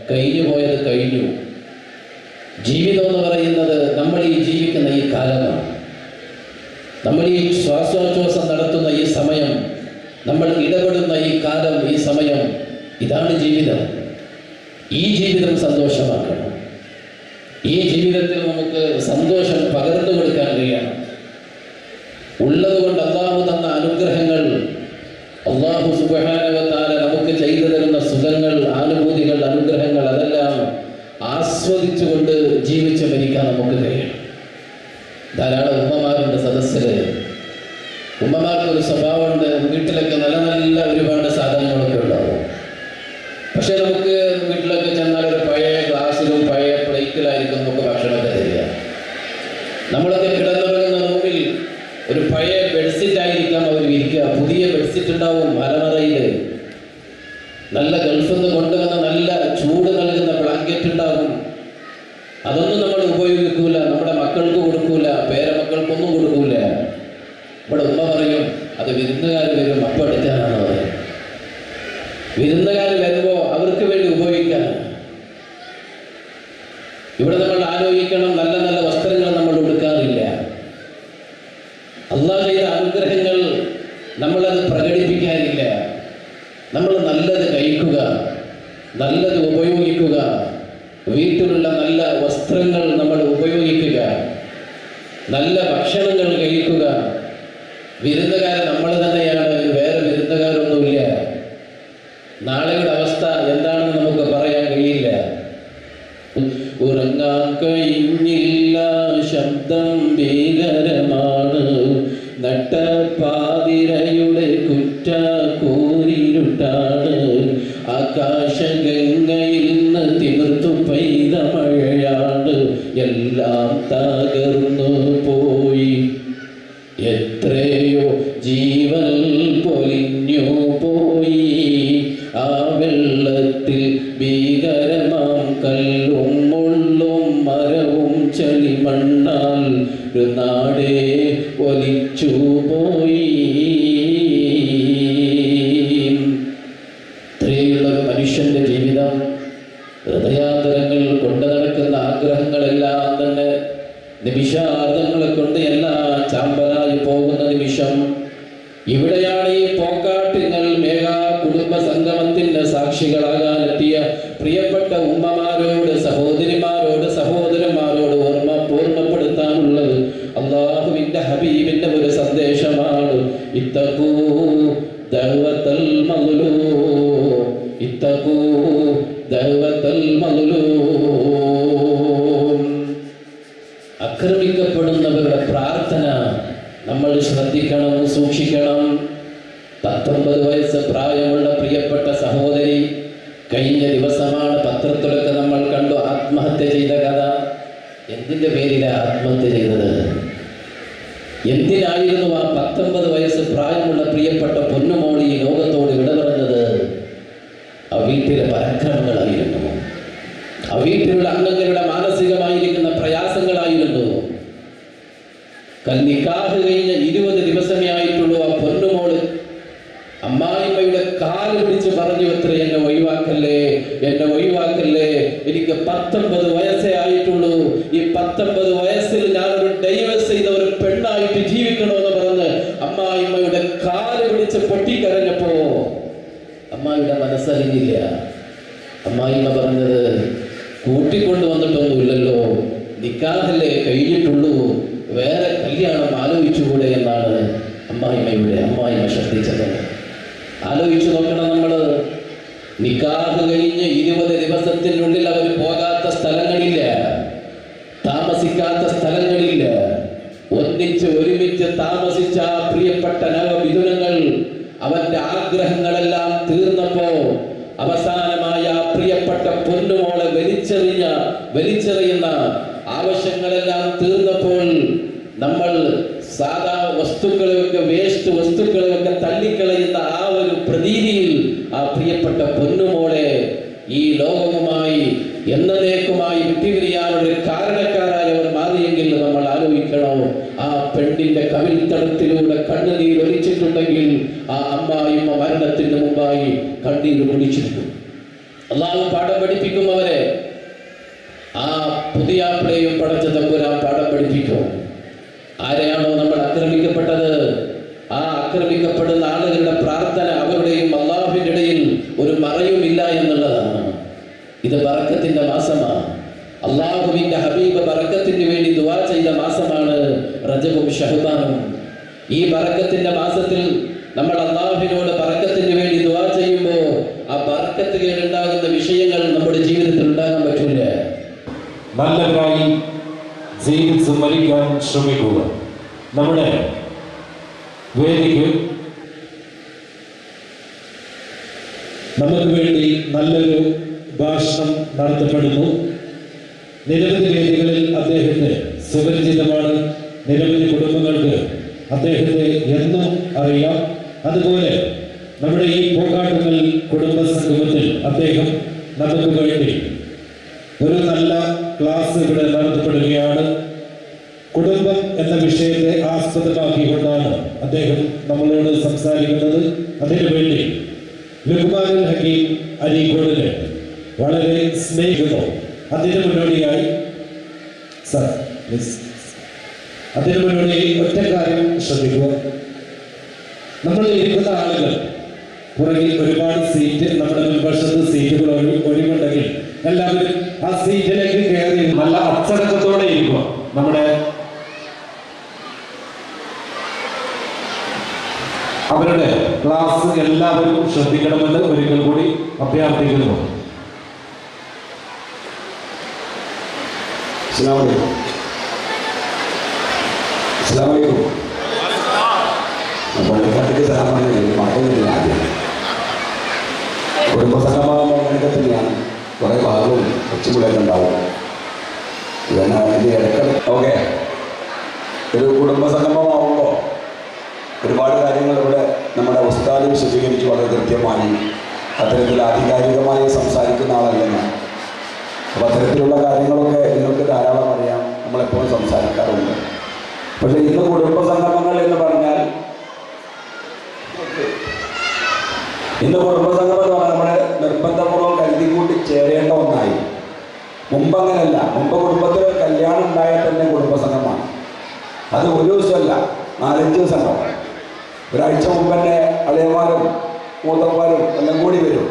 H: കഴിഞ്ഞുപോയത് കഴിഞ്ഞു. ജീവിതം എന്ന് പറയുന്നത് നമ്മൾ ഈ ജീവിക്കുന്ന ഈ കാലമാണ്. നമ്മൾ ഈ ശ്വാസോച്ഛ്വാസം നടത്തുന്ന ഈ സമയം, നമ്മൾ ഇടപെടുന്ന ഈ കാലം, ഈ സമയം, ഇതാണ് ജീവിതം. ഈ ജീവിതം സന്തോഷമാക്കണം. ഈ ജീവിതത്തിൽ നമുക്ക് സന്തോഷം പകർന്നു കൊടുക്കാൻ കഴിയണം. ഉള്ളതുകൊണ്ട് അല്ലാഹു തന്ന അനുഗ്രഹങ്ങൾ, അല്ലാഹു സുബ്ഹാനഹു വ തആല നമുക്ക് ചെയ്തു തരുന്ന സുഖങ്ങൾ, ആനുഭൂതികൾ, അനുഗ്രഹങ്ങൾ, അതെല്ലാം ആസ്വദിച്ചുകൊണ്ട് ജീവിച്ച് മരിക്കാൻ നമുക്ക് കഴിയണം. ധാരാളം ഉമ്മമാരുണ്ട് സദസ്സില്. ഉമ്മമാർക്കൊരു സ്വഭാവമുണ്ട്, വീട്ടിലൊക്കെ നല്ല നല്ല ഒരുപാട് സാധനങ്ങളൊക്കെ ഉണ്ടാവും. പക്ഷെ നമുക്ക് വീട്ടിലൊക്കെ ചെന്നാൽ ഒരു പഴയ ഗ്ലാസ്സിലും പഴയ പ്ലേറ്റിലായിരിക്കും നമുക്ക് ഭക്ഷണമൊക്കെ തരിക. നമ്മളൊക്കെ കിടന്നുറങ്ങുന്ന റൂമിൽ ഒരു പഴയ ബെഡ്ഷീറ്റ് ആയിരിക്കാം അവർ വിരിക്കുക. പുതിയ ബെഡ്ഷീറ്റ് ഉണ്ടാവും അലമാരയിൽ. നല്ല ഗൾഫിൽ നിന്ന് കൊണ്ടുവന്ന നല്ല ചൂട് നൽകുന്ന ബ്ലാങ്കറ്റ് ഉണ്ടാകും. അതൊന്നും നമ്മൾ ഉപയോഗിക്കൂല, നമ്മുടെ മക്കൾക്ക് കൊടുക്കൂല, പേരമക്കൾക്കൊന്നും കൊടുക്കൂല. ഇവിടെ ഉമ്മ പറയും അത് വിരുന്നുകാർ വരും അപ്പം എടുക്കാനാണ് പറയും. വിരുന്നുകാർ വരുമ്പോൾ അവർക്ക് വേണ്ടി ഉപയോഗിക്കാൻ. ഇവിടെ നമ്മൾ ആലോചിക്കണം, നല്ല നല്ല വസ്ത്രങ്ങൾ നമ്മൾ ഉടുക്കാറില്ല. അല്ലാഹു ചെയ്ത അനുഗ്രഹങ്ങൾ നമ്മളത് പ്രകടിപ്പിക്കാനില്ല. നമ്മൾ നല്ലത് ഉപയോഗിക്കുക, വീട്ടിലുള്ള നല്ല വസ്ത്രങ്ങൾ നമ്മൾ ഉപയോഗിക്കുക, നല്ല ഭക്ഷണങ്ങൾ കഴിക്കുക. വിരുന്നുകാരൻ നമ്മൾ തന്നെയാണ്, വേറെ വിരുന്നുകാരൊന്നുമില്ല. നാളെയുടെ അവസ്ഥ എന്താണെന്ന് നമുക്ക് പറയാൻ കഴിയില്ല. ഉറങ്ങാൻ കഴിഞ്ഞില്ല, ശബ്ദം ഭീകരമാണ്, നട്ടപ്പാതിരയുടെ കുറ്റക്കൂരിരുട്ടാണ്, ആകാശഗംഗയിൽ നിന്ന് തിമിർത്തു പെയ്ത മഴയാണ്, എല്ലാം തകർന്നു പോയി. എത്രയോ ജീവൻ പൊലിഞ്ഞു പോയി, ആ വെള്ളത്തിൽ ഭീകരമാം കല്ലും മുള്ളും മരവും ചെളിമണ്ണാൽ ഒരു നാടേ ഒലിച്ചു പോയി. ഇത്രയുള്ളൊരു മനുഷ്യന്റെ ജീവിതം, ഹൃദയാന്തരങ്ങൾ കൊണ്ട് നടക്കുന്ന ആഗ്രഹങ്ങളെല്ലാം തന്നെ നിമിഷാർദ്ധങ്ങളെ കൊണ്ട് എല്ലാം ചാമ്പലായി പോകുന്ന നിമിഷം. ഇവിടെയാണ് ഈ പോക്കാട്ടിങ്ങൾ മേഘാ കുടുംബ സംഗമത്തിന്റെ സാക്ഷികളാകാനെത്തിയ പ്രിയപ്പെട്ട ഉമ്മമാരോട്, സഹോദരിമാരോട്, സഹോദരന്മാരോട് ഓർമ്മപ്പെടുത്താനുള്ളത് അള്ളാഹുവിന്റെ ഹബീബിന്റെ ഒരു സന്ദേശമാണ്. ഇത്തഖൂ ദഅവത്തൽ മദ്ലൂം, ഇത്തഖൂ ദഅവത്തൽ മദ്ലൂം. ആക്രമിക്കപ്പെടുന്നവരുടെ പ്രാർത്ഥന നമ്മൾ ശ്രദ്ധിക്കണം, സൂക്ഷിക്കണം. 19 വയസ്സ് പ്രായമുള്ള പ്രിയപ്പെട്ട സഹോദരി കഴിഞ്ഞ ദിവസമാണ് പത്രത്തിലൊക്കെ നമ്മൾ കണ്ടു ആത്മഹത്യ ചെയ്ത കഥ. എന്തിൻ്റെ പേരിലാണ് ആത്മഹത്യ ചെയ്തത്? എന്തിനായിരുന്നു ആ 19 വയസ്സ് പ്രായമുള്ള പ്രിയപ്പെട്ട പൊന്നുമോളി ഈ ലോകത്തോട് വിട പറഞ്ഞത്? ആ വീട്ടിലെ പരാക്രമങ്ങളായിരുന്നു, ആ വീട്ടിലുള്ള അംഗങ്ങളുടെ മാനസികമായിരിക്കുന്ന പ്രയാസങ്ങളായിരുന്നു. നിക്കാഹ് കഴിഞ്ഞ 20 ദിവസമേ ആയിട്ടുള്ളൂ. ആ പൊന്നുമോള് അമ്മായിമ്മയുടെ കാല് പിടിച്ച് പറഞ്ഞു, എത്ര എന്നെ ഒഴിവാക്കല്ലേ, എന്നെ ഒഴിവാക്കല്ലേ, എനിക്ക് 19 വയസ്സേ ആയിട്ടുള്ളൂ, ഈ 19 വയസ്സിൽ ഞാനൊരു ഡൈവേഴ്സ് ചെയ്ത ഒരു പെണ്ണായിട്ട് ജീവിക്കണമെന്ന് പറഞ്ഞ് അമ്മായിമ്മയുടെ കാല് പിടിച്ച് പൊട്ടിക്കരഞ്ഞപ്പോ അമ്മായിയുടെ മനസ്സറിഞ്ഞില്ല. അമ്മായിമ്മ പറഞ്ഞത്, കൂട്ടിക്കൊണ്ട് വന്നിട്ടൊന്നുമില്ലല്ലോ, നിക്കാഹല്ലേ കഴിഞ്ഞിട്ടുള്ളൂ, വേറെ കല്യാണം ആലോചിച്ചുകൂടെ എന്നാണ് അമ്മായിമ്മ ശ്രദ്ധിച്ചത്. ആലോചിച്ചു നോക്കണം നമ്മൾ. നിക്കാഹ് കഴിഞ്ഞ് 20 ദിവസത്തിനുള്ളിൽ അവർ പോകാത്ത സ്ഥലങ്ങളില്ല, താമസിക്കാത്ത സ്ഥലങ്ങളില്ല. ഒന്നിച്ച് ഒരുമിച്ച് താമസിച്ച പ്രിയപ്പെട്ട നവമിഥുനങ്ങൾ അവന്റെ ആഗ്രഹങ്ങളെല്ലാം തീർന്നപ്പോ അവസാനമായ പ്രിയപ്പെട്ട പൊന്നുമോളെ വലിച്ചെറിയുന്ന ആവശ്യങ്ങളെല്ലാം തീർന്നപ്പോൾ നമ്മൾ സാധാ വസ്തുക്കളെയൊക്കെ, വേസ്റ്റ് വസ്തുക്കളെയൊക്കെ തള്ളിക്കളയുന്ന ആ ഒരു പ്രതീതിയിൽ ആ പ്രിയപ്പെട്ട പൊന്നുമോളെ ഈ ലോകവുമായി എന്നേക്കുമായി വിട്ടുപിരിയാനൊരു കാരണക്കാരായവർ മാറിയെങ്കിൽ നമ്മൾ ആലോചിക്കണം. ആ പെണ്ണിന്റെ കവിൾത്തടത്തിലൂടെ കണ്ണുനീർ ഒലിച്ചിട്ടുണ്ടെങ്കിൽ ആ അമ്മായിമ്മ മരണത്തിന് മുമ്പായി കണ്ണീർ പൊടിച്ചിരിക്കും. അള്ളാഹു പാഠം പഠിപ്പിക്കും അവരെ. ആ പുതിയാപ്പിളയും പടച്ച തമ്പുരാൻ പാഠം പഠിപ്പിക്കും. ആരെയാണോ നമ്മൾ ആക്രമിക്കപ്പെട്ടത്, ആ ആക്രമിക്കപ്പെടുന്ന ആളുകളുടെ പ്രാർത്ഥന അവരുടെയും അള്ളാഹുവിന്റെ ഇടയിൽ ഒരു മറയുമില്ല എന്നുള്ളതാണ്. ഇത് ബറക്കത്തിന്റെ മാസമാണ്. അള്ളാഹുവിന്റെ ഹബീബ് ബറക്കത്തിന് വേണ്ടി ദുആ ചെയ്ത മാസമാണ് റജബും ശഅബാനും. ഈ ബറക്കത്തിന്റെ മാസത്തിൽ നമ്മൾ അള്ളാഹുവിനോട് ബറക്കത്തിന് വേണ്ടി ദുആ ചെയ്യുമ്പോൾ ആ ബറക്കത്ത് കേടുണ്ടാകുന്ന വിഷയങ്ങൾ നമ്മുടെ ജീവിതത്തിൽ ഉണ്ടാകാൻ പറ്റില്ല.
D: നല്ലവരായി ജീവിച്ച് മരിക്കാൻ ശ്രമിക്കുക. നമ്മുടെ വേദിക്ക് നമുക്ക് വേണ്ടി നല്ലൊരു ഭാഷണം നടത്തപ്പെടുന്നു. നിരവധി വേദികളിൽ അദ്ദേഹത്തെ സുപരിചിതമാണ്. നിരവധി കുടുംബങ്ങൾക്ക് അദ്ദേഹത്തെ എന്നും അറിയാം. അതുപോലെ നമ്മുടെ ഈ പോകാട്ടുകൽ കുടുംബ സംഗമത്തിൽ അദ്ദേഹം നമുക്ക് വേണ്ടി ഒരു നല്ല ക്ലാസ് ഇവിടെ നടത്തപ്പെടുകയാണ്. കുടുംബം എന്ന വിഷയത്തെ ആസ്പദമാക്കിക്കൊണ്ടാണ് അദ്ദേഹം നമ്മളോട് സംസാരിക്കുന്നത്. അതിനുവേണ്ടി ലുക്മാനുൽ ഹക്കീം അരീക്കോടിനെ വളരെ സ്നേഹിക്കുന്നു. അതിനു മുന്നോടിയായി ഒറ്റ കാര്യം ശ്രദ്ധിക്കുക. നമ്മൾ ഇരിക്കുന്ന ആളുകൾ പുറകിൽ ഒരുപാട് സീറ്റ്, നമ്മുടെ മുൻവശത്ത് സീറ്റ് സുഹൃത്തുക്കൾ ഒഴിവുണ്ടെങ്കിൽ എല്ലാവരും ആ സീറ്റിലേക്ക് കയറി നല്ല അച്ചടക്കത്തോടെ ഇരിക്കുക. നമ്മുടെ അവരുടെ ക്ലാസ് എല്ലാവരും ശ്രദ്ധിക്കണമെന്ന് ഒരിക്കൽ കൂടി അഭ്യർത്ഥിക്കുന്നു.
I: കുടുംബസംഗമൊക്കെ തന്നെയാണ്. കുറേ ഭാഗവും ഒച്ചുപുളിയൊക്കെ ഉണ്ടാവും. ഇതെല്ലാം അതിൻ്റെ ഇടയ്ക്ക് ഓക്കെ ഒരു കുടുംബസംഗമമാവുമ്പോൾ ഒരുപാട് കാര്യങ്ങൾ ഇവിടെ നമ്മുടെ ഉസ്താദ് വിശദീകരിച്ച് വളരെ കൃത്യമായി അത്തരത്തിൽ ആധികാരികമായി സംസാരിക്കുന്ന ആളല്ല ഞാൻ. അപ്പോൾ അത്തരത്തിലുള്ള കാര്യങ്ങളൊക്കെ നിങ്ങൾക്ക് ധാരാളം അറിയാം, നമ്മളെപ്പോഴും സംസാരിക്കാറുണ്ട്. പക്ഷേ ഇന്ന് കുടുംബസംഗമങ്ങൾ എന്ന് പറഞ്ഞാൽ നമ്മുടെ നിർബന്ധപൂർവ്വം കരുതിക്കൂട്ടി ചേരേണ്ട ഒന്നായി. മുമ്പ് അങ്ങനെയല്ല. മുമ്പ് കുടുംബത്തിൽ കല്യാണം ഉണ്ടായാൽ തന്നെ കുടുംബസംഗമാണ്. അത് ഒരു ദിവസമല്ല, 4-5 ദിവസം ഉണ്ടാവും. ഒരാഴ്ച മുമ്പ് തന്നെ അളിയന്മാരും മൂത്തന്മാരും എല്ലാം കൂടി വരും.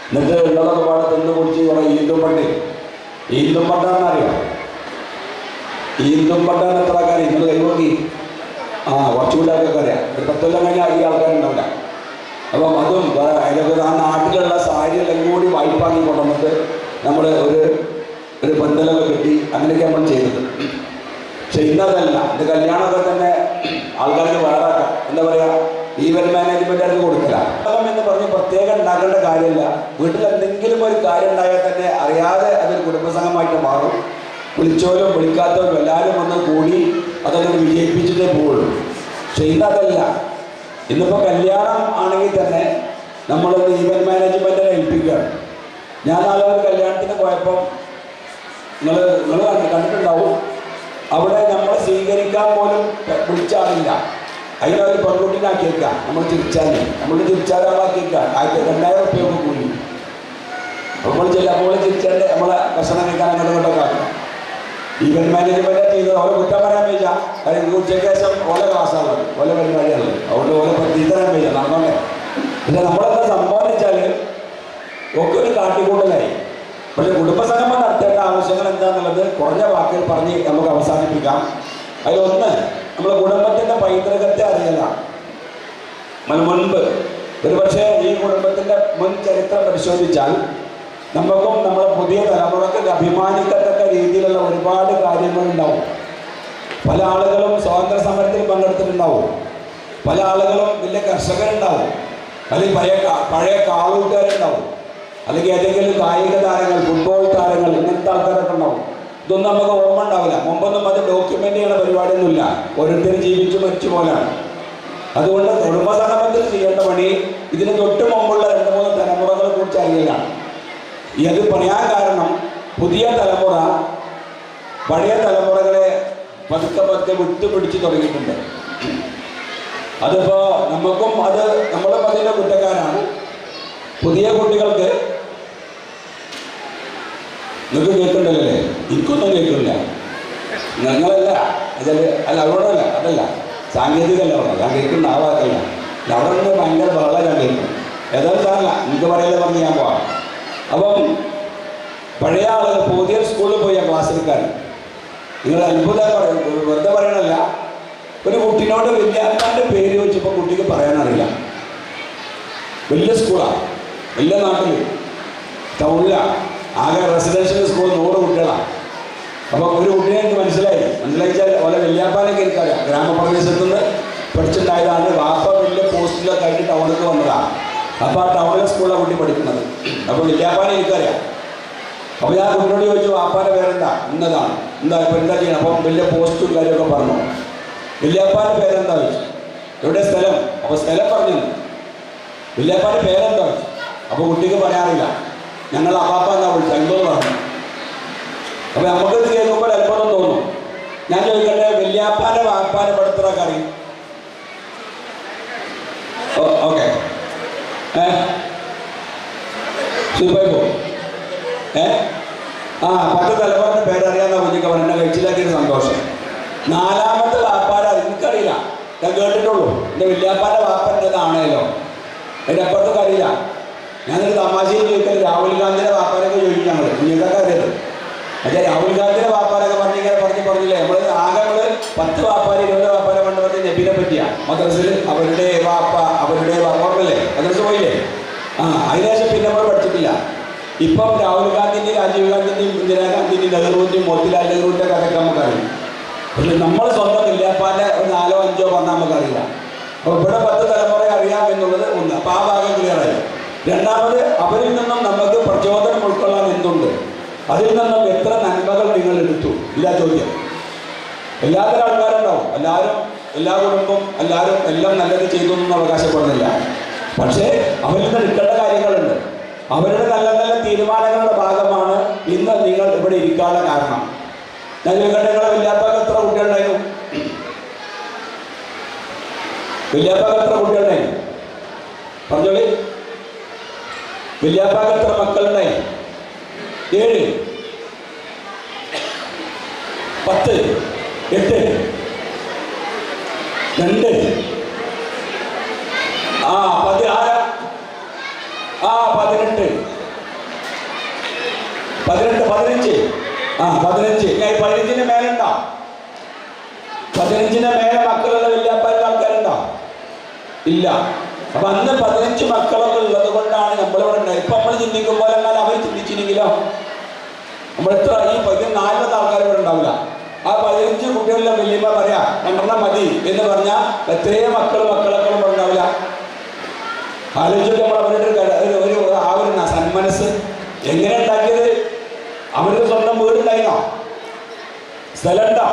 I: എന്നിട്ട് ഉള്ളതൊക്കെ പാടെ തിന്ന് കുടിച്ച് ഇവിടെ ഈന്തും പണ്ടാന്നറിയാം. ഈന്തും പണ്ടാൻ എത്ര ആൾക്കാർ ഇന്ന് കൈവക്കി കുറച്ചുകൂടി ആൾക്കൊക്കെ അറിയാം. ഒരു 10 കൊല്ലം കഴിഞ്ഞാൽ ഈ ആൾക്കാരുണ്ടാവില്ല. അപ്പം അതും അതിലൊക്കെ ആ നാട്ടിലുള്ള സാരിയെല്ലാം കൂടി വായ്പാക്കി കൊണ്ടുവന്നിട്ട് നമ്മൾ ഒരു ബന്ധലൊക്കെ കിട്ടി അങ്ങനെയൊക്കെ നമ്മൾ ചെയ്തത്. പക്ഷെ ഇന്നതല്ല. ഇത് കല്യാണമൊക്കെ തന്നെ ആൾക്കാർക്ക് വേറെ എന്താ പറയുക ഈവൻറ്റ് മാനേജ്മെൻറ്റുകാർക്ക് കൊടുക്കില്ല എന്ന് പറഞ്ഞ് പ്രത്യേകം ഉണ്ടാക്കേണ്ട കാര്യമില്ല. വീട്ടിൽ എന്തെങ്കിലും ഒരു കാര്യം ഉണ്ടായാൽ തന്നെ അറിയാതെ അതൊരു കുടുംബസംഘമായിട്ട് മാറും. വിളിച്ചവരും വിളിക്കാത്തവരും എല്ലാവരും വന്ന് കൂടി അതൊക്കെ വിജയിപ്പിച്ചിട്ടേ പോവുള്ളൂ. പക്ഷെ ഇന്നതല്ല. ഇന്നിപ്പോൾ കല്യാണം ആണെങ്കിൽ തന്നെ നമ്മളൊന്ന് ഈവൻറ്റ് മാനേജ്മെൻറ്റിനെ ഏൽപ്പിക്കുകയാണ്. ഞാൻ നാളെ ഒരു കല്യാണത്തിന് പോയപ്പോൾ നിങ്ങൾ കണ്ടിട്ടുണ്ടാവും. അവിടെ നമ്മൾ സ്വീകരിക്കാൻ പോലും വിളിച്ചാളില്ല. അതിനൊരു പെൺകുട്ടീനാക്കിയേക്കാം. നമ്മൾ തിരിച്ചാൽ ആളാക്കിയേക്കാം. 2000 രൂപയൊക്കെ കൂടി നമ്മൾ ചിലപ്പോൾ തിരിച്ചാൽ നമ്മളെ ഭക്ഷണം കഴിക്കാൻ അങ്ങോട്ടൊക്കെ ആക്കാം. ഈവൻറ്റ് മാനേജ്മെൻറ്റ് ചെയ്തത് ഓരോ കുറ്റം പറയാൻ വയ്യ. കാര്യം ഉച്ചയ്ക്ക് ശേഷം ഓരോ ക്ലാസ്സാണുള്ളത്, ഓരോ പരിപാടിയാണുള്ളത്. അതുകൊണ്ട് ഓരോ തീർത്തരാൻ വയ്യ നടന്നോണ്ടേ. പിന്നെ നമ്മളെന്താ സംഭവം വെച്ചാൽ ഒക്കെ ഒരു കാട്ടിക്കൂട്ടലായി. പക്ഷേ കുടുംബസംഗമം നടത്തേണ്ട ആവശ്യങ്ങൾ എന്താണെന്നുള്ളത് കുറഞ്ഞ വാക്കിൽ പറഞ്ഞ് നമുക്ക് അവസാനിപ്പിക്കാം. അതിലൊന്ന് നമ്മൾ കുടുംബത്തിൻ്റെ പൈതൃകത്തെ അറിയലാണ്. മുൻപ് ഒരുപക്ഷെ ഈ കുടുംബത്തിൻ്റെ മുൻ ചരിത്രം പരിശോധിച്ചാൽ നമുക്കും നമ്മുടെ പുതിയ തലമുറക്ക് അഭിമാനിക്കത്തക്ക രീതിയിലുള്ള ഒരുപാട് കാര്യങ്ങളുണ്ടാവും. പല ആളുകളും സ്വാതന്ത്ര്യ സമരത്തിൽ പങ്കെടുത്തിട്ടുണ്ടാവും. പല ആളുകളും വലിയ കർഷകരുണ്ടാവും. അല്ലെങ്കിൽ പഴയ കാളൂട്ടുകാരുണ്ടാവും. അല്ലെങ്കിൽ ഏതെങ്കിലും കായിക താരങ്ങൾ, ഫുട്ബോൾ താരങ്ങൾ, ഇങ്ങനത്തെ ആൾക്കാരൊക്കെ ഉണ്ടാവും. ഇതൊന്നും നമുക്ക് ഓർമ്മ ഉണ്ടാവില്ല. മുമ്പൊന്നും അത് ഡോക്യുമെൻ്റ് ചെയ്യുന്ന പരിപാടിയൊന്നുമില്ല. ഓരോരുത്തരും ജീവിച്ചു മരിച്ചു പോലാണ്. അതുകൊണ്ട് കുടുംബസംഗമത്തിൽ ചെയ്യേണ്ട പണി ഇതിന് തൊട്ട് മുമ്പുള്ള 2-3 തലമുറകളെ കുറിച്ച് അറിയലാണ്. ഇത് പറയാൻ കാരണം പുതിയ തലമുറ പഴയ തലമുറകളെ പതുക്കെ വിട്ടുപിടിച്ച് തുടങ്ങിയിട്ടുണ്ട്. അതിപ്പോൾ നമ്മളും അതിൻ്റെ കുറ്റക്കാരാണ്. പുതിയ കുട്ടികൾക്ക് നിങ്ങൾക്ക് കേൾക്കണ്ടല്ലേ? എനിക്കൊന്നും കേൾക്കില്ല. ഞങ്ങളല്ല അവരോടല്ല, അതല്ല സാങ്കേതികമല്ല അവിടെ. ഞാൻ കേൾക്കുന്ന ആവാക്കല്ല. അവിടെ നിന്ന് ഭയങ്കര ബഹള ഞാൻ കേൾക്കും. ഏതായാലും സാറല്ല എനിക്ക് പറയല്ലേ പറഞ്ഞ് ഞാൻ പോവാം. അപ്പം പഴയ ആളുകൾ പുതിയ സ്കൂളിൽ പോയി ആ ക്ലാസ് എടുക്കാൻ നിങ്ങൾ വെറുതെ പറയണല്ല. ഒരു കുട്ടീനോട് വലിയാപ്പാൻ്റെ പേര് ചോദിച്ചപ്പോൾ കുട്ടിക്ക് പറയാനറിയില്ല. വലിയ സ്കൂളാണ്, വലിയ നാട്ടിൽ ടൗണിലാണ്. ആകെ റെസിഡൻഷ്യൽ സ്കൂൾ 100 കുട്ടികളാണ്. അപ്പോൾ ഒരു കുട്ടിയെ എനിക്ക് മനസ്സിലായിച്ചാൽ ഓലെ വലിയാപ്പാനൊക്കെ എനിക്കറിയാം. ഗ്രാമപ്രദേശത്തു നിന്ന് പഠിച്ചിട്ടുണ്ടായതാണ്. വാപ്പ വലിയ പോസ്റ്റിലൊക്കെ ആയിട്ട് ടൗണിലേക്ക് വന്നതാണ്. അപ്പോൾ ആ ടൗണിലെ സ്കൂളിലാണ് കുട്ടി പഠിക്കുന്നത്. അപ്പോൾ വലിയാപ്പാനെ എനിക്കറിയാം. അപ്പോൾ ഞാൻ കുട്ടിയോട് ചോദിച്ചു വാപ്പാൻ്റെ പേരെന്താ? ഇന്നതാണ്. ഇപ്പോൾ എന്താ ചെയ്യണം? അപ്പം വലിയ പോസ്റ്റും കാര്യമൊക്കെ പറഞ്ഞു. വലിയാപ്പാൻ്റെ പേരെന്താ ചോദിച്ചു. എവിടെ സ്ഥലം? അപ്പോൾ സ്ഥലം പറഞ്ഞു. വലിയാപ്പാൻ്റെ പേരെന്താ ചോദിച്ചു. അപ്പോൾ കുട്ടിക്ക് പറയാറില്ല. ഞങ്ങൾ അപ്പാപ്പ എന്നാ വിളിച്ചു, എന്തോന്ന് പറഞ്ഞു. അപ്പോൾ നമുക്കിത് കേൾക്കുമ്പോൾ അത്ഭുതം തോന്നും. ഞാൻ ചോദിക്കട്ടെ, വലിയാപ്പാൻ്റെ വാപ്പാൻ്റെ പഠിത്തമൊക്കെ അറിയും? ഓക്കെ സൂപ്പായി പോകും. 10 തലമുറയുടെ പേരറിയാവുന്ന കുഞ്ഞിക്ക് എന്നെ കഴിച്ചിലാക്കിയൊരു സന്തോഷം. 4ാമത്തെ വാപ്പാടെ എനിക്കറിയില്ല, ഞാൻ കേട്ടിട്ടുള്ളൂ. എൻ്റെ വലിയാപ്പാൻ്റെ വാപ്പൻ്റെതാണല്ലോ. എൻ്റെ അപ്പുറത്തൊക്കെ അറിയില്ല. ഞാനൊരു തമാശയിൽ ചോദിക്കൽ രാഹുൽ ഗാന്ധിയുടെ വാപ്പാരൊക്കെ ചോദിക്കും ഞങ്ങൾ കുഞ്ഞിക്കൊക്കെ അറിയത്. പക്ഷേ രാഹുൽ ഗാന്ധിയുടെ വാപ്പാരൊക്കെ പറഞ്ഞില്ലേ നമ്മൾ ആകെ 10 വാപ്പാര് 20 വാപ്പാരെ കൊണ്ട് പറഞ്ഞ നബീനെ പറ്റിയാ മദ്രസിൽ അവരുടെ വാപ്പ ഓർമ്മല്ലേ മദ്രസ് പോയില്ലേ? അതിനുശേഷം പിന്നെ നമ്മൾ പഠിച്ചിട്ടില്ല. ഇപ്പം രാഹുൽ ഗാന്ധിൻ്റെയും രാജീവ് ഗാന്ധിൻ്റെയും ഇന്ദിരാഗാന്ധിൻ്റെയും നെഹ്റുവിൻ്റെയും മോത്തിലാൽ നെഹ്റുവിൻ്റെ കഥയൊക്കെ നമുക്കറിയാം. പക്ഷെ നമ്മൾ സ്വന്തം ഇല്ലാപ്പാൻ്റെ 4 5 പറഞ്ഞാൽ നമുക്കറിയില്ല. അപ്പോൾ ഇവിടെ 10 തലമുറ അറിയാം എന്നുള്ളത് ഒന്ന്. അപ്പോൾ ആ ഭാഗം ക്ലിയറായി. രണ്ടാമത്, അവരിൽ നിന്നും നമുക്ക് പ്രചോദനം ഉൾക്കൊള്ളാൻ എന്തുണ്ട്, അതിൽ നിന്നും എത്ര നന്മകൾ നിങ്ങൾ എടുത്തു, ഇതാ ചോദ്യം. എല്ലാത്തരം ആൾക്കാരുണ്ടാവും, എല്ലാ കുടുംബം എല്ലാവരും എല്ലാം നല്ലത് ചെയ്തു എന്നൊന്നും അവകാശപ്പെടുന്നില്ല. പക്ഷേ അവരിൽ നിന്ന് എടുക്കേണ്ട കാര്യങ്ങളുണ്ട്. അവരുടെ നല്ല നല്ല തീരുമാനങ്ങളുടെ ഭാഗമാണ് ഇന്ന് നിങ്ങൾ ഇവിടെ ഇരിക്കാനുള്ള കാരണം. ഞാൻ ചോദിക്കട്ടെ, നിങ്ങളെ വല്യാപ്പാക്ക് എത്ര കുട്ടികളുണ്ടായിരുന്നു? വല്യാപ്പാക്ക് എത്ര കുട്ടികളുണ്ടായിരുന്നു? പറഞ്ഞോളി. വല്യാപ്പാക്ക് എത്ര മക്കളുണ്ടായി? 7 10 8 2 18 15 15 മേലുണ്ടോ? 15 മേലെ മക്കളുള്ള വല്യാപ്പാരുടെ ആൾക്കാരുണ്ടോ? ഇല്ല. അപ്പൊ അന്ന് 15 മക്കളൊക്കെ ഉള്ളത് കൊണ്ടാണ് നമ്മളിവിടെ ഉണ്ടായത്. ഇപ്പൊ നമ്മൾ ചിന്തിക്കുമ്പോൾ എന്നാൽ അവർ ചിന്തിച്ചില്ലെങ്കിലോ നമ്മൾ എത്ര ഈ 14 ആൾക്കാർ ഇവിടെ ഉണ്ടാവില്ല. ആ 15 കുട്ടികളിലെ വല്യമ്മ പറയാ 2 മതി എന്ന് പറഞ്ഞാൽ എത്രയോ മക്കളൊക്കെ ഉണ്ടാവില്ല. ആലോചിച്ചിട്ട് നമ്മൾ അവരുടെ ആ ഒരു സന്മനസ് എങ്ങനെ ഉണ്ടാക്കിയത്? അവർക്ക് സ്വന്തം വീടുണ്ടായിരുന്നോ? സ്ഥലം ഉണ്ടോ?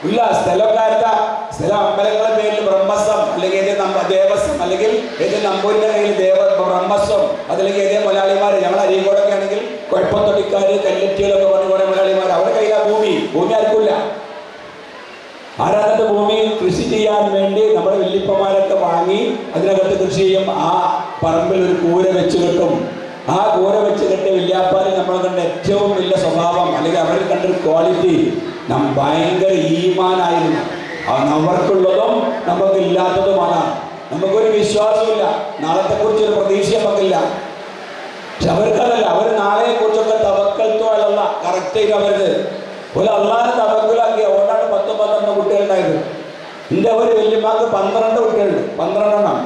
I: ഇല്ല. സ്ഥലക്കാരുടെ സ്ഥലം അമ്പലങ്ങളുടെ പേരിൽ ബ്രഹ്മസ്വം, അല്ലെങ്കിൽ ദേവസ്വം, അല്ലെങ്കിൽ ഏത് നമ്പൂരിന്റെ കയ്യിൽ ബ്രഹ്മസ്വം, അതല്ലെങ്കിൽ ഏതേ മലയാളിമാർ. ഞങ്ങൾ അരീക്കോടൊക്കെ ആണെങ്കിൽ കുഴപ്പത്തൊടിക്കാർ, കല്ലെറ്റികളൊക്കെ പറഞ്ഞ് കുറെ മലയാളിമാർ, അവരുടെ കയ്യിലാണ് ഭൂമി ആർക്കില്ല. ആരാധന ഭൂമി കൃഷി ചെയ്യാൻ വേണ്ടി നമ്മുടെ വല്യപ്പന്മാരൊക്കെ വാങ്ങി അതിനകത്ത് കൃഷി ചെയ്യും. ആ പറമ്പിൽ ഒരു കൂര വെച്ച് കെട്ടും. ആ കൂര വെച്ച് കെട്ടിയ വല്യാപ്പാര് നമ്മളെ കണ്ട ഏറ്റവും വലിയ സ്വഭാവം, അല്ലെങ്കിൽ അവരിൽ കണ്ടൊരു ക്വാളിറ്റി, ഭയങ്കര ഈമാനായിരുന്നു. അവർക്കുള്ളതും നമുക്കില്ലാത്തതുമാണ്. നമുക്കൊരു വിശ്വാസമില്ല, നാളത്തെക്കുറിച്ചൊരു പ്രതീക്ഷ നമുക്കില്ല. പക്ഷെ അവർക്കതല്ല, അവർ നാളെയെ കുറിച്ചൊക്കെ തവക്കൽത്തോ അല്ല കറക്റ്റ് ചെയ്ത് അവർക്ക് ഒരു അള്ളാനെ തവക്കലാക്കി. അതുകൊണ്ടാണ് 10 12 കുട്ടികളുണ്ടായത്. എൻ്റെ ഒരു വല്യമ്മക്ക് 12 കുട്ടികളുണ്ട്, 12 എണ്ണം.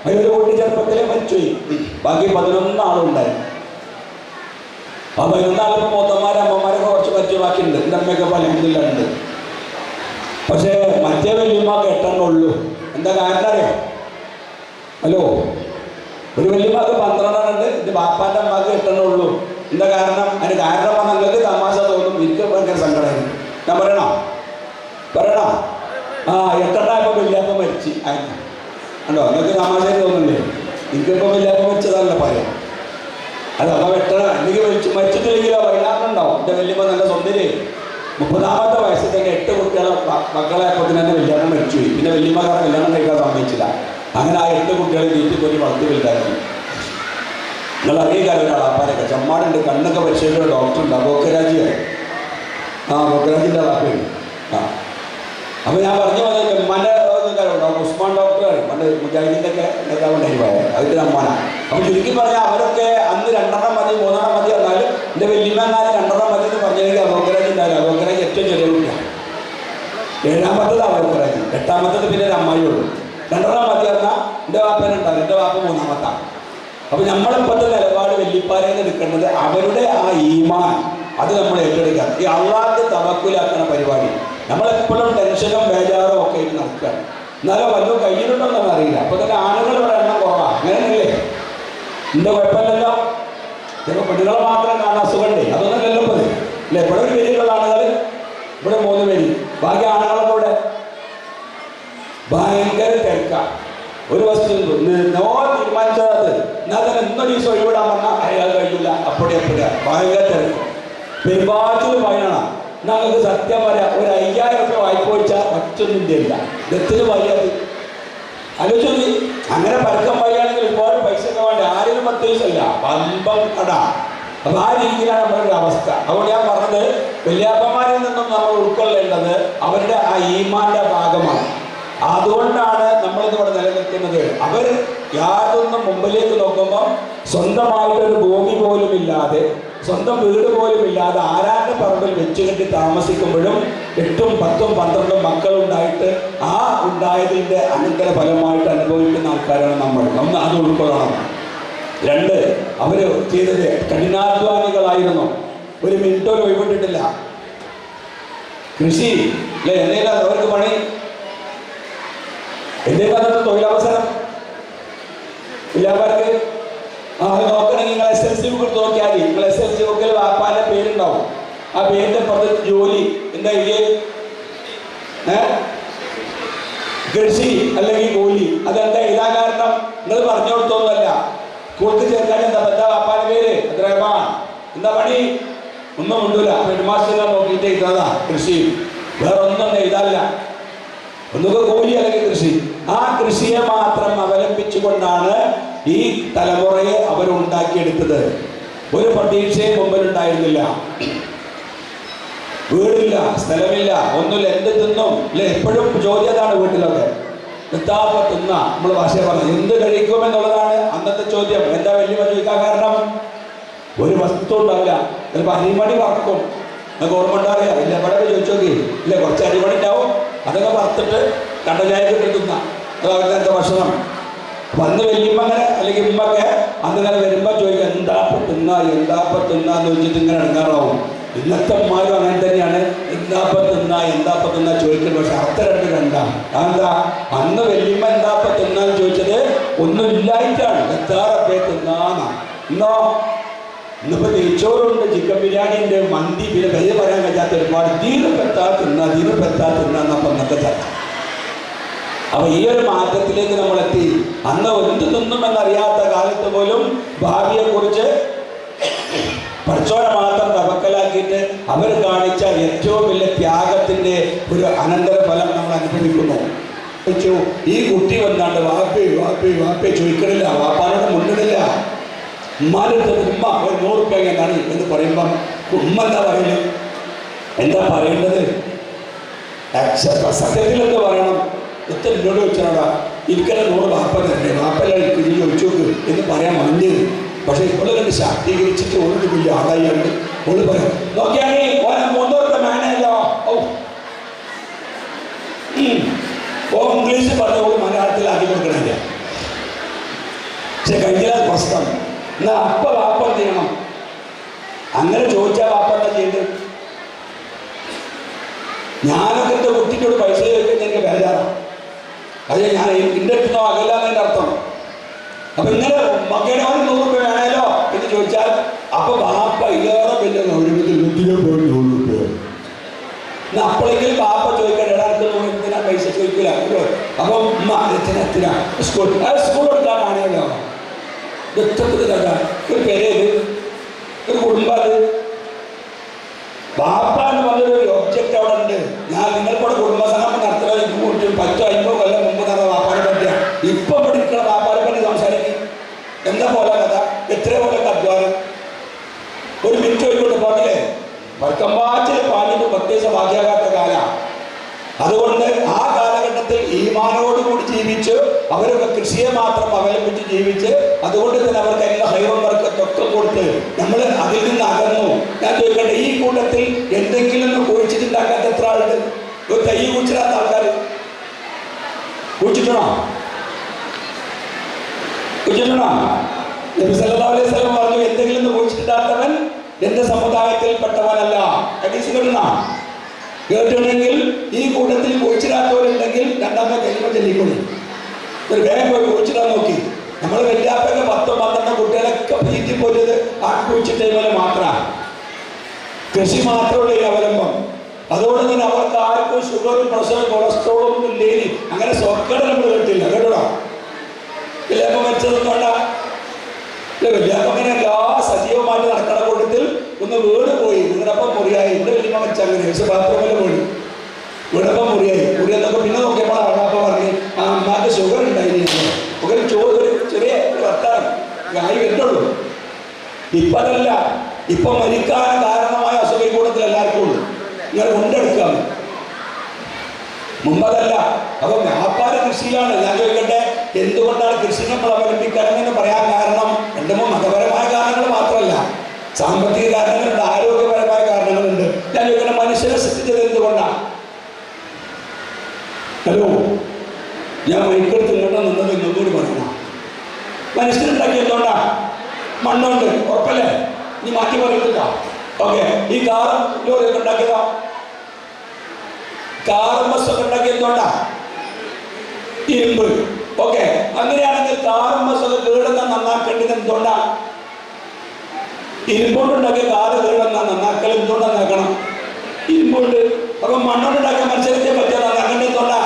I: ഒരു കുട്ടി ചെറുപ്പത്തിലെ മരിച്ചുപോയി, ബാക്കി 11 ആളുണ്ടായിരുന്നു. ആ 11 ആളിപ്പോൾ മൂത്തന്മാരും അമ്മമാരൊക്കെ കുറച്ച് മരിച്ചു ബാക്കിയുണ്ട്. എൻ്റെ അമ്മയൊക്കെ പലതില്ല ഉണ്ട്. പക്ഷേ മറ്റേ വല്യമ്മക്ക് 8 എണ്ണം ഉള്ളൂ. എന്താ കാരണം അറിയാം? ഹലോ, ഒരു വല്യമ്മക്ക് 12 എണ്ണം ഉണ്ട്, എൻ്റെ ബാപ്പാൻ്റെ അമ്മക്ക് 8 എണ്ണം ഉള്ളൂ. എന്താ കാരണം? അതിന് കാരണം നിങ്ങൾക്ക് തമാശ തോന്നും, എനിക്ക് ഭയങ്കര സങ്കടമായിരുന്നു. ഞാൻ പറയണോ? 8 എണ്ണായപ്പോൾ വല്യാപ്പ മരിച്ചു. കണ്ടോ, നിങ്ങൾക്ക് തമാശ തോന്നുന്നില്ലേ? എനിക്കിപ്പോൾ വല്യാപ്പ മരിച്ചതല്ല പറയാം. അപ്പോൾ 8 എനിക്ക് മരിച്ചിട്ടില്ലെങ്കിലോ 16 ഉണ്ടാവും. എൻ്റെ വല്യമ്മ നല്ല സുന്ദരി. 30ാമത്തെ വയസ്സിൽ തന്നെ 8 കുട്ടികളെ മക്കളായപ്പോൾ തന്നെ വല്യാപ്പ മരിച്ചുപോയി. പിന്നെ വല്യമ്മക്കാരെ കല്യാണം കഴിക്കാൻ സമ്മതിച്ചില്ല. അങ്ങനെ ആ 8 കുട്ടികളെ വീട്ടിൽ പോയി വളർത്തി വലുതാക്കി. നിങ്ങൾ അറിയിക്കാറ് ഒരാളാപ്പാരൊക്കെ ചമ്മാടുണ്ട്, കണ്ണൊക്കെ പരിശോധിക്കുന്ന ഡോക്ടറുണ്ട്, ബോക്കരാജി. ബോക്കരാജിൻ്റെ ആളാപ്പയുണ്ട്. അപ്പോൾ ഞാൻ പറഞ്ഞു വന്നത് ഉമ്മാൻ്റെ ഉസ്മാൻ ഡോക്ടറാണ്, പണ്ട് മുജാഹിദിൻ്റെ ഒക്കെ നേതാവുണ്ടായി പോയത്, അതിൻ്റെ അമ്മാനാണ്. അപ്പോൾ ചുരുക്കി പറഞ്ഞാൽ അവരൊക്കെ അന്ന് 2 എണ്ണം മതി 3 എണ്ണം മതി എന്നാലും എൻ്റെ വല്യമ്മ എന്നാലും 2 എണ്ണം മതി എന്ന് പറഞ്ഞെങ്കിൽ ബോക്കരാജി ഉണ്ടാവില്ല. ബോക്കരാജി ഏറ്റവും ചെറിയ കുട്ടിയാണ്. 7ാമത്തത് ബോക്കരാജി, 8ാമത്തത് പിന്നെ ഒരു അമ്മായിയുള്ളൂ. 2 എണ്ണം മതി പറഞ്ഞാൽ എൻ്റെ വാപ്പനുണ്ടാവും, എൻ്റെ വാപ്പ 3ാമത്താണ്. അപ്പോൾ നമ്മളിപ്പോഴത്തെ നിലപാട് വല്യപ്പാരെന്ന് എടുക്കേണ്ടത് അവരുടെ ആ ഈമാൻ, അത് നമ്മൾ ഏറ്റെടുക്കുക. ഈ അള്ളാഹ് തവക്കുലാക്കുന്ന പരിപാടി നമ്മളെപ്പോഴും ടെൻഷനും ബേജാറും ഒക്കെ ആയിട്ട് നടക്കുകയാണ്. എന്നാലും വല്ലതും കയ്യിലുണ്ടോ എന്നൊന്നും അറിയില്ല. അപ്പോൾ തന്നെ ആണുങ്ങളുടെ എണ്ണം കുറവാണ്. അങ്ങനെയല്ലേ? എന്താ കുഴപ്പമില്ലല്ലോ. ചിലപ്പോൾ പെണ്ണുങ്ങളെ മാത്രം കാണാൻ അസുഖമുണ്ടേ, അതൊന്നുമല്ലല്ലോ ഇപ്പോൾ അല്ലേ? ഇവിടെ ഒരു പേരുള്ള ആളുകൾ, ഇവിടെ 3 പേര്, ബാക്കി ആണുങ്ങളൊക്കെ ഇവിടെ ഭയങ്കര തിരക്കാണ്. ഒരു വസ്തു തീരുമാനിച്ചത് എന്നാൽ തന്നെ ഇന്നൊരു ദിവസം ഒഴിവിടാൻ പറഞ്ഞാൽ അയാൾ കഴിയില്ല. അപ്പടിയാ ഭയങ്കര തിരക്കും. പെരുമ്പാച്ചിൽ പയനാണ്. ഞങ്ങൾക്ക് സത്യം പറയാം, ഒരു 5000 രൂപ വായ്പ വെച്ചാൽ മറ്റൊന്നും ഇല്ല. ദത്തിന് വയ്യാത് ആലോചിച്ചു. അങ്ങനെ പരക്കം വയ്യാണെങ്കിൽ ഒരുപാട് പൈസ ഒക്കെ വേണ്ട. ആരും 10 ദിവസമല്ല, 15 കട. അപ്പം ആ രീതിയിലാണ് നമ്മുടെ അവസ്ഥ. അതുകൊണ്ട് ഞാൻ പറഞ്ഞത് വല്യാപ്പന്മാരിൽ നിന്നും നമ്മൾ ഉൾക്കൊള്ളേണ്ടത് അവരുടെ ആ ഈമാന്റെ ഭാഗമാണ്. അതുകൊണ്ടാണ് നമ്മളിന്നിവിടെ നിലനിൽക്കുന്നത്. അവർ യാതൊന്നും മുമ്പിലേക്ക് നോക്കുമ്പോൾ സ്വന്തമായിട്ടൊരു ഭൂമി പോലും ഇല്ലാതെ, സ്വന്തം വീട് പോലും ഇല്ലാതെ ആരാന്റെ പറമ്പിൽ വെച്ച് കെട്ടി താമസിക്കുമ്പോഴും 8ഉം 10ഉം 12ഉം മക്കളുണ്ടായിട്ട് ആ ഉണ്ടായതിൻ്റെ അനന്തര ഫലമായിട്ട് അനുഭവിക്കുന്ന ആൾക്കാരാണ് നമ്മൾ. ഒന്ന് അത് ഉൾക്കൊള്ളണം. 2, അവർ ചെയ്തത് കഠിനാധ്വാനികളായിരുന്നു. ഒരു മിനിറ്റോ ഒഴിവിട്ടിട്ടില്ല. കൃഷി അല്ലെ, എന്തെങ്കിലും അവർക്ക് പണി, എന്തെങ്കിലും തൊഴിലവസരം ഇല്ലാവർക്ക്. അത് നോക്കണമെങ്കിൽ നിങ്ങൾ SLC ബുക്ക് നോക്കിയാൽ മതി. നിങ്ങൾ SLC ബുക്കിൽ വാപ്പാന്റെ പേരുണ്ടാവും. ആ പേരിന്റെ പുറത്ത് ജോലി എന്താ ഇല്ലേ, കൃഷി അല്ലെങ്കിൽ കൂലി. അതെന്താ ഇതാ കാരണം? നിങ്ങൾ പറഞ്ഞു കൊടുത്തൊന്നുമല്ല. സ്കൂൾക്ക് ചേർക്കാൻ എന്താ വാപ്പാന്റെ പേര് റഹ്മാൻ. എന്താ പണി? ഒന്നും ഉണ്ടല്ല. ഹെഡ്മാസ്റ്ററിനെ നോക്കിയിട്ട് ഇതാ കൃഷി, വേറെ ഒന്നും ഇതല്ല. ഒന്നുകൂടെ കൂലി അല്ലെങ്കിൽ കൃഷി. ആ കൃഷിയെ മാത്രം അവലംബിച്ചുകൊണ്ടാണ് ഈ തലമുറയെ അവരുണ്ടാക്കിയെടുത്തത്. ഒരു പ്രതീക്ഷയും മുമ്പിലുണ്ടായിരുന്നില്ല. വീടില്ല, സ്ഥലമില്ല, ഒന്നുമില്ല. എന്ത് തിന്നും അല്ലെ? എപ്പോഴും ചോദ്യം അതാണ് വീട്ടിലൊക്കെ. എത്താപ്പ തിന്ന, നമ്മൾ ഭാഷയെ പറഞ്ഞു എന്ത് കഴിക്കുമെന്നുള്ളതാണ് അന്നത്തെ ചോദ്യം. എന്താ വലിയ ചോദിക്കാൻ കാരണം? ഒരു വസ്തു ഉണ്ടാവില്ല. ചിലപ്പോൾ അരിമണി വറക്കും. ഗവൺമെന്റ് അറിയാം ഇല്ല, ഇവിടെ ചോദിച്ചു നോക്കി ഇല്ല, കുറച്ച് അരിമണി ഉണ്ടാവും. അതൊക്കെ വറുത്തിട്ട് കണ്ട ചായ കിട്ടുന്ന അത് അവരുടെ ഭക്ഷണം. വന്ന് വല്യമ്മ അങ്ങനെ അല്ലെങ്കിൽ ഉമ്മൊക്കെ അന്നിങ്ങനെ വരുമ്പോൾ ചോദിക്കുക എന്താപ്പം തിന്നാന്ന് ചോദിച്ചിട്ട് ഇങ്ങനെ ഇടങ്ങാറാവും. ഇന്നത്തെ അമ്മമാരും അങ്ങനെ തന്നെയാണ്. എന്താപ്പം തിന്നാ ചോദിക്കുന്നത്. പക്ഷെ അർത്ഥം രണ്ടാണ്. അതെന്താ? അന്ന് വല്യമ്മ എന്താപ്പം തിന്നാന്ന് ചോദിച്ചത് ഒന്നും ഇല്ലായിട്ടാണ്. എത്താറപ്പേ തിന്നാന്നാ. ഇന്നിപ്പോൾ നെയ്ച്ചോറുണ്ട്, ചിക്കൻ ബിരിയാണി ഉണ്ട്, മന്തി, പിന്നെ കയ്യിൽ പറയാൻ കഴിയാത്ത ഒരുപാട് ദീർഘപ്പെത്താ തിന്നാന്നപ്പം അന്നത്തെ ചർച്ച. അപ്പൊ ഈ ഒരു മാറ്റത്തിലേക്ക് നമ്മളെത്തി. അന്ന് എന്ത് തിന്നുമെന്നറിയാത്ത കാലത്ത് പോലും ഭാവിയെ കുറിച്ച് പഠിച്ചോനെ മാത്രം തവക്കലാക്കിയിട്ട് അവർ കാണിച്ച ഏറ്റവും വലിയ ത്യാഗത്തിന്റെ ഒരു അനന്തര ഫലം നമ്മൾ അനുഭവിക്കുന്നു. ഈ കുട്ടി വന്നാണ്ട് വാപ്പേ ചോദിക്കണില്ല, വാപ്പാനോട് മുന്നിടില്ല. ഉമ്മാരുടെ ഉമ്മ ഒരു 100 രൂപ എന്നാണ് എന്ന് പറയുമ്പം ഉമ്മ എന്താ പറയേണ്ടത്? സത്യത്തിൽ എന്ത് പറയണം? എത്ര എന്നോട് വെച്ചാടാ എനിക്കല്ല 100 വാപ്പ തന്നെ, വാപ്പല്ല എനിക്ക് നീ ചോദിച്ചു നോക്ക് എന്ന് പറയാൻ വന്നത്. പക്ഷെ ഇപ്പോൾ കണ്ട് ശാക്തീകരിച്ചിട്ട് ഓരോട് വലിയ ആളായിട്ട് ഓള് പറയാം നോക്കിയാണേ 300 രൂപ വേണമല്ലോ. ഇംഗ്ലീഷ് പറഞ്ഞ ഓള് മലയാളത്തിലാക്കി കൊടുക്കണില്ല. പക്ഷെ കഴിഞ്ഞാൽ പ്രശ്നം. എന്നാ അപ്പ വാപ്പ എന്ത് ചെയ്യണം? അങ്ങനെ ചോദിച്ചാൽ വാപ്പ എന്താ ചെയ്യേണ്ടത്? ഞാനൊക്കെ എൻ്റെ കുട്ടിയോട് പൈസ ചോദിക്കുന്നത് എനിക്ക് ബേജാറാണ്. അത് ഞാൻ എൻ്റെ അടുത്തോ അകലാന്നതിൻ്റെ അർത്ഥം. അപ്പൊ ഇങ്ങനെ മകനെ 100 രൂപ വേണമല്ലോ എന്ന് ചോദിച്ചാൽ അപ്പൊ വാപ്പ ഇലേറെ വലിയ അപ്പോഴെങ്കിലും വാപ്പ ചോദിക്കാൻ ഇടക്ക് പൈസ ചോദിക്കില്ല. അപ്പൊ ഉമ്മ എത്തിനാ സ്കൂൾ കൊടുക്കാനാണല്ലോ. ഒരു പേരേത്, ഒരു കുടുംബം. അത് വാപ്പ എന്ന് പറഞ്ഞൊരു ഒബ്ജക്റ്റ് അവിടെ ഉണ്ട്. ഞാൻ നിങ്ങൾക്കൂടെ കുടുംബസംഗമം നടത്തുക 10-50 കൊല്ലം മുമ്പ് നടന്ന വാപ്പാനെ പറ്റിയ ഇപ്പൊ പഠിക്കുന്ന വാപ്പാനെ പറ്റി സംസാരിക്കും. എന്താ പോലെ കഥ, എത്ര പോലെ അധ്വാനം. ഒരു മിനിറ്റ് പോയിക്കൊണ്ട് പോകല്ലേ, വർക്കമ്പാച്ചിൽ പാലിന് പ്രത്യേക ഭാഗ്യാകാത്ത കാലം. അതുകൊണ്ട് ആ കാലഘട്ടത്തിൽ ഈമാനോടുകൂടി ജീവിച്ച് അവരൊക്കെ കൃഷിയെ മാത്രം അവലംബിച്ച് ജീവിച്ച് അതുകൊണ്ട് തന്നെ അവർക്ക് എല്ലാ ഹൈറും വർക്കൊക്കെ കൊടുത്ത് നമ്മൾ അതിൽ നിന്ന് അകന്നു. ഞാൻ ചോദിക്കട്ടെ, ഈ കൂട്ടത്തിൽ എന്തെങ്കിലും കുഴിച്ചിട്ടുണ്ടാക്കാത്ത എത്ര ആളുണ്ട്? ഒരു തൈ കുഴിച്ചിടാത്ത ആൾക്കാർ കുഴിച്ചിട്ടണോ? നബി സല്ലല്ലാഹു അലൈഹി വസല്ലം പറഞ്ഞു, എന്തെങ്കിലും കുഴിച്ചിട്ടിടാത്തവൻ എന്റെ സമുദായത്തിൽപ്പെട്ടവനല്ല. ഹദീസ് കേട്ടിട്ടുണ്ടെങ്കിൽ ഈ കൂട്ടത്തിൽ കുഴിച്ചിടാത്തവരുണ്ടെങ്കിൽ രണ്ടാമത്തെ കഴിയുമ്പോൾ ചെല്ലിക്കൊള്ളു. ഒരു വേഗം പോയി കുഴിച്ചിടാൻ നോക്കി. നമ്മൾ വല്യാപ്പൊക്കെ 10-12 കുട്ടികളൊക്കെ തീറ്റിപ്പോറ്റത് ആ കുഴിച്ചിട്ടേപോലെ മാത്രമാണ്. കൃഷി മാത്രമുള്ള ഈ അവലംബം. അതുകൊണ്ട് തന്നെ അവർക്ക് ആർക്കും ഷുഗറും പ്രഷറും കൊളസ്ട്രോളും ഒന്നും ഇല്ലേനി. അങ്ങനെ സ്വക്കട നമ്മൾ കേട്ടില്ല. കേട്ടോടാ വല്യാപ്പം വെച്ചതൊന്നും വേണ്ട. വല്യാപ്പം അങ്ങനെ എല്ലാ സജീവമായിട്ട് നടക്കണ കൂട്ടത്തിൽ ഒന്ന് വീട് പോയി. വീടപ്പം മുറിയായി. എൻ്റെ വലിയ വെച്ച അങ്ങനെ പക്ഷെ ബാത്റൂമിൽ വീട് വീടപ്പം മുറിയായി. മുറിയെന്നൊക്കെ പിന്നെ നോക്കിയപ്പോൾ അപ്പൊ പറഞ്ഞു ആ അമ്മക്ക് ഷുഗർ ഉണ്ടായിരുന്നു. ഒരു ചെറിയ വർത്താനം ആയി വരുന്നുള്ളൂ. ഇപ്പം അതല്ല. ഇപ്പം മരിക്കാൻ കാരണമായ അസുഖ കൂട്ടത്തിൽ എല്ലാവർക്കും ഉണ്ട്. ഇങ്ങനെ കൊണ്ടെടുക്കാം. മുമ്പതല്ല. അപ്പൊ വ്യാപാര കൃഷിയാണ്. ഞാൻ ചോദിക്കട്ടെ, എന്തുകൊണ്ടാണ് കൃഷി നമ്മൾ അവലംബിക്കണമെന്ന് പറയാൻ കാരണം? രണ്ടുമോ മതപരമായ കാരണങ്ങൾ മാത്രമല്ല, സാമ്പത്തിക കാരണങ്ങളുണ്ട്, ആരോഗ്യപരമായ കാരണങ്ങളുണ്ട്. ഞാൻ ചോദിക്കട്ടെ, മനുഷ്യനെ സൃഷ്ടിച്ചത് എന്തുകൊണ്ടാണ്? ഹലോ, ഞാൻ മൈക്കെടുത്ത് ഇങ്ങോട്ട് നിന്നത് ഇന്നൊന്നുകൂടി പറയണം. മനുഷ്യനുണ്ടാക്കി എന്തുകൊണ്ടാ? മണ്ണുണ്ട്, ഉറപ്പല്ലേ? നീ മാറ്റി പറയത്തില്ല. ഓക്കെ, ഈ കാറും ലോറിയൊക്കെ ഉണ്ടാക്കിയതാ, കാറും ബസ്സൊക്കെ ഉണ്ടാക്കി എന്തുകൊണ്ടാ? ഇരുമ്പ്. ഓക്കെ, അങ്ങനെയാണെങ്കിൽ കാറും ബസ്സൊക്കെ കേടുന്ന നന്നാക്കേണ്ടത് എന്തുകൊണ്ടാ? ഇരുമ്പോണ്ടുണ്ടാക്കിയ കാറ് കേടുന്ന നന്നാക്കൽ എന്തുകൊണ്ടാ നന്നാക്കണം? ഇരുമ്പുണ്ട്. അപ്പൊ മണ്ണോണ്ടുണ്ടാക്കിയ മത്സരത്തെ പറ്റിയ നന്നാക്കേണ്ടത് എന്തുകൊണ്ടാ?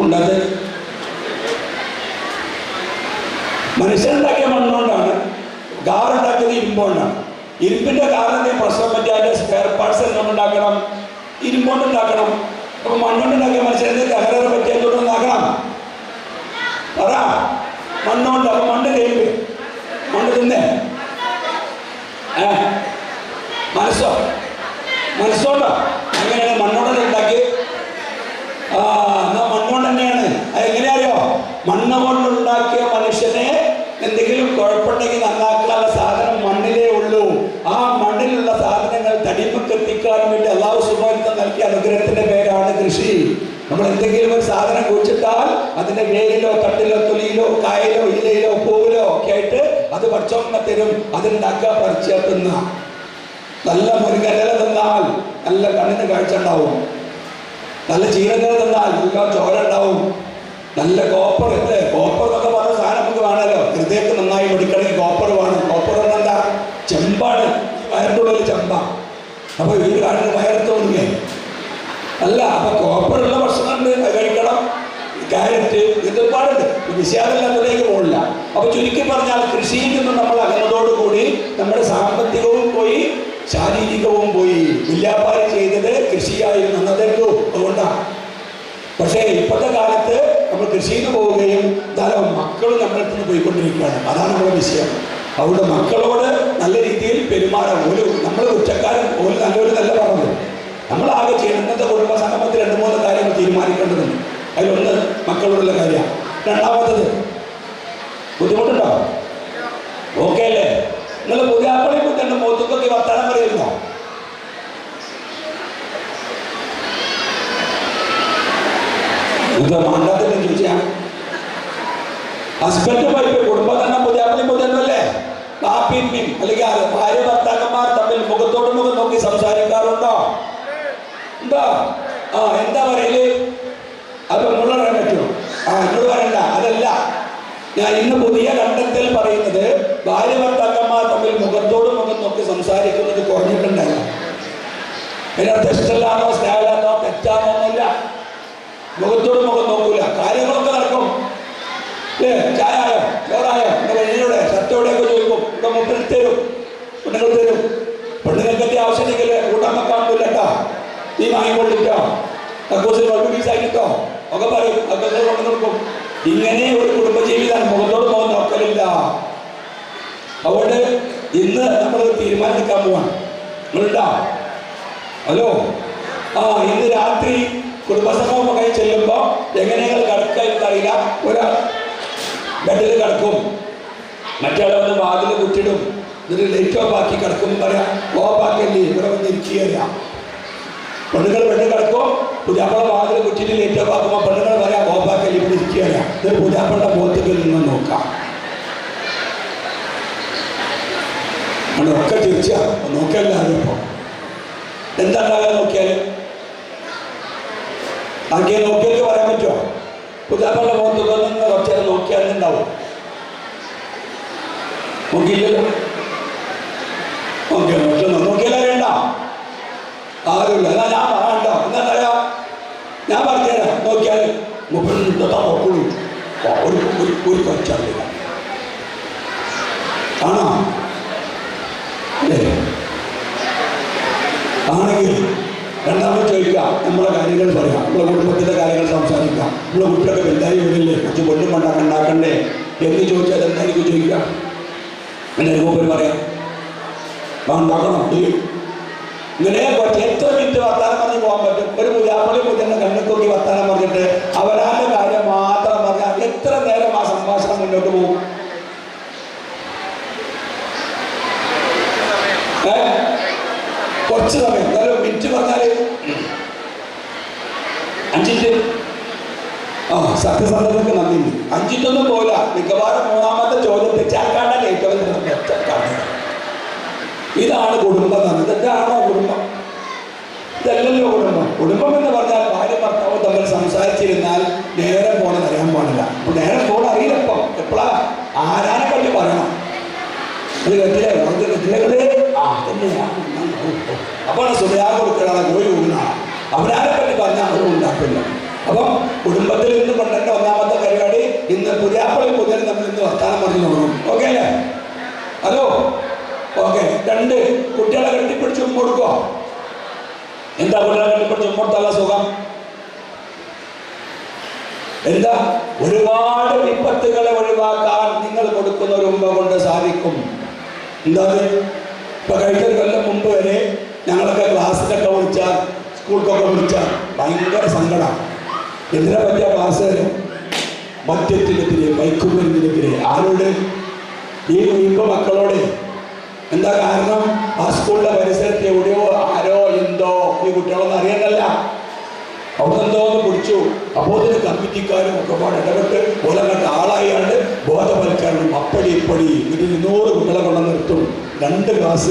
I: ഉണ്ടത് മനുഷ്യനുണ്ടാക്കിയ മണ്ണുകൊണ്ടാണ്, കാറുണ്ടാക്കിയത് ഇരുമ്പോണ്ടാണ്. ഇരുമ്പിന്റെ കാറിന്റെ പ്രശ്നം പറ്റിയ സ്പെയർ പാർട്സ് എന്തുകൊണ്ടുണ്ടാക്കണം? ഇരുമ്പോണ്ടുണ്ടാക്കണം. അപ്പൊ മണ്ണുകൊണ്ടുണ്ടാക്കിയ മനുഷ്യന്റെ തകരാറ് പറ്റിയ എന്തുകൊണ്ടുണ്ടാക്കണം? പറ. മണ്ണുണ്ട്. അപ്പൊ മണ്ണ് കഴിയുമ്പോ മണ്ണ് തിന്നേ മനസ്സോണ്ടോ? അങ്ങനെയാണ് മണ്ണോടെ ഉണ്ടാക്കി. എന്നാ മണ്ണുകൊണ്ട് തന്നെയാണ്. അതെങ്ങനെയാ അറിയോ? മണ്ണ് കൊണ്ടുണ്ടാക്കിയ മനുഷ്യനെ എന്തെങ്കിലും കുഴപ്പമുണ്ടെങ്കിൽ നന്നാക്കാനുള്ള സാധനം മണ്ണിലേ ഉള്ളൂ. ആ മണ്ണിലുള്ള സാധനങ്ങൾ തടിമക്ക് എത്തിക്കാൻ വേണ്ടി അല്ലാഹു സുബ്ഹാനഹു നൽകിയ അനുഗ്രഹത്തിന്റെ പേരാണ് കൃഷി. നമ്മൾ എന്തെങ്കിലും ഒരു സാധനം കുഴിച്ചിട്ടാൽ അതിന്റെ വേരിലോ തട്ടിലോ തൊലിയിലോ കായലോ ഇലയിലോ പൂവിലോ ഒക്കെ ആയിട്ട് അത് ഭക്ഷണം തരും. അതുണ്ടാക്കുക, പറിച്ചെത്തുന്ന. നല്ല മുരുകനില തന്നാൽ നല്ല കണ്ണിന് കാഴ്ച ഉണ്ടാവും. നല്ല ചീരനില തന്നാൽ നല്ല ചോര ഉണ്ടാവും. നല്ല കോപ്പർ, അല്ലേ? കോപ്പർ എന്നൊക്കെ പറഞ്ഞ സാധനം നമുക്ക് വേണമല്ലോ. ഹൃദയത്തെ നന്നായി പഠിക്കണമെങ്കിൽ കോപ്പർ വേണം. കോപ്പർ എന്താ? ചെമ്പാണ്. വയറിൻ്റെ ഉള്ളിൽ ചെമ്പ. അപ്പൊ വീട് കാണിന് വയറത്ത് തോന്നില്ലേ? അല്ല. അപ്പൊ കോപ്പറുള്ള ഭക്ഷണമുണ്ട്, അത് കഴിക്കണം. ക്യാരറ്റ്, ഇത് ഒരുപാടുണ്ട്. വിഷയാദില്ലാത്തതിലേക്ക് പോകില്ല. അപ്പൊ ചുരുക്കി പറഞ്ഞാൽ കൃഷിയിൽ നിന്നും നമ്മൾ അകന്നതോടുകൂടി നമ്മുടെ സാമ്പത്തികവും പോയി, ശാരീരികവും പോയി. വില്യാപാരം ചെയ്തത് കൃഷിയായിരുന്നു എന്നതേക്കൂ. അതുകൊണ്ടാണ്. പക്ഷേ ഇപ്പോഴത്തെ കാലത്ത് നമ്മൾ കൃഷിയിൽ പോവുകയും ധാരാളം മക്കളും നമ്മുടെ അടുത്ത് നിന്ന് പോയിക്കൊണ്ടിരിക്കുകയാണ്. അതാണ് നമ്മുടെ വിഷയം. അവിടെ മക്കളോട് നല്ല രീതിയിൽ പെരുമാറാൻ നമ്മൾ കുറ്റക്കാരൻ പോലും നല്ലൊരു നല്ല പറഞ്ഞു. നമ്മളാകെ ചെയ്യണം. ഇന്നത്തെ കുടുംബ സംഗമത്തിൽ 2-3 കാര്യങ്ങൾ തീരുമാനിക്കേണ്ടതുണ്ട്. അതിലൊന്ന് മക്കളോടുള്ള കാര്യമാണ്. രണ്ടാമത്തത് ബുദ്ധിമുട്ടുണ്ടോ? ഓക്കെ അല്ലേ? നിങ്ങൾ പുതിയ ആപ്പിളെ കുറിച്ചുണ്ട് മോത്തുക്കൊക്കെ വർത്താനം പറയുന്നോ? മാണ്ടാത്തിന് ചോദിച്ചാ ഹസ്ബൻഡ് വൈഫ് കുടുംബം തന്നെ പുതിയാപ്പിളിയും പുതിയല്ലേ? കാപ്പിയും അല്ലെങ്കിൽ ഭാര്യ ഭർത്താക്കന്മാർ തമ്മിൽ മുഖത്തോട് മുഖം നോക്കി സംസാരിക്കാറുണ്ടോ? ഉണ്ടോ? എന്താ പറയല്? അത് നിങ്ങൾ പറയാൻ പറ്റുമോ? എന്നോട് പറയണ്ട. അതല്ല ഞാൻ ഇന്ന് പുതിയ കണ്ടെത്തൽ പറയുന്നത്. ഭാര്യ ഭർത്താക്കന്മാർ തമ്മിൽ മുഖത്തോട് മുഖം നോക്കി സംസാരിക്കുന്നത് കുറഞ്ഞിട്ടുണ്ടായിരുന്നു. അതിനകത്ത് ഇഷ്ടമില്ലാന്നോ സ്നേഹമില്ലാന്നോ തെറ്റാന്നോ ഒന്നുമില്ല. മുഖത്തോട് മുഖം നോക്കൂല, കാര്യങ്ങളൊക്കെ നടക്കും. ചായായോ ചോറായോ എൻ്റെ പെണ്ണിനോടെ ഷർട്ടോടെയൊക്കെ ചോദിക്കും. ഇവിടെ മുമ്പിൽ തരും, പെണ്ണുങ്ങൾ തരും. പെണ്ണുങ്ങൾക്കെന്റെ ആവശ്യമെങ്കിൽ കൂട്ടാൻ വെക്കാനൊന്നുമില്ല കേട്ടോ. നീ വാങ്ങിക്കൊണ്ടിട്ടോ, കക്കൂസിൽ കുഴപ്പം പീസായിട്ടോ ഒക്കെ പറയും. അതൊക്കെ കൊണ്ടു കൊടുക്കും. ഇങ്ങനെ ഒരു കുടുംബജീവിതമാണ്. മുഖത്തോട് മുഖം നോക്കലില്ല. അതുകൊണ്ട് ഇന്ന് നമ്മളൊരു തീരുമാനം എടുക്കാൻ പോവാണ്. നിങ്ങളുണ്ടോ? ഹലോ, ഇന്ന് രാത്രി കുടുംബസംഗമം കൈ ചെല്ലുമ്പോൾ എങ്ങനെയാണ് കിടക്കുക എന്നറിയില്ല. ഒരാൾ ബെഡിൽ കിടക്കും, മറ്റേ വന്ന് വാതിൽ കുറ്റിടും. എന്നിട്ട് ലൈറ്റ് ഓഫ് ആക്കി കിടക്കുമ്പോൾ പറയാം, ഓഫാക്കല്ലേ ഇവിടെ വന്ന് ഇരിക്കുകയല്ല. പെണ്ണുങ്ങൾ ബെഡിൽ കിടക്കും, പുതിയാപ്പള വാതിൽ കുറ്റിട്ട് ലൈറ്റ് ഓഫ് ആക്കുമ്പോൾ പെണ്ണുങ്ങൾ പറയാം, ഓഫാക്കല്ലേ ഇവിടെ ഇരിക്കുകയല്ല. എന്നിട്ട് പുതിയാപ്പളുടെ മുഖത്തേക്ക് നിന്ന് നോക്കാം. ഒക്കെ തിരിച്ചാ നോക്കല്ലാതെ ഇപ്പോൾ എന്താ നോക്കിയാൽ ആക്കിയ നോക്കിയാൽ പറയാൻ പറ്റുമോ? പുതിയാപ്പളുടെ മുഖത്തേക്ക് നിന്ന് കുറച്ചേരം നോക്കിയാൽ ഉണ്ടാവും. നോക്കിയില്ലല്ലോ. നോക്കിയാലും അറിയണ്ട, ആരുമില്ല. എന്നാ ഞാൻ പറയണ്ടോ? എന്താ പറയാ? ഞാൻ പറഞ്ഞുതരാം. നോക്കിയാൽ നോക്കുള്ളൂ. ഒരു കുറച്ചറിയില്ല. ആണോ? അല്ലേ? ആണെങ്കിൽ രണ്ടാമത് ചോദിക്കാം, നമ്മളെ കാര്യങ്ങൾ പറയാം, നമ്മളെ കുടുംബത്തിൻ്റെ കാര്യങ്ങൾ സംസാരിക്കാം. നമ്മളെ കുട്ടികളൊക്കെ വലുതായി വരില്ലേ, കുറച്ച് പൊന്നും ഉണ്ടാക്കണ്ടേ എന്ന് ചോദിച്ചാൽ എന്തായിരിക്കും ചോദിക്കാം? എൻ്റെ രൂപത്തിൽ പറയാം, ഉണ്ടാക്കണം. ഇങ്ങനെ എത്ര മിനിറ്റ് വർത്താനം പറഞ്ഞ് പോകാൻ പറ്റും? ഒരു പുതിയാപ്പളി പുതിയ കണ്ണിൽ വർത്താനം പറഞ്ഞിട്ട് അവരാന്റെ കാര്യം മാത്രം പറഞ്ഞാൽ എത്ര നേരം ആ സംഭാഷണം മുന്നോട്ട് പോകും? കുറച്ച് സമയം, എന്നാലും മിനിറ്റ് പറഞ്ഞാല് 5 മിനിറ്റ്. സത്യസന്ധതയ്ക്ക് നന്ദിയുണ്ട്. 5 മിനിറ്റൊന്നും പോല. മിക്കവാറും 3ാമത്തെ ചോദ്യം തെറ്റാക്കാണ്ടല്ലേ ഏറ്റവും തെറ്റാണ്. ഇതാണ് കുടുംബം. ഇതാണോ കുടുംബം? ഇതല്ലല്ലോ കുടുംബം. കുടുംബം എന്ന് പറഞ്ഞാൽ ഭാര്യ ഭർത്താവും തമ്മിൽ സംസാരിച്ചിരുന്നാൽ നേരം പോണെന്ന് അറിയാൻ പാടില്ല. അപ്പൊ നേരം പോണ അറിയില്ലപ്പം എപ്പോഴാ ആരാനെ പറ്റി പറയണം. അത് കെട്ടില്ലേ അപ്പാണ് സുഖയാ കൊടുക്കണം, കോഴി ഊന്നാണ്. അവരാരെ പറ്റി പറഞ്ഞാൽ അവരും ഉണ്ടാക്കില്ല. അപ്പം കുടുംബത്തിൽ നിന്ന് കൊണ്ടുവരേണ്ട 1ാമത്തെ പരിപാടി ഇന്ന് പുതിയാപ്പളി പുതിയ നമ്മൾ ഇന്ന് വർത്താനം പറഞ്ഞു തുടങ്ങും. ഓക്കെ അല്ലേ? Hello, okay. 2, കുട്ടികളെ കെട്ടിപ്പിടിച്ച് ഉമ്മ കൊടുക്കുക. എന്താ കുട്ടികളെ കെട്ടിപ്പിടിച്ച് ഉമ്മ കൊടുത്തുള്ള സുഖം? എന്താ? ഒരുപാട് വിപത്തുകളെ ഒഴിവാക്കാൻ നിങ്ങൾ കൊടുക്കുന്ന ഒരു ഉമ്മ കൊണ്ട് സാധിക്കും. എന്താ? ഇപ്പൊ കഴിഞ്ഞ കൊല്ലം മുമ്പ് വരെ ഞങ്ങളൊക്കെ ക്ലാസ്സിലൊക്കെ വിളിച്ചാൽ, സ്കൂൾക്കൊക്കെ വിളിച്ചാൽ ഭയങ്കര സങ്കടമാണ്. എന്തിനാ പറ്റിയ ക്ലാസ്? മദ്യത്തിനെതിരെ, മയക്കുമരുന്നിനെതിരെ. ആരോട്? ഈ ഇപ്പൊ മക്കളോട്. എന്താ കാരണം? ആ സ്കൂളിലെ പരിസരത്ത് എവിടെയോ ആരോ എന്തോ ഈ കുട്ടികളൊന്നും അറിയാനല്ല അവിടെ എന്തോ ഒന്ന് പിടിച്ചു. അപ്പോൾ അതിന് കമ്മിറ്റിക്കാരും ഒക്കെ പാട് ഇടപെട്ട് ഓലങ്ങട്ട് ആളായാണ്ട് ബോധവൽക്കരണം. അപ്പടി ഇപ്പടി ഇതിൽ 100 കുട്ടികളെ കൊണ്ടു നിർത്തും. 2 ക്ലാസ്,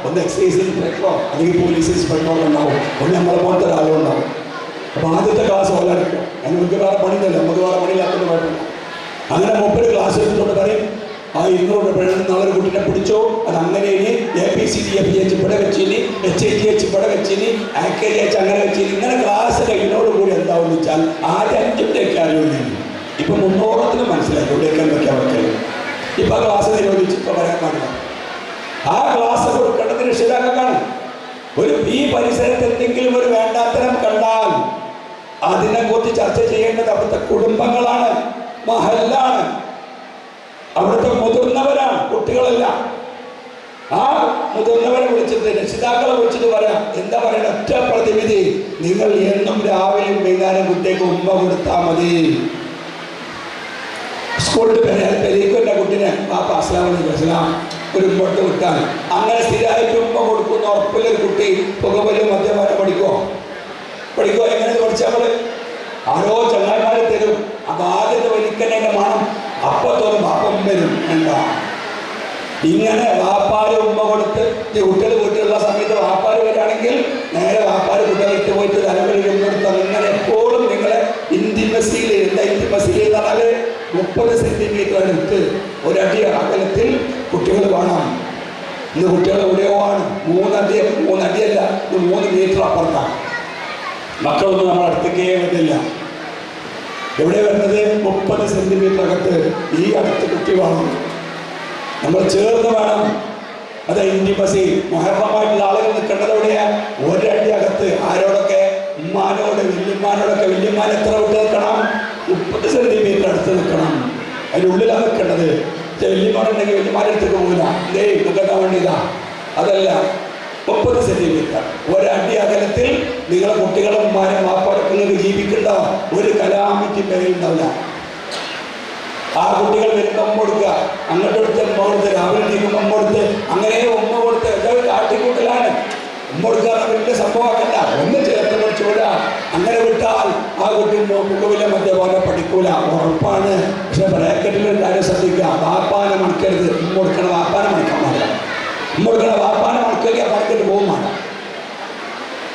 I: ഒന്ന് എക്സൈസ് ഇൻസ്പെക്ടറോ അല്ലെങ്കിൽ പോലീസ് ഇൻസ്പെക്ടറോ ഉണ്ടാവും, ഒന്ന് നമ്മളെ പോലത്തെ ഒരാളും ഉണ്ടാവും. അപ്പൊ ആദ്യത്തെ ക്ലാസ് ഓലെടുക്കും. നമുക്ക് വേറെ പണിയില്ലല്ലോ, നമുക്ക് വേറെ പണിയില്ലാത്തത് കുഴപ്പമില്ല. അങ്ങനെ 30 ക്ലാസ് എടുത്തുകൊണ്ട് പറയും, ആ 200 രൂപ നാളെ ഒരു കുട്ടീനെ പിടിച്ചോ, അത് അങ്ങനെ ABCDFGH ഇവിടെ വെച്ചിനി, HITH ഇവിടെ വെച്ചിനി, AKH അങ്ങനെ വെച്ചിനി. ഇങ്ങനെ ക്ലാസ് കഴിഞ്ഞോട് കൂടി എന്താവും വെച്ചാൽ ആദ്യം 5 മിനിറ്റൊക്കെ അറിയുന്നില്ല. ഇപ്പൊ 300ത്തിന് മനസ്സിലാക്കി ഇവിടെയൊക്കെ എന്തൊക്കെയാ വെക്കല്. ഇപ്പൊ ക്ലാസ് നിരോധിച്ച് ഇപ്പൊ പറയാൻ പാടില്ല. ആ ക്ലാസ് കൊടുക്കേണ്ടത് രക്ഷിതാക്കൾക്കാണ്. ഈ പരിസരത്ത് എന്തെങ്കിലും ഒരു വേണ്ടാത്തരം കണ്ടാൽ അതിനെക്കുറിച്ച് ചർച്ച ചെയ്യേണ്ടത് അവിടുത്തെ കുടുംബങ്ങളാണ്, മഹല്ലാണ്, അവിടുത്തെ മുതിർന്നവരാണ്, കുട്ടികളല്ല. ആ മുതിർന്നവരെ വിളിച്ചിട്ട്, രക്ഷിതാക്കളെ വിളിച്ചിട്ട് പറയാം. എന്താ പറയുക? ഒറ്റ പ്രതിവിധി, നിങ്ങൾ എന്നും രാവിലെയും വൈകുന്നേരം കുട്ടിക്ക് ഉമ്മ കൊടുത്താൽ മതി. സ്കൂളിൽ പെരീക്കും എൻ്റെ കുട്ടീനെ പാപ്പ അസ്ലാം ഒരു ഉമ്മട്ട് വിട്ടാൽ അങ്ങനെ സ്ഥിരമായിട്ട് ഉമ്മ കൊടുക്കുന്ന ഉറപ്പില്ലൊരു കുട്ടി പുകവലി മദ്യപാനം പഠിക്കോ? എങ്ങനെ പഠിച്ചാൽ നമ്മൾ ആരോ ചങ്ങായിമാരെ തരും. അപ്പൊ ആദ്യത്തെ വലിക്കന്നെ വേണം. അപ്പത്തോളം പാപ്പം വരും. എന്താ ഇങ്ങനെ വാപ്പാര് ഉമ്മ കൊടുത്ത് കുട്ടികൾ വീട്ടിലുള്ള സമയത്ത് വാപ്പാര് വരികയാണെങ്കിൽ നേരെ വാപ്പാര് കുട്ടികളെ ഇട്ട് പോയിട്ട് തലമുറയിൽ ഉമ്മെടുത്ത് അങ്ങനെ എപ്പോഴും നിങ്ങളെ ഇന്റിമസിയിൽ, എന്താ ഇന്റിമസിയിൽ എന്ന് പറഞ്ഞാൽ 30 സെന്റിമീറ്റർ അടുത്ത് ഒരടി അകലത്തിൽ കുട്ടികൾ വേണം. ഇന്ന് കുട്ടികൾ എവിടെയോ ആണ്. 3 അടിയല്ല, 3 മീറ്റർ അപ്പുറത്താണ്. മക്കളൊന്നും നമ്മുടെ അടുത്തേക്കേ വരില്ല. എവിടെ വരുന്നത്? 30 സെന്റിമീറ്റർ അകത്ത് ഈ അടുത്ത് കുട്ടി വേണം. നമ്മൾ ചേർന്ന് വേണം. അത് ഇന്റിമസി. മുഹറമായിട്ടുള്ള ആളുകൾ നിൽക്കേണ്ടത് എവിടെയാണ്? ഒരടി അകത്ത്. ആരോടൊക്കെ? ഉമ്മാനോട്, വല്യമ്മാനോടൊക്കെ. വല്യമ്മാൻ എത്ര വിട്ട് നിൽക്കണം? 30 സെന്റിമീറ്റർ അടുത്ത് നിൽക്കണം. അതിനുള്ളിലാണ് നിൽക്കേണ്ടത്. വല്യമ്മാനുണ്ടെങ്കിൽ വല്യമ്മാനടുത്തേക്ക് പോകില്ല. നിൽക്കാൻ വേണ്ടിയതാ. അതല്ല, 30 സെന്റിമീറ്റർ ഒരടി അകലത്തിൽ നിങ്ങളെ കുട്ടികളും ഉമ്മാനും വാപ്പാടൊക്കെ ജീവിക്കേണ്ട ഒരു കലാമിറ്റി പേരുണ്ടാവില്ല. ആ കുട്ടികൾ വരുമ്പോൾ ഉമ്മ കൊടുക്കുക, അങ്ങോട്ട് കൊടുത്ത് ഉമ്മ കൊടുത്ത്, രാവിലെ നീക്കുമ്പോൾ ഉമ്മ കൊടുത്ത്, അങ്ങനെ ഉമ്മ കൊടുത്ത് കാട്ടിക്കൂട്ടലാണ്. ഉമ്മ കൊടുക്കുക വലിയ സംഭവമാക്കണ്ട, ഒന്ന് ചേർത്ത് പഠിച്ചൂല. അങ്ങനെ വിട്ടാൽ ആ കുട്ടി പുകവില മദ്യപാനം പഠിക്കൂല, ഉറപ്പാണ്. പക്ഷെ ബ്രാക്കറ്റിലൊരു കാര്യം ശ്രദ്ധിക്കുക, വാപ്പാനെ മണക്കരുത്. ഉമ്മ കൊടുക്കണ വാപ്പാനെ മണക്കാൻ പാടില്ല. ഉമ്മ കൊടുക്കണ വാപ്പാനെ മണക്കില്ല, മണക്കിട്ട് പോകും വേണ്ട.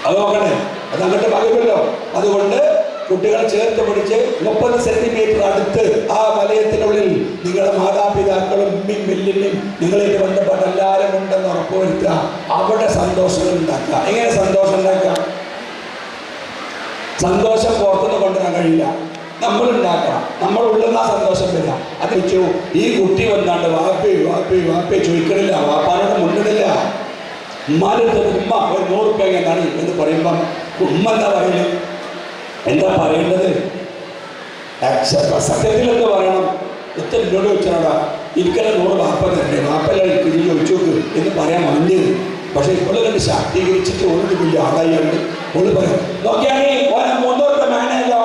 I: അത് നോക്കണേ, അത് അങ്ങോട്ട് പറയുമല്ലോ. അതുകൊണ്ട് കുട്ടികളെ ചേർത്ത് പിടിച്ച് 30 സെന്റിമീറ്റർ അടുത്ത് ആ വലയത്തിനുള്ളിൽ നിങ്ങളുടെ മാതാപിതാക്കളും ഉമ്മയും വല്യമ്മയും നിങ്ങളായിട്ട് ബന്ധപ്പെട്ട എല്ലാവരും ഉണ്ടെന്ന് ഉറപ്പുവരുത്തുക. അവിടെ സന്തോഷങ്ങൾ ഉണ്ടാക്കുക. എങ്ങനെ സന്തോഷം ഉണ്ടാക്കാം? സന്തോഷം പുറത്തുനിന്ന് കൊണ്ടുവരാൻ കഴിയില്ല, നമ്മൾ ഉണ്ടാക്കണം. നമ്മൾ ഉള്ളുന്ന സന്തോഷം വരിക. അത് വെച്ചു ഈ കുട്ടി വന്നാണ്ട് വാപ്പേ ചോദിക്കണില്ല, വാപ്പാനോട് മുണ്ടിടില്ല. ഉമ്മാനെടുത്ത് ഉമ്മ ഒരു 100 രൂപ എന്താണ് എന്ന് പറയുമ്പം ഉമ്മ എന്താ പറയുന്നത്? എന്താ പറയേണ്ടത്? സത്യത്തിൽ എന്ത് പറയണം? എത്ര എന്നോട് ചോദിച്ചാടാ എനിക്കെല്ലാം 100 വാപ്പ തന്നെ, വാപ്പല്ല എനിക്ക് നീ ചോദിച്ചു നോക്ക് എന്ന് പറയാൻ മഞ്ഞത്. പക്ഷെ ഇപ്പോഴും കണ്ട് ശാക്തീകരിച്ചിട്ട് ഓരോട് വലിയ ആളായിട്ടുണ്ട്. ഓള് പറയും നോക്കിയാണേ ഓനെ 300 രൂപ വേണമല്ലോ.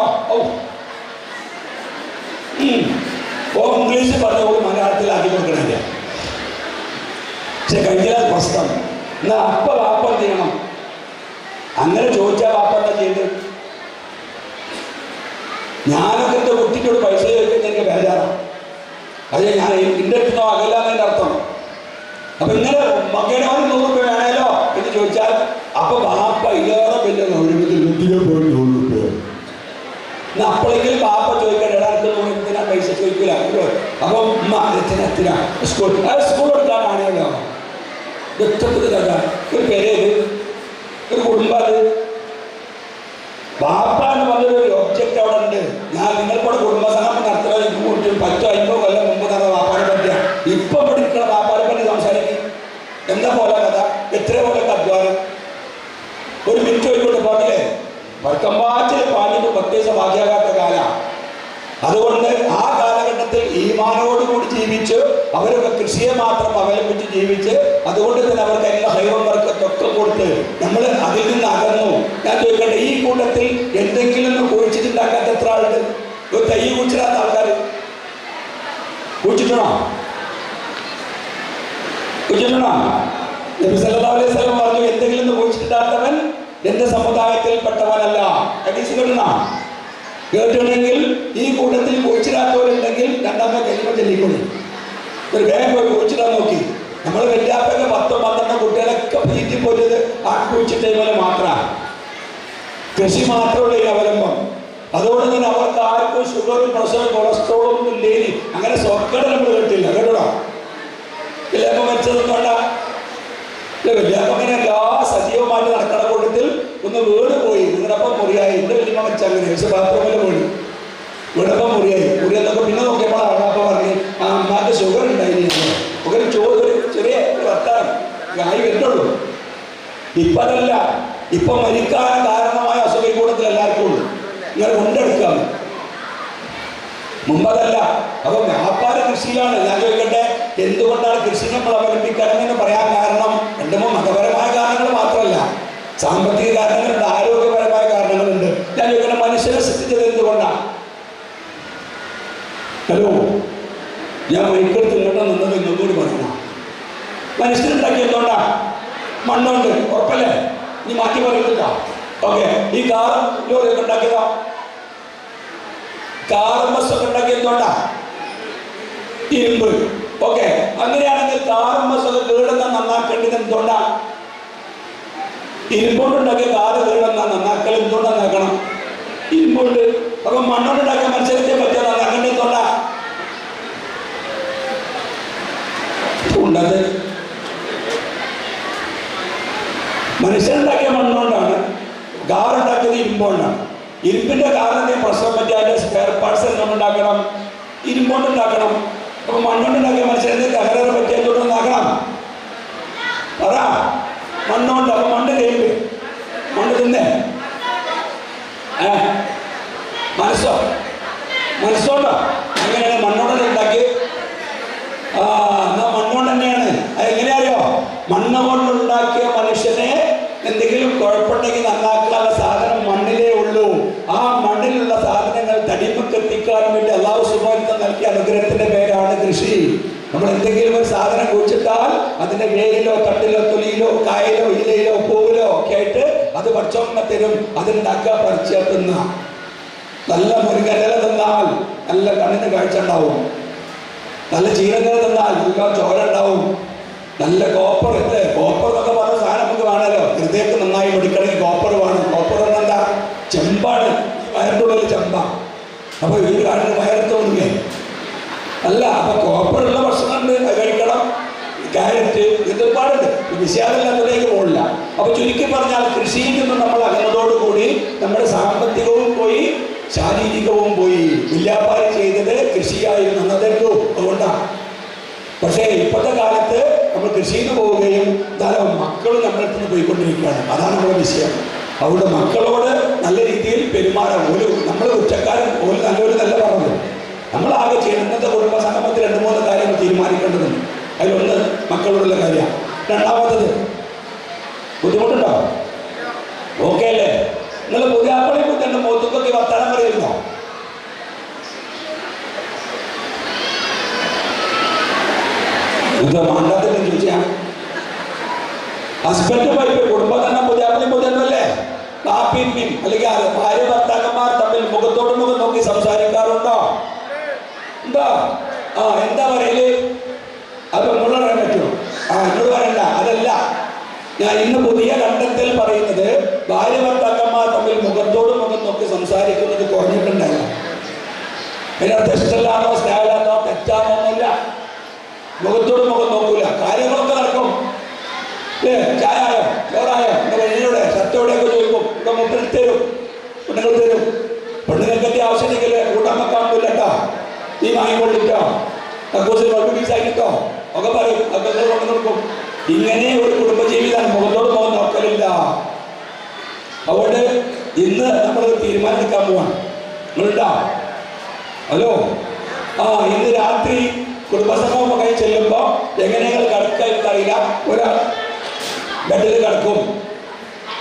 I: ഓ ഇംഗ്ലീഷ് പറഞ്ഞ ഓൾ മലയാളത്തിലാക്കി കൊടുക്കണില്ല. പക്ഷെ കഴിഞ്ഞാൽ പ്രശ്നം എന്നാ അപ്പ വാപ്പ എന്ത് ചെയ്യണം? അങ്ങനെ ചോദിച്ചാൽ വാപ്പ എന്താ ചെയ്യേണ്ടത്? ഞാനൊക്കെ എൻ്റെ കുട്ടിക്കോട് പൈസ ചോദിക്കുന്നത് എനിക്ക് ബേജാറാണ്. അത് ഞാൻ എൻ്റെ അടുത്തോ അകലാന്നതിൻ്റെ അർത്ഥം. അപ്പൊ ഇങ്ങനെ മകനെ 100 രൂപ വേണമല്ലോ എന്ന് ചോദിച്ചാൽ അപ്പൊ വാപ്പ ഇല്ലാതെ വലിയ ഗൗരവത്തിൽ 100 രൂപ. എന്നാ അപ്പോഴെങ്കിലും വാപ്പ ചോദിക്കാൻ എന്തിനാ പൈസ ചോദിക്കില്ല. അപ്പൊ എത്തിനാ സ്കൂൾ എടുക്കാനാണല്ലോ. ഒരു പേരേത് ഒരു കുടുംബം. വാപ്പ എന്ന് പറഞ്ഞൊരു ഒബ്ജക്റ്റ് അവിടെ ഉണ്ട്. ഞാൻ നിങ്ങൾക്കൂടെ കുടുംബസംഗമം നടത്തുക 10-50 കൊല്ലം മുമ്പ് നടന്ന വാപ്പാനെ പറ്റിയ ഇപ്പൊ പഠിക്കുന്ന വാപ്പാനെ പറ്റി സംസാരിക്കും. എന്താ പോലെ കഥ, എത്ര പോലെ അധ്വാനം. ഒരു മിനിറ്റ് പോയിക്കൊണ്ട് പോകല്ലേ വർക്കമ്പാച്ചിൽ പാലിന് പ്രത്യേകിച്ച് ഭാഗ്യാകാത്ത കാലം. അതുകൊണ്ട് ആ കാലഘട്ടത്തിൽ ഈമാനോടുകൂടി ജീവിച്ച് അവരൊക്കെ കൃഷിയെ മാത്രം അവലംബിച്ച് ജീവിച്ച് അതുകൊണ്ട് തന്നെ അവർക്ക് എല്ലാ ഹൈറും വർക്കൊക്കെ കൊടുത്ത് നമ്മൾ അതിൽ നിന്ന് അകന്നു. ഞാൻ ചോദിക്കട്ടെ, ഈ കൂട്ടത്തിൽ എന്തെങ്കിലും കുഴിച്ചിട്ടുണ്ടാക്കാത്ത എത്ര ആളുണ്ട്? ഒരു തൈ കുഴിച്ചിടാത്ത ആൾക്കാർ കുഴിച്ചിട്ടണോ? നബി സല്ലല്ലാഹു അലൈഹി വസല്ലം പറഞ്ഞു, എന്തെങ്കിലും കുഴിച്ചിട്ടിടാത്തവൻ എന്റെ സമുദായത്തിൽപ്പെട്ടവനല്ല. ഹദീസ് കേട്ടിട്ടുണ്ടെങ്കിൽ ഈ കൂട്ടത്തിൽ കുഴിച്ചിടാത്തവരുണ്ടെങ്കിൽ രണ്ടാമത്തെ കലിമ ചൊല്ലിക്കൊള്ളു. ഒരു വേഗം പോയി കുഴിച്ചിടാൻ നോക്കി. നമ്മൾ വല്യാപ്പൊക്കെ 10-12 കുട്ടികളൊക്കെ തീറ്റി പോയത് ആ കുഴിച്ചിട്ട പോലെ മാത്രമാണ്. കൃഷി മാത്രമുള്ള ഈ അവലംബം. അതുകൊണ്ട് തന്നെ അവർക്ക് ആർക്കും ഷുഗറും പ്രഷറും കൊളസ്ട്രോളും ഒന്നും ഇല്ലേനി. അങ്ങനെ സ്വർക്കട നമ്മൾ കേട്ടില്ല. കേട്ടോ വല്യാപ്പ മരിച്ചതൊന്നും വേണ്ട. വല്യാപ്പ അങ്ങനെ എല്ലാ സജീവമായിട്ട് നടക്കണ കൂട്ടത്തിൽ ഒന്ന് വീട് പോയി. വീടപ്പം മുറിയായി. ഇവിടെ വലിയ മരിച്ച അങ്ങനെ പക്ഷെ ബാത്റൂമിൽ പോയി വീടപ്പം മുറിയായി. മുറിയെന്നൊക്കെ പിന്നെ നോക്കിയപ്പോൾ അപ്പൊ പറഞ്ഞു ആ അമ്മക്ക് ഷുഗർ ഉണ്ടായിരുന്നു. ഒരു ചെറിയ വർത്താനം ആയി വരുന്നുള്ളൂ. ഇപ്പൊ അതല്ല. ഇപ്പൊ മരിക്കാൻ കാരണമായ അസുഖ കൂട്ടത്തിൽ എല്ലാവർക്കും ഉള്ളു. ഇങ്ങനെ കൊണ്ടെടുക്കാം. മുമ്പതല്ല. അപ്പൊ വ്യാപാര കൃഷിയിലാണ്. ഞാൻ ചോദിക്കട്ടെ, എന്തുകൊണ്ടാണ് കൃഷി നമ്മൾ അവലംബിക്കണമെന്ന് പറയാൻ കാരണം 2-3 മതപരമായ കാരണങ്ങൾ മാത്രമല്ല, സാമ്പത്തിക കാരണങ്ങളുണ്ട്, ആരോഗ്യപരമായ കാരണങ്ങളുണ്ട്. ഞാൻ ചോദിക്കട്ടെ, മനുഷ്യനെ സൃഷ്ടിച്ചത് എന്തുകൊണ്ടാണ്? ഹലോ, ഞാൻ മൈക്കെടുത്ത് ഇങ്ങോട്ട് നിന്നത് ഇങ്ങോട്ടൂടി പറയണം. മനുഷ്യനുണ്ടാക്കി എന്തുകൊണ്ടാ? മണ്ണുണ്ട്, ഉറപ്പല്ലേ? ഇനി മാറ്റി പറയുന്നില്ല. ഓക്കെ, ഈ കാറും ലോറിയൊക്കെ ഉണ്ടാക്കിയതാ. കാറും ബസ്സൊക്കെ ഉണ്ടാക്കി എന്തുകൊണ്ടാ? ഇരുമ്പ്. ഓക്കെ, അങ്ങനെയാണെങ്കിൽ കാറും ബസ്സൊക്കെ കേടുന്ന നന്നാക്കേണ്ടത് എന്തുകൊണ്ടാ? ഇരുമ്പോണ്ടുണ്ടാക്കിയ കാറ് കേടുന്ന നന്നാക്കൽ എന്തുകൊണ്ടാ നന്നാക്കണം? ഇരുമ്പോണ്ട്. അപ്പൊ മണ്ണോണ്ടുണ്ടാക്കിയ മത്സരത്തെ പറ്റിയ നന്നാക്കേണ്ടത് എന്തുകൊണ്ടാ? ഉണ്ടത് മനുഷ്യനുണ്ടാക്കിയ മണ്ണുകൊണ്ടാണ്. കാറുണ്ടാക്കിയത് ഇരുമ്പോണ്ടാണ്. ഇരുമ്പിന്റെ കാറിന്റെ പ്രശ്നം പറ്റി അതിന്റെ സ്പെയർ പാർട്സ് എന്തുകൊണ്ടുണ്ടാക്കണം? ഇരുമ്പോണ്ടുണ്ടാക്കണം. അപ്പൊ മണ്ണുകൊണ്ടുണ്ടാക്കിയ മനുഷ്യന്റെ തകരാറ് പറ്റി എന്തുകൊണ്ടുണ്ടാക്കണം? പറ. മണ്ണുണ്ട്. അപ്പൊ മണ്ണ് കഴിയുമ്പോ മണ്ണ് തിന്നേ മനസ്സോണ്ടോ? അങ്ങനെയാണ് മണ്ണോടെ ഉണ്ടാക്കി. എന്നാ മണ്ണുകൊണ്ട് തന്നെയാണ്. അതെങ്ങനെയാ അറിയോ? മണ്ണ് കൊണ്ടുണ്ടാക്കിയ മനുഷ്യനെ എന്തെങ്കിലും കുഴപ്പമുണ്ടെങ്കിൽ നന്നാക്കാനുള്ള സാധനം മണ്ണിലേ ഉള്ളൂ. ആ മണ്ണിലുള്ള സാധനങ്ങൾ തടിമക്ക് എത്തിക്കാൻ വേണ്ടി അല്ലാഹു സുബ്ഹാനഹു നൽകിയ അനുഗ്രഹത്തിന്റെ പേരാണ് കൃഷി. നമ്മൾ എന്തെങ്കിലും ഒരു സാധനം കുഴിച്ചിട്ടാൽ അതിന്റെ വേരിലോ തട്ടിലോ തൊലിയിലോ കായലോ ഇലയിലോ പൂവിലോ ഒക്കെ ആയിട്ട് അത് പച്ചോമ്മ തരും. അതുണ്ടാക്കുക, പറിച്ച് തിന്ന. നല്ല മുരുകനില തിന്നാൽ നല്ല കണ്ണിന് കാഴ്ച ഉണ്ടാവും. നല്ല ചീരനില തിന്നാൽ നല്ല ചോര ഉണ്ടാവും. നല്ല കോപ്പർ കോപ്പർ എന്നൊക്കെ പറഞ്ഞ സാധനം നമുക്ക് വേണമല്ലോ. ഹൃദയക്ക് നന്നായി പഠിക്കണമെങ്കിൽ കോപ്പർ വേണം. കോപ്പർ എന്താ? ചെമ്പാണ്. വയറിൻ്റെ ഉള്ളിൽ ചെമ്പ. അപ്പൊ ഈ കാണുന്ന വയറ് തോന്നുകയെ അല്ല. അപ്പൊ കോപ്പറുള്ള ഭക്ഷണമുണ്ട്, അത് കഴിക്കണം. ക്യാരറ്റ്, ഇത് ഒരുപാടുണ്ട്. വിഷയാദില്ലാത്തതിലേക്ക് പോകില്ല. അപ്പൊ ചുരുക്കി പറഞ്ഞാൽ കൃഷിയിൽ നിന്ന് നമ്മൾ അകന്നതോടുകൂടി നമ്മുടെ സാമ്പത്തികവും പോയി, ശാരീരികവും പോയി. വില്യാപാരം ചെയ്തത് കൃഷിയായിരുന്നു അന്നതെന്തോ. അതുകൊണ്ടാണ്. പക്ഷേ ഇപ്പോഴത്തെ കാലത്ത് നമ്മൾ കൃഷിയിൽ പോവുകയും ധാരാളം മക്കളും നമ്മുടെ അടുത്ത് നിന്ന് പോയിക്കൊണ്ടിരിക്കുകയാണ്. അതാണ് നമ്മുടെ വിഷയം. അതുകൊണ്ട് മക്കളോട് നല്ല രീതിയിൽ പെരുമാറാൻ നമ്മൾ കുറ്റക്കാരൻ നല്ലൊരു നല്ല പറഞ്ഞു. നമ്മളാകെ ചെയ്യുന്നത് കുടുംബ സംഗമത്തിൽ 2-3 കാര്യങ്ങൾ തീരുമാനിക്കേണ്ടതുണ്ട്. അതിലൊന്ന് മക്കളോടുള്ള കാര്യമാണ്. രണ്ടാമത്തത് ഇത് മാണ്ടാത്തന്നെ ചോദിച്ചാ ഹസ്ബൻഡ് വൈഫ് കുടുംബം തന്നെ പുതിയാപ്പിളി പുതിയല്ലേ കാപ്പിയും അല്ലെങ്കിൽ ഭാര്യ ഭർത്താക്കന്മാർ തമ്മിൽ മുഖത്തോട് മുഖം നോക്കി സംസാരിക്കാറുണ്ടോ? ഉണ്ടോ? എന്താ പറയല്? അത് എന്നോട് പറയാൻ പറ്റുമോ? എന്നോട് പറയണ്ട. അതല്ല ഞാൻ ഇന്ന് പുതിയ കണ്ടെത്തൽ പറയുന്നത്, ഭാര്യ ഭർത്താക്കന്മാർ തമ്മിൽ മുഖത്തോട് മുഖം നോക്കി സംസാരിക്കുന്നത് കുറഞ്ഞിട്ടുണ്ടല്ലോ. അതിനകത്ത് ഇഷ്ടമില്ലാന്നോ സ്നേഹമില്ലാന്നോ തെറ്റാന്നോ ഒന്നുമില്ല. മുഖത്തോട് മുഖം നോക്കൂല, കാര്യങ്ങളൊക്കെ നടക്കും. ചായായോ ചോറായോ എന്റെ പെണ്ണിനോട് ഷർട്ടോടെയൊക്കെ ചോദിക്കും. ഇവിടെ മുട്ടിൽ തരും, പെണ്ണുങ്ങൾ തരും. പെണ്ണുങ്ങൾക്കെത്തി ആവശ്യമില്ലെങ്കില് കൂട്ടാൻ വെക്കാനൊന്നുമില്ല കേട്ടോ, നീ വാങ്ങിക്കൊണ്ടിട്ടോ കക്കൂസിൽ വെള്ളം പീസായിട്ടോ ഒക്കെ പറയും. അതൊക്കെ കൊണ്ടു കൊടുക്കും. ഇങ്ങനെ ഒരു കുടുംബജീവിതം മുഖത്തോട് മുഖം നോക്കലില്ല. അതുകൊണ്ട് ഇന്ന് നമ്മൾ തീരുമാനിക്കാൻ പോവാണ്. നിങ്ങളുണ്ടോ? ഹലോ, ഇന്ന് രാത്രി കുടുംബസംഗമം കൈ ചെല്ലുമ്പോ എങ്ങനെയാണ് കിടക്കുക അറിയില്ല. ഒരാൾ ബെഡിൽ കിടക്കും,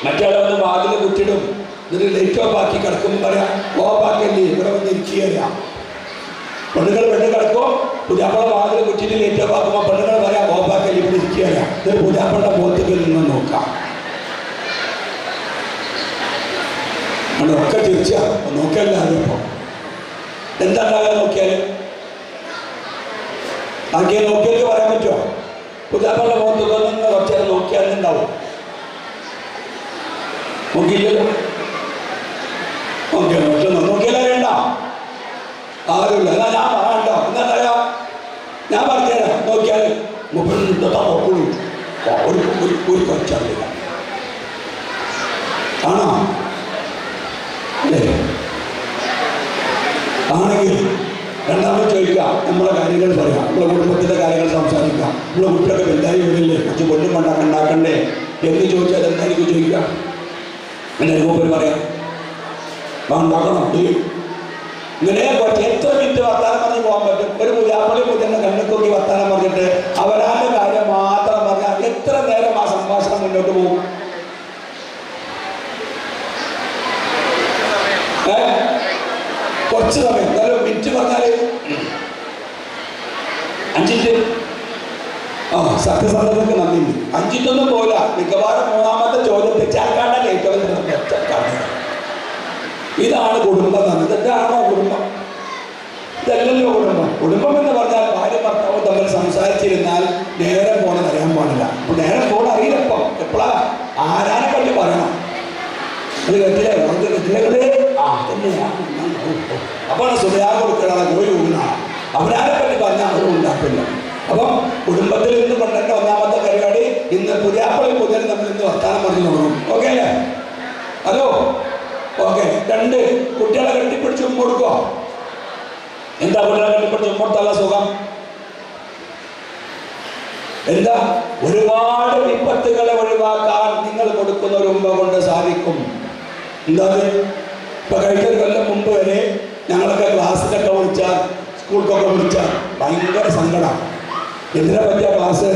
I: മറ്റയാളെ വന്ന് വാതിൽ കുറ്റിടും. എന്നിട്ട് ലൈറ്റ് ഓഫ് ആക്കി കിടക്കുമ്പോൾ പറയാം, ഓഫാക്കല്ലേ ഇവിടെ വന്ന് ഇരിക്കുക. പെണ്ണുങ്ങൾ ബെഡ് കിടക്കും, പുതിയാപ്പള വാതിൽ കുറ്റിട്ട് ലൈറ്റ് ഓഫ് ആക്കുമ്പോൾ പെണ്ണുങ്ങൾ പറയാം, ഓഫാക്കല്ലേ ഇവിടെ ഇരിക്കുക. ഇത് പുതിയാപ്പളുടെ മുഖത്തേക്ക് നിന്ന് നോക്കാം. ഒക്കെ തിരിച്ചാ നോക്കിയല്ലാതെ ഇപ്പൊ എന്താ ഉണ്ടാകാൻ നോക്കിയാല് ആക്കിയ നോക്കിയൊക്കെ പറയാൻ പറ്റുമോ? പുതിയാപ്പളുടെ മുഖത്തേക്ക് നിന്ന് കുറച്ചേരം നോക്കിയാൽ ഉണ്ടാവും. നോക്കിയില്ലല്ലോ. നോക്കിയാലേ വേണ്ട ആരുമില്ല. എന്നാ ഞാൻ പറയണ്ടോ? എന്താ പറയാ? ഞാൻ പറഞ്ഞുതരാം. നോക്കിയാൽ നോക്കുള്ളൂ. ഒരു കൊച്ചറിയില്ല ആണോ? അല്ലേ? ആണെങ്കിൽ രണ്ടാമത് ചോദിക്കാം, നമ്മളെ കാര്യങ്ങൾ പറയാം, നമ്മളെ കുടുംബത്തിൻ്റെ കാര്യങ്ങൾ സംസാരിക്കാം. നമ്മളെ കുട്ടികളൊക്കെ വലുതായി വരില്ലേ, കുറച്ച് പൊന്നും ഉണ്ടാക്കണ്ടേ എന്ന് ചോദിച്ചാൽ എന്താ എനിക്ക് ചോദിക്കാം? എൻ്റെ രൂപയിൽ പറയാം, ഉണ്ടാക്കണം. ഇങ്ങനെ കുറച്ച് എത്ര മിനിറ്റ് വർത്താനം പറഞ്ഞ് പോകാൻ പറ്റും? ഒരു പുതിയാപ്പളി പുതിയ കണ്ണിൽ വർത്താനം പറഞ്ഞിട്ട് അവരാന്റെ കാര്യം മാത്രം പറഞ്ഞാൽ എത്ര നേരം ആ സംഭാഷണം മുന്നോട്ട് പോകും? കുറച്ച് സമയം, എന്നാലും മിനിറ്റ് പറഞ്ഞാല് 5 മിനിറ്റ്. സത്യസന്ധതയ്ക്ക് നന്ദിയുണ്ട്. 5 മിനിറ്റൊന്നും പോയില്ല. മിക്കവാറും മൂന്നാമത്തെ ചോദ്യത്തിൽ ചാക്കാണ്ടല്ലേ ഏറ്റവും ഇതാണ് കുടുംബം തന്നെ. ഇതെന്താണോ കുടുംബം? ഇതല്ലല്ലോ കുടുംബം. കുടുംബം എന്ന് പറഞ്ഞാൽ ഭാര്യ ഭർത്താവ് തമ്മിൽ സംസാരിച്ചിരുന്നാൽ നേരം പോണെന്ന് അറിയാൻ പാടില്ല. അപ്പൊ നേരം പോണ അറിയില്ലപ്പം എപ്പോഴാ ആരാനെ പറ്റി പറയണം. അത് കേട്ടില്ലേ? അപ്പാണ് സുഖയാ കൊടുക്കണം, കോഴി ഊന്നാണ്. അവരാരെ പറ്റി പറഞ്ഞാൽ അവരും ഉണ്ടാക്കില്ല. അപ്പം കുടുംബത്തിൽ ഇന്ന് കൊണ്ടേണ്ട ഒന്നാമത്തെ പരിപാടി, ഇന്ന് പുതിയാപ്പളി പുതിയ നമ്മൾ ഇന്ന് വർത്താനം പറഞ്ഞു തുടങ്ങും. ഓക്കെ അല്ലേ? Hello, okay. 2 കുട്ടികളെ കെട്ടിപ്പിടിച്ച് ഉമ്മ കൊടുക്കോ? എന്താ കുട്ടികളെ കെട്ടിപ്പിടിച്ച് ഉമ്മ കൊടുത്തുള്ള സുഖം? എന്താ? ഒരുപാട് വിപത്തുകളെ ഒഴിവാക്കാൻ നിങ്ങൾ കൊടുക്കുന്ന ഒരു ഉമ്മ കൊണ്ട് സാധിക്കും. എന്താ? ഇപ്പൊ കഴിഞ്ഞ കൊല്ലം മുമ്പ് വരെ ഞങ്ങളൊക്കെ ക്ലാസ്സിലൊക്കെ വിളിച്ചാൽ, സ്കൂൾക്കൊക്കെ വിളിച്ചാൽ ഭയങ്കര സങ്കടം. എന്തിനാ പറ്റിയ ക്ലാസ്?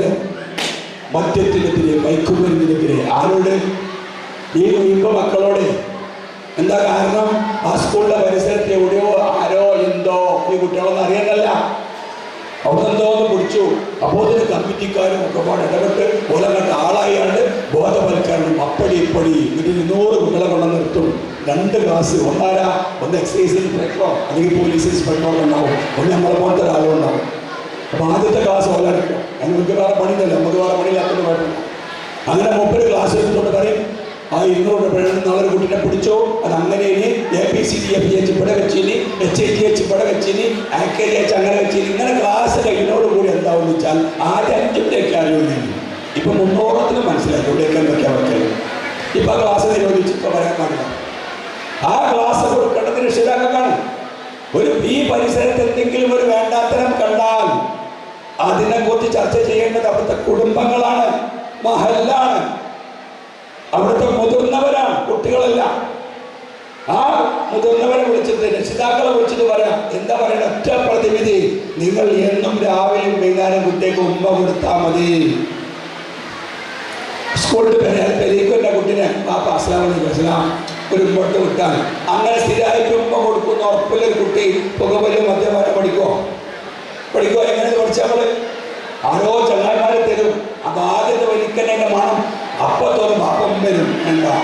I: മദ്യത്തിനെതിരെ, മയക്കുമരുന്നിനെതിരെ. ആരോട്? ഈ മക്കളോട്. എന്താ കാരണം? ആ സ്കൂളിലെ പരിസരത്ത് എവിടെയോ ആരോ എന്തോ ഈ കുട്ടികളൊന്നും അറിയാനല്ല, അവിടെ എന്തോ ഒന്ന് പിടിച്ചു. അപ്പോൾ അതിന് കമ്മിറ്റിക്കാരും ഒക്കെ പാട് ഇടപെട്ട് ഓലങ്ങട്ട് ആളായാണ്ട് ബോധവൽക്കരണം, അപ്പടി ഇപ്പടി. ഇതിൽ 100 കുട്ടികളെ കൊണ്ട് നിർത്തും. 2 ക്ലാസ്, ഒന്ന് എക്സൈസ് ഇൻസ്പെക്ടറോ അല്ലെങ്കിൽ പോലീസ് ഇൻസ്പെക്ടറോ ഉണ്ടാവും, ഒന്ന് നമ്മളെ പോലത്തെ ഒരാളും ഉണ്ടാവും. അപ്പൊ ആദ്യത്തെ ക്ലാസ് ഓലെടുക്കും. നമുക്ക് വേറെ പണിയില്ലല്ലോ, നമുക്ക് വേറെ പണിയില്ലാത്തത് കുഴപ്പമില്ല. അങ്ങനെ 30 ക്ലാസ് എടുത്തുകൊണ്ട് പറയും, ആ 200 പേരുടെ നാളൊരു കുട്ടീനെ പിടിച്ചോ, അത് അങ്ങനെ ABCDFGH ഇവിടെ വെച്ചിനി, HITH ഇവിടെ വെച്ചിനി, AKGH അങ്ങനെ വെച്ചിനി. ഇങ്ങനെ ക്ലാസ് കഴിഞ്ഞോടുകൂടി എന്താണെന്ന് വെച്ചാൽ ആദ്യം 5 അറിയുന്നില്ല. ഇപ്പൊ 300 മനസ്സിലാക്കി ഇവിടെയൊക്കെ എന്തൊക്കെയാ വെക്കൽ. ഇപ്പൊ ക്ലാസ് നിരോധിച്ച് ഇപ്പൊ പറയാൻ പാടില്ല. ആ ക്ലാസ് കൊടുക്കേണ്ടത് രക്ഷിതാക്കൾക്കാണ്. ഈ പരിസരത്ത് എന്തെങ്കിലും ഒരു വേണ്ടാത്തരം കണ്ടാൽ അതിനെക്കുറിച്ച് ചർച്ച ചെയ്യേണ്ടത് അവിടുത്തെ കുടുംബങ്ങളാണ്, മഹല്ലാണ്, അവിടുത്തെ മുതിർന്നവരാണ്, കുട്ടികളല്ല. ആ മുതിർന്നവരെ വിളിച്ചിട്ട്, രക്ഷിതാക്കളെ വിളിച്ചിട്ട് പറയാം. എന്താ പറയണ? ഒറ്റ പ്രതിവിധി, നിങ്ങൾ എന്നും രാവിലെയും വൈകുന്നേരം കുട്ടിക്ക് ഉമ്മ കൊടുത്താൽ മതി. സ്കൂളിൽ പെരീക്കും എൻ്റെ കുട്ടീനെ അസ്ലാം ഒരു ഉമ്മട്ട് വിട്ടാൽ അങ്ങനെ സ്ഥിരമായിട്ട് ഉമ്മ കൊടുക്കുന്ന ഉറപ്പില്ലൊരു കുട്ടി പുകവലി മദ്യപാനം പഠിക്കോ? എങ്ങനെ പഠിച്ചാൽ ആരോ ചങ്ങ അതിൻ്റെ മണം അപ്പത്തോറും അപ്പം വരും എന്താ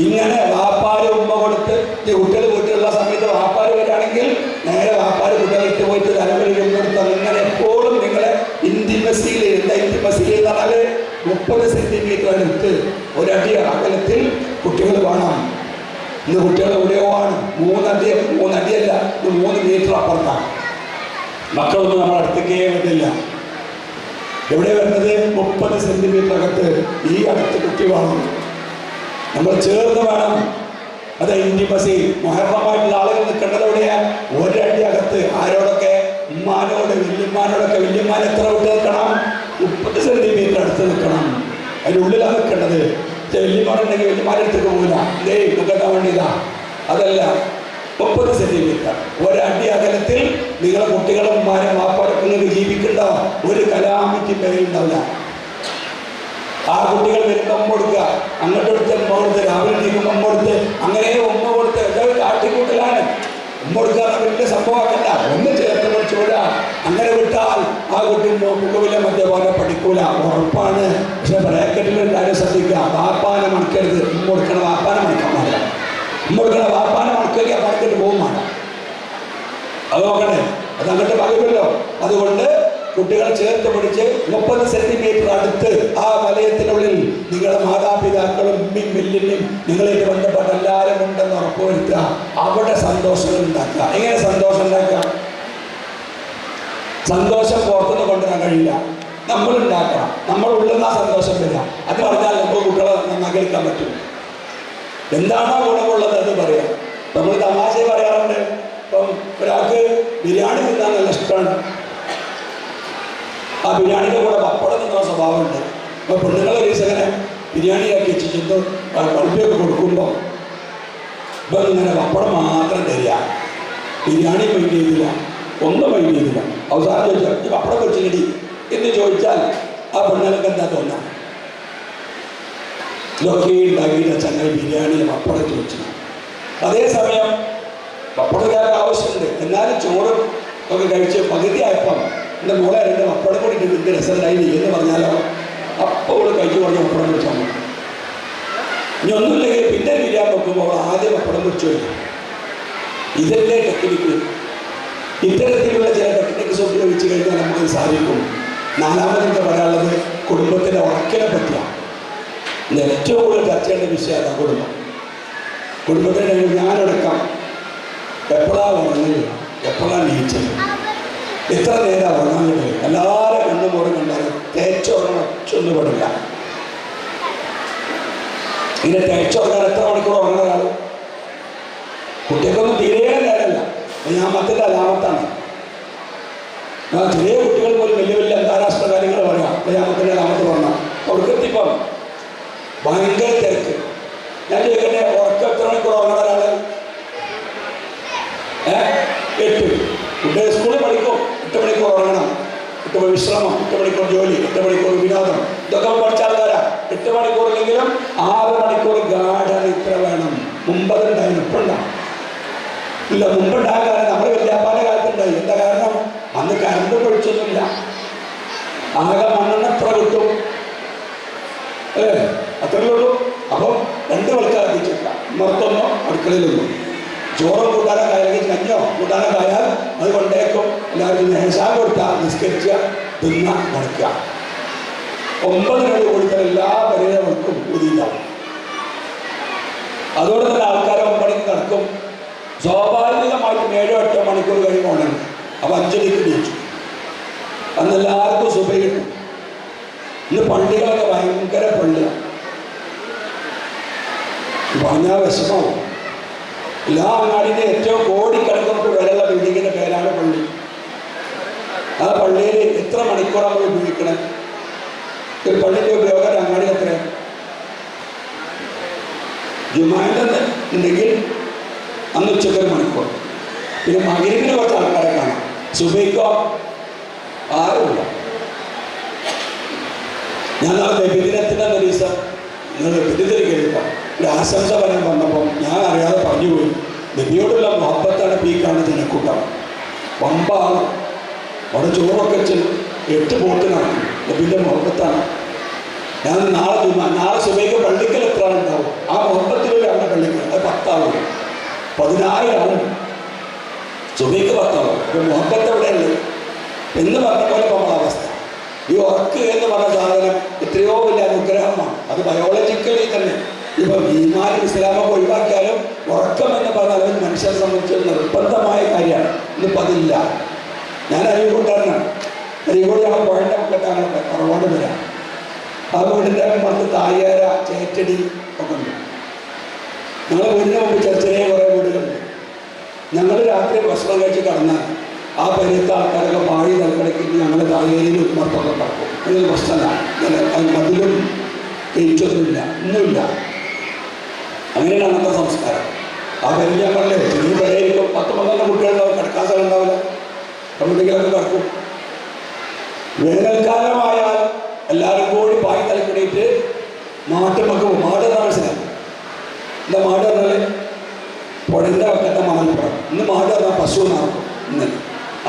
I: ഇങ്ങനെ വാപ്പാര് ഉമ്മ കൊടുത്ത് ഈ കുട്ടികൾ വീട്ടിലുള്ള സമയത്ത് വാപ്പാര് വരികയാണെങ്കിൽ നേരെ വാപ്പാര് കുട്ടികളെ ഇട്ട് പോയിട്ട് തലകളിൽ കൊടുത്ത് അങ്ങനെ എപ്പോഴും നിങ്ങളെ ഇന്റിമസിയിൽ എന്താ ഇന്റിമസിയിൽ എന്ന് പറഞ്ഞാൽ 30 സെന്റിമീറ്റർ അടുത്ത് ഒരടി അകലത്തിൽ കുട്ടികൾ വേണം. ഇന്ന് കുട്ടികൾ എവിടെയോ ആണ് 3 അടിയല്ല ഇത് 3 മീറ്റർ അപ്പുറത്താണ്. മക്കളൊന്നും നമ്മുടെ അടുത്തേക്കേ വരുന്നില്ല. എവിടെ വരുന്നത് 30 സെന്റിമീറ്റർ അകത്ത് ഈ അടുത്ത് കുട്ടി വേണം. നമ്മൾ ചേർന്ന് വേണം. അത് ഇന്റിമസി മുഹറമായിട്ടുള്ള ആളുകൾ നിൽക്കേണ്ടത് എവിടെയാണ്? ഒരടി അകത്ത്. ആരോടൊക്കെ? ഉമ്മാനോട്, വല്യമ്മാനോടൊക്കെ. വല്യമ്മാൻ എത്ര വിട്ട് നിൽക്കണം? 30 സെന്റിമീറ്റർ അടുത്ത് നിൽക്കണം. അതിനുള്ളിലാണ് നിൽക്കേണ്ടത്. വല്യമ്മാനുണ്ടെങ്കിൽ വല്യമ്മാൻ്റെ അടുത്തേക്ക് പോകില്ല. നിൽക്കാൻ വേണ്ടിയതാ. അതല്ല, 30 സെന്റിമീറ്റർ ഒരടി അകലത്തിൽ നിങ്ങളെ കുട്ടികളും ഉമ്മാനും വാപ്പാടൊക്കെ നിങ്ങൾക്ക് ജീവിക്കേണ്ട ഒരു കലാമിറ്റി പേരുണ്ടാവില്ല. ആ കുട്ടികൾ വരുമ്പോൾ ഉമ്മ കൊടുക്കുക, അങ്ങോട്ട് കൊടുത്ത് ഉമ്മ കൊടുത്ത്, രാവിലെ നീക്കുമ്പോൾ ഉമ്മ കൊടുത്ത്, അങ്ങനെ ഉമ്മ കൊടുത്ത് എല്ലാവരും കാട്ടിക്കൂട്ടലാണ്. ഉമ്മ കൊടുക്കുക വലിയ സംഭവമാക്കണ്ട, ഒന്ന് ചേർത്ത് പഠിച്ചുകൂടാ. അങ്ങനെ വിട്ടാൽ ആ കുട്ടി മുഖവിലെ മദ്യപാനം പഠിക്കൂല, ഉറപ്പാണ്. പക്ഷെ ബ്രാക്കറ്റിലൊരു കാര്യം ശ്രദ്ധിക്കുക, വാപ്പാനെ മണിക്കരുത്. ഉമ്മ കൊടുക്കണ വാപ്പാനെ മണിക്കാൻ പാടില്ല. ഉമ്മ കൊടുക്കണ വാപ്പാനെ മണിക്കുക മണിക്കിട്ട് പോകുമാണ്. അത് നോക്കണേ, അത് അങ്ങോട്ട് പറയുമല്ലോ. അതുകൊണ്ട് കുട്ടികളെ ചേർത്ത് പിടിച്ച് 30 സെന്റിമീറ്റർ അടുത്ത് ആ വലയത്തിനുള്ളിൽ നിങ്ങളുടെ മാതാപിതാക്കളും ഉമ്മയും വല്യമ്മയും നിങ്ങളായിട്ട് ബന്ധപ്പെട്ട എല്ലാവരും ഉണ്ടെന്ന് ഉറപ്പുവരുത്തുക. അവിടെ സന്തോഷങ്ങൾ ഉണ്ടാക്കുക. എങ്ങനെ സന്തോഷം ഉണ്ടാക്കുക? സന്തോഷം പുറത്തുനിന്ന് കൊണ്ടുവരാൻ കഴിയില്ല, നമ്മൾ ഉണ്ടാക്കണം. നമ്മൾ ഉള്ളുന്ന സന്തോഷം വരിക. അത് പറഞ്ഞാൽ നമ്മൾ കുട്ടികളെ നന്നാക്കി എടുക്കാൻ പറ്റും. എന്താണോ ഗുണമുള്ളത് അത് പറയാം. നമ്മൾ തമാശ പറയാറുണ്ട്. ഇപ്പം ഒരാൾക്ക് ബിരിയാണി തിന്നാൻ നല്ല ഇഷ്ടമാണ്. ആ ബിരിയാണിയുടെ കൂടെ പപ്പടം തിന്നുന്ന സ്വഭാവമുണ്ട്. അപ്പോൾ പെണ്ണുങ്ങളെ ദിവസങ്ങനെ ബിരിയാണിയാക്കി വെച്ചിട്ട് പൾപ്പിയൊക്കെ കൊടുക്കുമ്പോൾ ഇപ്പം ഇങ്ങനെ പപ്പടം മാത്രം തരിക, ബിരിയാണി മൈൻഡ് ചെയ്തില്ല, ഒന്നും മൈൻഡ് ചെയ്തില്ല. അവസാനം ചോദിച്ചാൽ ഈ പപ്പടം പൊരിച്ചിടി എന്ന് ചോദിച്ചാൽ ആ പെണ്ണുങ്ങൾക്ക് എന്താ തോന്നാം? ഇതൊക്കെ ഉണ്ടാക്കിയിട്ട് ചങ്ങൽ ബിരിയാണി പപ്പടം ചോദിച്ചു. അതേസമയം പപ്പടക്കാർക്ക് ആവശ്യമുണ്ട്, എന്നാലും ചോറും ഒക്കെ കഴിച്ച് പകുതിയായപ്പം എൻ്റെ മോളെ 2 പപ്പടം കൂടിയിട്ട് എന്ത് രസമുണ്ടായി എന്ന് പറഞ്ഞാലോ അപ്പോൾ അവൾ കഴിച്ചു പറഞ്ഞ പപ്പടം വെച്ചാൽ മതി. ഇനി ഒന്നുമില്ലെങ്കിൽ പിന്നെ ബിരിയാണി വെക്കുമ്പോൾ അവൾ ആദ്യം പപ്പടം വെച്ചു വരും. ഇതല്ലേ ടെക്നിക്ക്. ഇത്തരത്തിലുള്ള ചില ടെക്നിക്സ് ഉപയോഗിച്ച് കഴിഞ്ഞാൽ നമുക്ക് സാധിക്കും. നാലാമതെന്താ പറയാനുള്ളത്? കുടുംബത്തിൻ്റെ ഉറക്കിനെ പറ്റിയാണ്. ഇന്ന് ഏറ്റവും കൂടുതൽ ചർച്ച ചെയ്യേണ്ട വിഷയമാണ് കുടുംബം. കുടുംബത്തിൻ്റെ ഞാനടക്കം എപ്പോഴാണ് ഉറങ്ങുന്നത്, എപ്പോഴാണ് നീച്ചത്, എത്ര നേരം ഉറങ്ങാനുണ്ട്. എല്ലാവരും കണ്ണും മോറും കണ്ടാലും തേച്ചുറങ്ങണം ഒന്നും പാടില്ല. ഇങ്ങനെ തേച്ചുറങ്ങാൻ എത്ര മണിക്കൂർ ഉറങ്ങുന്ന ഒരാൾ? കുട്ടികൾക്കൊന്നും തീരെ നേരമല്ല. ഞാൻ മത്തിൻ്റെ അലാമത്താണ്. ചെറിയ കുട്ടികൾ പോലും വലിയ വലിയ അന്താരാഷ്ട്ര കാര്യങ്ങൾ പറയാം. ഞാൻ മത്തിൻ്റെ അലാമത്ത് പറഞ്ഞാൽ അവർക്കെത്തിപ്പം ഭയങ്കര തിരക്ക്. ഞാൻ ചോദിക്കട്ടെ, ഉറക്കം എത്ര മണിക്കൂർ ഉറങ്ങുന്ന ഒരാൾ? 8. കുട്ടികൾ സ്കൂളിൽ പഠിക്കും, 8 മണിക്കൂർ ഉറങ്ങണം, 8 വിശ്രമം, 8 മണിക്കൂർ ജോലി, 8 മണിക്കൂർ വിനോദം. ഇതൊക്കെ പഠിച്ച ആൾക്കാരാ. 8 മണിക്കൂറില്ലെങ്കിലും 6 മണിക്കൂർ ഗാഢന ഇത്ര വേണം. മുമ്പതുണ്ടായിരുന്നു, ഇപ്പുണ്ടാവും ഇല്ല. മുമ്പുണ്ടായ കാരണം നമ്മുടെ വല്യാപ്പാൻ്റെ കാലത്തുണ്ടായി. എന്താ കാരണം? അന്ന് കറണ്ട് പൊഴിച്ചൊന്നുമില്ല. ആകെ മണ്ണെണ്ണ എത്ര കിട്ടും? അത്രയേ ഉള്ളൂ. അപ്പം 2 വിളക്കാർ എത്തിച്ചിട്ടില്ല. പുറത്തൊന്നോ അടുക്കളയിലൊന്നും. ചോറും കൂട്ടാനൊക്കെ അല്ലെങ്കിൽ കഞ്ഞോ കൂട്ടാനൊക്കെ ആയാൽ അത് കൊണ്ടേക്കും. എല്ലാവർക്കും നേശാ കൊടുത്താൽ നിസ്കരിക്കുക, തിന്ന നടക്കുക. 9 കൊടുത്താൽ എല്ലാ പരിപാടികൾക്കും ഊതിണ്ടാവും. അതുകൊണ്ട് തന്നെ ആൾക്കാർ 9 മണിക്ക് നടക്കും. സ്വാഭാവികമായിട്ടും 7-8 മണിക്കൂർ കഴിയുമ്പോൾ ഉണരും. അപ്പോൾ 5 മണിക്ക് ജയിച്ചു. അന്ന് എല്ലാവർക്കും സുബഹി കിട്ടും. ഇന്ന് പള്ളികളൊക്കെ ഭയങ്കര പള്ളിയാണ്. പറഞ്ഞാൽ വിഷമവും. എല്ലാ അങ്ങാടിൻ്റെ ഏറ്റവും കോടിക്കണക്കിന് വിലയുള്ള ബിൽഡിങ്ങിൻ്റെ പേരാണ് പള്ളി. ആ പള്ളിയിൽ എത്ര മണിക്കൂർ നമ്മൾ ഉപയോഗിക്കണം? ഒരു പള്ളിൻ്റെ ഉപയോഗം അങ്ങാടി എത്ര? ജുമാൻ്റെ ഉണ്ടെങ്കിൽ അന്ന് ഉച്ചയ്ക്ക് 1 മണിക്കൂർ. പിന്നെ മഗ്‌രിബിന് കുറച്ച് ആൾക്കാരെ കാണാം. സുബഹിക്കോ ആരുമില്ല. ഞാൻ നാളെ നബിദിനത്തിൻ്റെ ദിവസം നിങ്ങൾ വിദ്യുതിൽ കേൾക്കാം ഒരു ആശംസ പറയാൻ വന്നപ്പോൾ ഞാൻ അറിയാതെ പറഞ്ഞുപോയി. നബിയോടുള്ള മുഹബത്താണ് പീക്കാണ് ജനക്കൂട്ടം. പമ്പാണ്. അവിടെ ചോറൊക്കെ വെച്ച് 8 ബോട്ട് നടക്കും. നബിൻ്റെ മുഹബത്താണ്. ഞാൻ നാളെ സുബൈക്ക് പള്ളിക്കൽ എത്ര ആളുണ്ടാവും? ആ മൊത്തത്തിലൊരു ആളുടെ പള്ളിക്കൽ അത് 10 ആളും 10,000 ആളും സുബൈക്ക് 10 ആളും. അപ്പോൾ മുഹബത്ത് എവിടെയുള്ളത് എന്ന് പറഞ്ഞ പോലെ നമ്മളെ അവസ്ഥ. ഈ ഉറക്ക് എന്ന് പറഞ്ഞ സാധനം എത്രയോ വലിയ അനുഗ്രഹമാണ്. അത് ബയോളജിക്കലി തന്നെ ഇപ്പം ഈമാനും ഇസ്ലാമൊക്കെ ഒഴിവാക്കിയാലും ഉറക്കം എന്ന് പറഞ്ഞാൽ അത് മനുഷ്യരെ സംബന്ധിച്ച് നിർബന്ധമായ കാര്യമാണ്. ഇന്നിപ്പോൾ അതില്ല. ഞാൻ അരീക്കോട്ടുകാരനാണ്. അരീക്കോട് ഞങ്ങൾ പോയിൻ്റെ മക്കത്താണ് കുറവാട് വരാം. ആ വീടിൻ്റെ പുറത്ത് തായ്യാര ചേറ്റടി ഒക്കെ ഉണ്ട്. ഞങ്ങൾ വീടിന് മുമ്പ് ചെറിയ കുറേ വീടുകളുണ്ട്. ഞങ്ങൾ രാത്രി ഭക്ഷണം കഴിച്ച് കടന്നാൽ ആ പരിയത്തെ ആൾക്കാരൊക്കെ പാഴി തലക്കടക്കിട്ട് ഞങ്ങൾ തായ്യേരിയിൽ ഉമ്മർത്തൊക്കെ പറക്കും. അതൊരു പ്രശ്നമല്ല. അതിലും ഗേറ്റൊന്നുമില്ല, ഒന്നുമില്ല. അങ്ങനെയാണ് അന്നത്തെ സംസ്കാരം. ആ പേര് ഞാൻ പറഞ്ഞേ ചെറിയ പേരായിരിക്കും 10-12 കുട്ടികളുണ്ടാവും, കിടക്കാൻ സ്ഥലം ഉണ്ടാവില്ല, എവിടെയെങ്കിലൊക്കെ കിടക്കും. വേനൽക്കാലമായാൽ എല്ലാവരും കൂടി പായി തലക്കിടയിട്ട് മാട്ടുമൊക്കെ മാട് എന്നാണ് മനസ്സിലായി. എന്താ മാട് പറഞ്ഞാൽ പുഴൻ്റെ വക്കത്തെ മണൽപ്പുറം. ഇന്ന് മാട് പറഞ്ഞാൽ പശു നടക്കും. ഇന്ന്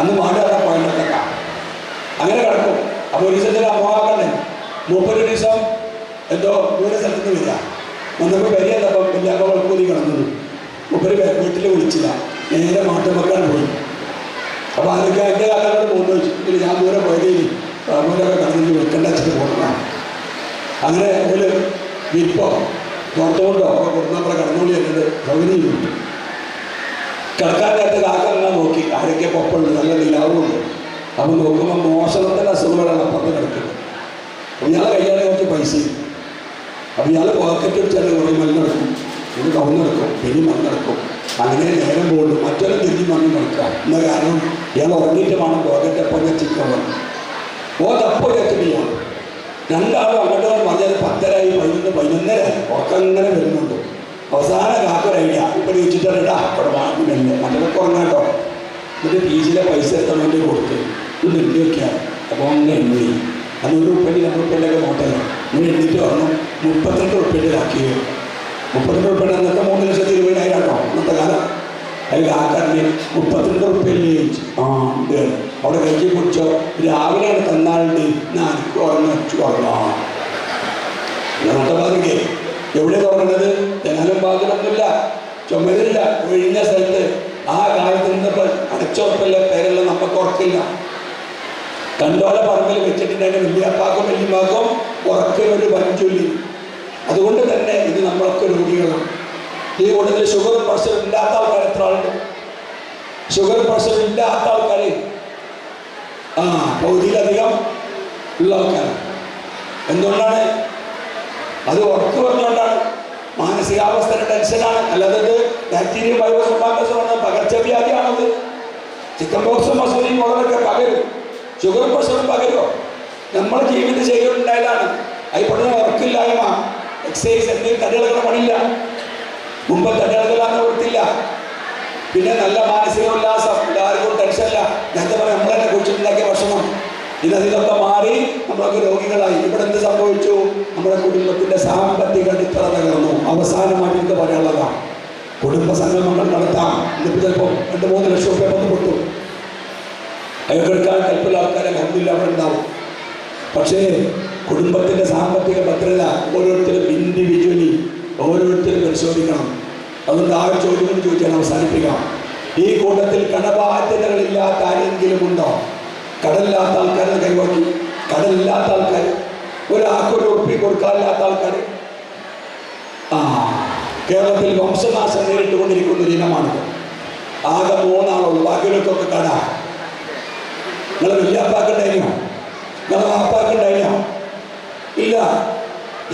I: അന്ന് മാട് പറഞ്ഞാൽ പുഴൻ്റെ വക്കത്ത അങ്ങനെ കിടക്കും. അപ്പോൾ ഒരു ദിവസത്തിൽ അമ്മാക്കണ്ടേ മൂപ്പര് ഒരു ദിവസം എന്തോ ദൂരെ സ്ഥലത്ത് നിന്ന് വരിക. വന്നപ്പോൾ വരികയല്ലപ്പം വലിയ വിളക്കൂതി കിടന്നത്. മൂപ്പര് വീട്ടിൽ വിളിച്ചില്ല, നേരെ മാട്ടുമക്കാണ് പോയി. അപ്പോൾ അതൊക്കെ എൻ്റെ കാലത്തോട് പോകുന്നു ചോദിച്ചു. ഞാൻ ദൂരെ പോയതേ റബ്ബൂരൊക്കെ കടന്നിട്ട് വെക്കേണ്ട വെച്ചിട്ട് പോകണം. അങ്ങനെ ഒരു വിൽപ്പോ പുറത്തുകൊണ്ടോ ഒക്കെ കൊടുക്കുന്നപ്പോൾ കടന്നുള്ളി എന്നിട്ട് സൗകര്യം കിട്ടും. കിടക്കാൻ നേരത്തെ കാക്കങ്ങനെ നോക്കി ആരൊക്കെ പൊപ്പുണ്ട്, നല്ല നിലാവുണ്ട്. അപ്പോൾ നോക്കുമ്പോൾ മോശത്തിൻ്റെ അസുഖങ്ങളാണ് അപ്പുറത്ത് കിടക്കുന്നത്. അപ്പോൾ ഇയാളെ കയ്യാതെ കുറച്ച് പൈസയും. അപ്പോൾ ഇയാൾ പോക്കറ്റ് വെച്ചാൽ കുറേ മണ്ണെടുക്കും, ഇത് കവുന്നെടുക്കും, പിന്നെ മണ്ണെടുക്കും. അങ്ങനെ നേരം പോകുന്നു. മറ്റൊരു തിരിഞ്ഞ് മണ്ണ് നടക്കുക. എന്ന കാരണം ഇയാൾ ഉറങ്ങിയിട്ട് വേണം പോക്കറ്റ് എപ്പോൾ ഞാൻ ചിക്കൻ വന്നു തപ്പോ വെച്ചിട്ടില്ല. രണ്ടാളും അങ്ങോട്ട് പറഞ്ഞത് 10:30 11:00 ഉറക്കങ്ങനെ വരുന്നുണ്ട്. അവസാന കാക്കൊരൈഡിയ ഇപ്പം ചോദിച്ചിട്ടാ അവിടെ വാങ്ങില്ല മറ്റൊക്കെ ഉറങ്ങാട്ടോ. എന്നിട്ട് ഫീസിലെ പൈസ എത്താൻ വേണ്ടി കൊടുത്ത് ഇത് എണ്ണി വയ്ക്കുകയാണ്. അപ്പോൾ അങ്ങനെ എണ്ണി അത് 1 ഉറുപ്പിക 2 ഉറുപ്പികയൊക്കെ നോട്ടല്ല. ഇങ്ങനെ എണ്ണിട്ട് പറഞ്ഞു 32 ഉറുപ്പികയിലാക്കി. 32 ഉറുപ്പിക അന്നത്തെ 3,20,000 ആട്ടോ അന്നത്തെ കാലം. അതിൽ ആക്കാരനെ 32 ഉറുപ്പികയിൽ ചോദിച്ചു. ആ ഉണ്ട്. അവിടെ കഴിച്ച് കുടിച്ചോ രാവിലെ തന്നാളുണ്ട്. ഞാൻ എനിക്ക് ഉറങ്ങു ഉറങ്ങാം. ഇന്നത്തെ ബാധിക്കേ എവിടെ തുറന്നത്? ജനാലും ബാധിലൊന്നുമില്ല, ചുമരില്ല, ഒഴിഞ്ഞ സ്ഥലത്ത്. ആ കാലത്ത് നിന്നപ്പോൾ അടച്ചുറപ്പല്ല പേരുള്ള നമുക്ക് ഉറക്കില്ല. കണ്ടോല പറമ്പിൽ വെച്ചിട്ടുണ്ടെങ്കിൽ വലിയപ്പാക്കും വലിയപ്പാക്കും ഉറക്കൊരു പഞ്ചൊല്ലി. അതുകൊണ്ട് തന്നെ ഇത് നമ്മളൊക്കെ രോഗികളാണ്. ഈ കൂടുതൽ ഷുഗർ പ്രഷർ ഇല്ലാത്ത ആൾക്കാർ എത്ര ആളുണ്ട്? ഷുഗർ പ്രഷർ ഇല്ലാത്ത ആൾക്കാർ പകുതിയിലധികം ഉള്ള ആൾക്കാരാണ്. എന്തുകൊണ്ടാണ്? അത് ഉറപ്പ് പറഞ്ഞുകൊണ്ടാണ്. മാനസികാവസ്ഥയുടെ ടെൻഷനാണ്. അല്ലാതെ ബാക്ടീരിയ വൈറസ് ഉണ്ടാക്കുന്ന പകർച്ചവ്യാധിയാണത്. ചിക്കൻ ബോക്സും മസൂരിയും മുതലൊക്കെ പകരും. ഷുഗർ പ്രഷറും പകരുമോ? നമ്മുടെ ജീവിതശൈലി ഉണ്ടായതാണ്. അതിൽപ്പെടുന്ന ഉറക്കില്ലായ്മ, എക്സസൈസ് എന്തെങ്കിലും തടികളൊക്കെ പണിയില്ല. മുമ്പ് തടികളെല്ലാം കൊടുത്തില്ല. പിന്നെ നല്ല മാനസിക ഉല്ലാസം, എല്ലാവർക്കും ടെൻഷനില്ല. നേരത്തെ പറയാം നമ്മൾ തന്നെ കുറിച്ചിട്ടുണ്ടാക്കിയ ഭക്ഷണം. ഇതൊക്കെ മാറി നമ്മളൊക്കെ രോഗികളായി. ഇവിടെ എന്ത് സംഭവിച്ചു? നമ്മുടെ കുടുംബത്തിൻ്റെ സാമ്പത്തിക അടിത്തറ തകർന്നു. അവസാനമായിട്ട് എന്ത് പറയാനുള്ളതാണ്? കുടുംബ സംഗമങ്ങൾ നടത്താം. ഇന്നിപ്പോൾ ചിലപ്പോൾ 2-3 ലക്ഷം രൂപ ബന്ധപ്പെട്ടു. അയക്കെടുക്കാൻ കൽപ്പുള്ള ആൾക്കാരെ കണ്ടില്ല അവിടെ ഉണ്ടാവും. പക്ഷേ കുടുംബത്തിൻ്റെ സാമ്പത്തിക ഭദ്രത ഓരോരുത്തരും ഇൻഡിവിജ്വലി ഓരോരുത്തരും പരിശോധിക്കണം. അതുകൊണ്ട് ആ ചോദ്യം ചോദിച്ചാൽ അവസാനിപ്പിക്കാം. ഈ കൂട്ടത്തിൽ കടബാധ്യതകളില്ലാത്ത ആരെങ്കിലും ഉണ്ടോ? കടലില്ലാത്ത ആൾക്കാരെ കൈവാക്കി. കടലില്ലാത്ത ആൾക്കാർ, ഒരാൾക്കൊരു ഉറുപ്പിക കൊടുക്കാനില്ലാത്ത ആൾക്കാർ. കേരളത്തിൽ വംശനാശം നേരിട്ടുകൊണ്ടിരിക്കുന്ന ഒരു ഇനമാണിത്. ആകെ 3 ആളുള്ളൂ. ബാക്കിയുള്ളവർക്കൊക്കെ കട. നിങ്ങളെ വലിയപ്പാക്കുണ്ടായിനോ? നിങ്ങളെ വാപ്പാക്കുണ്ടായിനോ? ഇല്ല.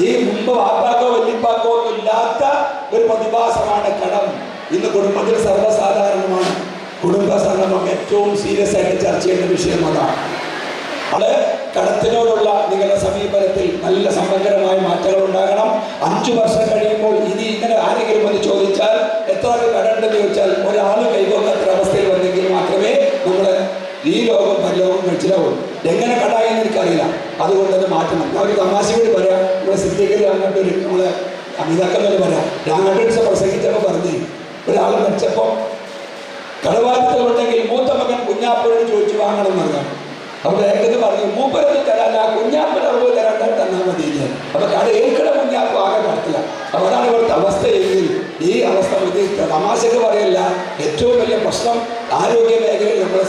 I: ഈ മുമ്പ് വാപ്പാക്കോ വല്യപ്പാക്കോ ഒന്നും ഇല്ലാത്ത ഒരു പ്രതിഭാസമാണ് കടം. ഇന്ന് കുടുംബത്തിൽ സർവ്വസാധാരണമാണ്. കുടുംബ സംഗമം ഏറ്റവും സീരിയസ് ആയിട്ട് ചർച്ച ചെയ്യുന്ന വിഷയം അതാണ്. അത് കടത്തിനോടുള്ള നിങ്ങളുടെ സമീപനത്തിൽ നല്ല സമഗ്രമായ മാറ്റങ്ങൾ ഉണ്ടാകണം. 5 വർഷം കഴിയുമ്പോൾ ഇനി ഇങ്ങനെ ആരെങ്കിലും വന്ന് ചോദിച്ചാൽ എത്ര കടമുണ്ടെന്ന് ചോദിച്ചാൽ ഒരാൾ കൈകൊള്ളാത്ത അവസ്ഥയിൽ വന്നെങ്കിൽ മാത്രമേ നമ്മൾ ഈ ലോകം പരലോകം മനസ്സിലാവും. എങ്ങനെ കടായെന്ന് എനിക്കറിയില്ല. അതുകൊണ്ട് അത് മാറ്റണം. ഞാൻ ഒരു തമാശ കൂടി പറയാം. നമ്മുടെ സിദ്ധിക്കൽ അങ്ങോട്ടൊരു നമ്മളെ അമിതാക്കളോട് പറയാം. അങ്ങോട്ട് ദിവസം പ്രസംഗിച്ചപ്പോൾ പറഞ്ഞ് ഒരാൾ മരിച്ചപ്പോൾ കടബാധ്യതകളുണ്ടെങ്കിൽ മൂത്ത മകൻ കുഞ്ഞാപ്പോഴോട് ചോദിച്ചു വാങ്ങണം എന്നറിയാം. അപ്പൊ ബാങ്കെന്ന് പറഞ്ഞു മൂപ്പരൊന്നും തരാല്ല, കുഞ്ഞാപ്പൻ 60 തരാൻ തന്നാൽ മതി. അപ്പൊ കട ഏൽക്കണ കുഞ്ഞാപ്പ് ആകെ കടത്തില്ല. അപ്പൊ അതാണ് ഇവിടുത്തെ അവസ്ഥ. എങ്കിൽ ഈ അവസ്ഥ ഇത് തമാശക്ക് പറയല്ല, ഏറ്റവും വലിയ പ്രശ്നം ആരോഗ്യ മേഖലയിൽ നമ്മൾ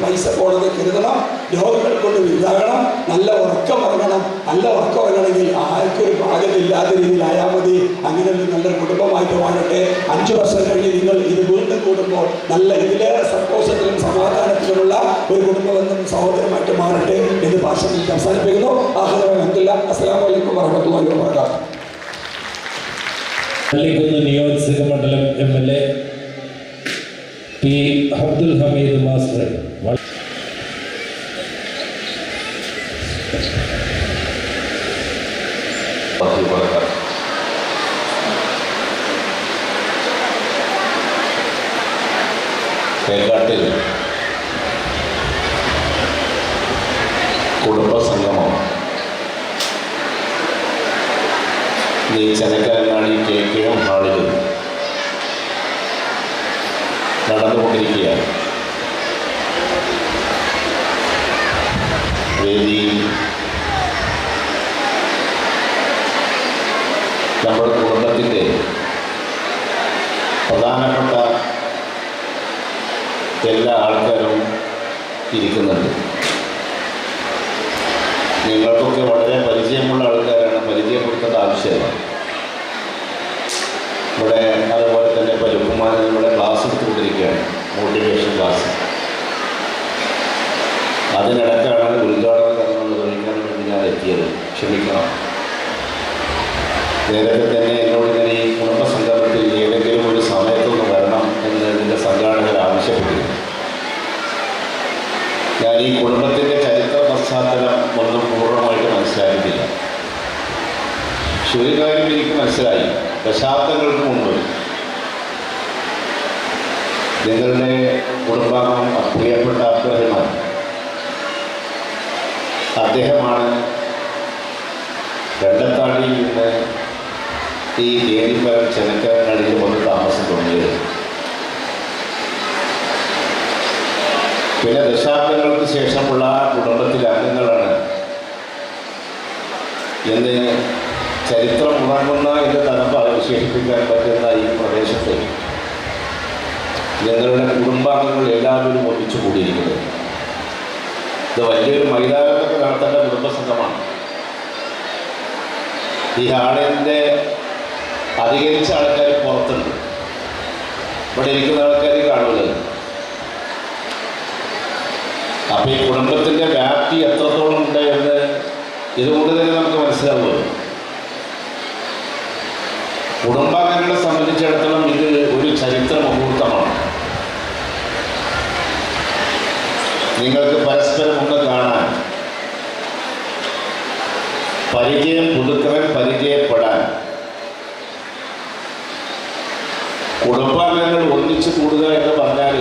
I: പൈസ പോണത് കരുതണം. രോഗങ്ങൾ കൊണ്ട് ഇതാകണം, നല്ല ഉറക്കം ഇറങ്ങണം. നല്ല ഉറക്കം ഇറങ്ങണമെങ്കിൽ ആർക്കൊരു പാകമില്ലാത്ത രീതിയിലായാൽ മതി. അങ്ങനെ ഒരു നല്ലൊരു കുടുംബമായിട്ട് വാഴട്ടെ. 5 വർഷം കഴിഞ്ഞ് നിങ്ങൾ ഇത് വീണ്ടും കൂടുമ്പോൾ നല്ല ഇതിലേറെ സന്തോഷത്തിലും സമാധാനത്തിലുമുള്ള ഒരു കുടുംബബന്ധം സഹോദരമായിട്ട് മാറട്ടെ എന്ന് ഭാഷയിൽ അവസാനിപ്പിക്കുന്നു. അസ്സലാമു അലൈക്കും വറഹ്മത്തുള്ളാഹി വബറകാതുഹു.
D: പള്ളിക്കുന്ന് നിയോജക മണ്ഡലം MLA P Abdul Hameed master
H: തേക്കാട്ടിൽ കുടുംബസംഗമം ഈ ചെനക്കരങ്ങാടി കേക്കിഴം ഹാളിൽ നടന്നുകൊണ്ടിരിക്കുകയാണ്. വേദിയിൽ നമ്മുടെ കുടുംബത്തിൻ്റെ പ്രധാനപ്പെട്ട എല്ലാ ആൾക്കാരും ഇരിക്കുന്നുണ്ട്. നിങ്ങൾക്കൊക്കെ വളരെ പരിചയമുള്ള ആൾക്കാരാണ്, പരിചയപ്പെടുത്തേണ്ട ആവശ്യമില്ല. ഇവിടെ അതുപോലെ തന്നെ പരുക്കുമാൻ ഇവിടെ ക്ലാസ് എടുത്തുകൊണ്ടിരിക്കുകയാണ്, മോട്ടിവേഷൻ ക്ലാസ്. അതിനിടയ്ക്കാണ് ഉദ്ഘാടന കർമ്മങ്ങൾ നിർവഹിക്കാൻ വേണ്ടി ഞാൻ എത്തിയത്. ക്ഷമിക്കണം. നേരത്തെ തന്നെ എന്നോട് ഇങ്ങനെ ഈ കുടുംബസംഗമത്തിൽ ഏതെങ്കിലും ഒരു സമയത്തൊന്ന് വരണം എന്ന് ഇതിൻ്റെ സംഘാടകർ ആവശ്യപ്പെട്ടിരുന്നു. ഞാൻ ഈ കുടുംബത്തിൻ്റെ ചരിത്ര പശ്ചാത്തലം ഒന്നും പൂർണ്ണമായിട്ട് മനസ്സിലാക്കിയിട്ടില്ല. പക്ഷെ ഒരു കാര്യം എനിക്ക് മനസ്സിലായി, ദശാബ്ദങ്ങൾക്ക് മുമ്പ് നിങ്ങളുടെ കുടുംബാംഗം പ്രിയപ്പെട്ട അബ്ദുറഹ്മാൻ, അദ്ദേഹമാണ് രണ്ടത്താടിയിൽ നിന്ന് ഈ ദേവിപ്പരം ചെനക്കരങ്ങാടിയിൽ വന്ന് താമസം തുടങ്ങിയത്. പിന്നെ ദശാബ്ദങ്ങൾക്ക് ശേഷമുള്ള കുടുംബത്തിലെ അംഗങ്ങളാണ് എന്ന് ചരിത്രം ഉറങ്ങുന്ന എന്ന് തലപ്പാൽ വിശേഷിപ്പിക്കാൻ പറ്റുന്ന ഈ പ്രദേശത്ത് നിങ്ങളുടെ കുടുംബാംഗങ്ങൾ എല്ലാവരും ഒന്നിച്ചു കൂടിയിരിക്കുന്നത്. ഇത് വലിയൊരു മൈതാനത്തൊക്കെ നടത്തേണ്ട കുടുംബസംഘമാണ്. ഈ ഹാളിൻ്റെ അധികരിച്ച ആൾക്കാർ പുറത്തുണ്ട്, ഇവിടെ ഇരിക്കുന്ന ആൾക്കാർ കാണുന്നത്. അപ്പം ഈ കുടുംബത്തിൻ്റെ വ്യാപ്തി എത്രത്തോളം ഉണ്ട് എന്ന് ഇതുകൊണ്ട് തന്നെ നമുക്ക് മനസ്സിലാവുമല്ലോ. കുടുംബാംഗങ്ങളെ സംബന്ധിച്ചിടത്തോളം ഇത് ഒരു ചരിത്ര മുഹൂർത്തമാണ്. നിങ്ങൾക്ക് പരസ്പരം ഒന്ന് കാണാൻ, പരിചയം പുതുക്കവൻ പരിചയപ്പെടാൻ, കുടുംബാംഗങ്ങൾ ഒന്നിച്ചു കൂടുക എന്ന് പറഞ്ഞാൽ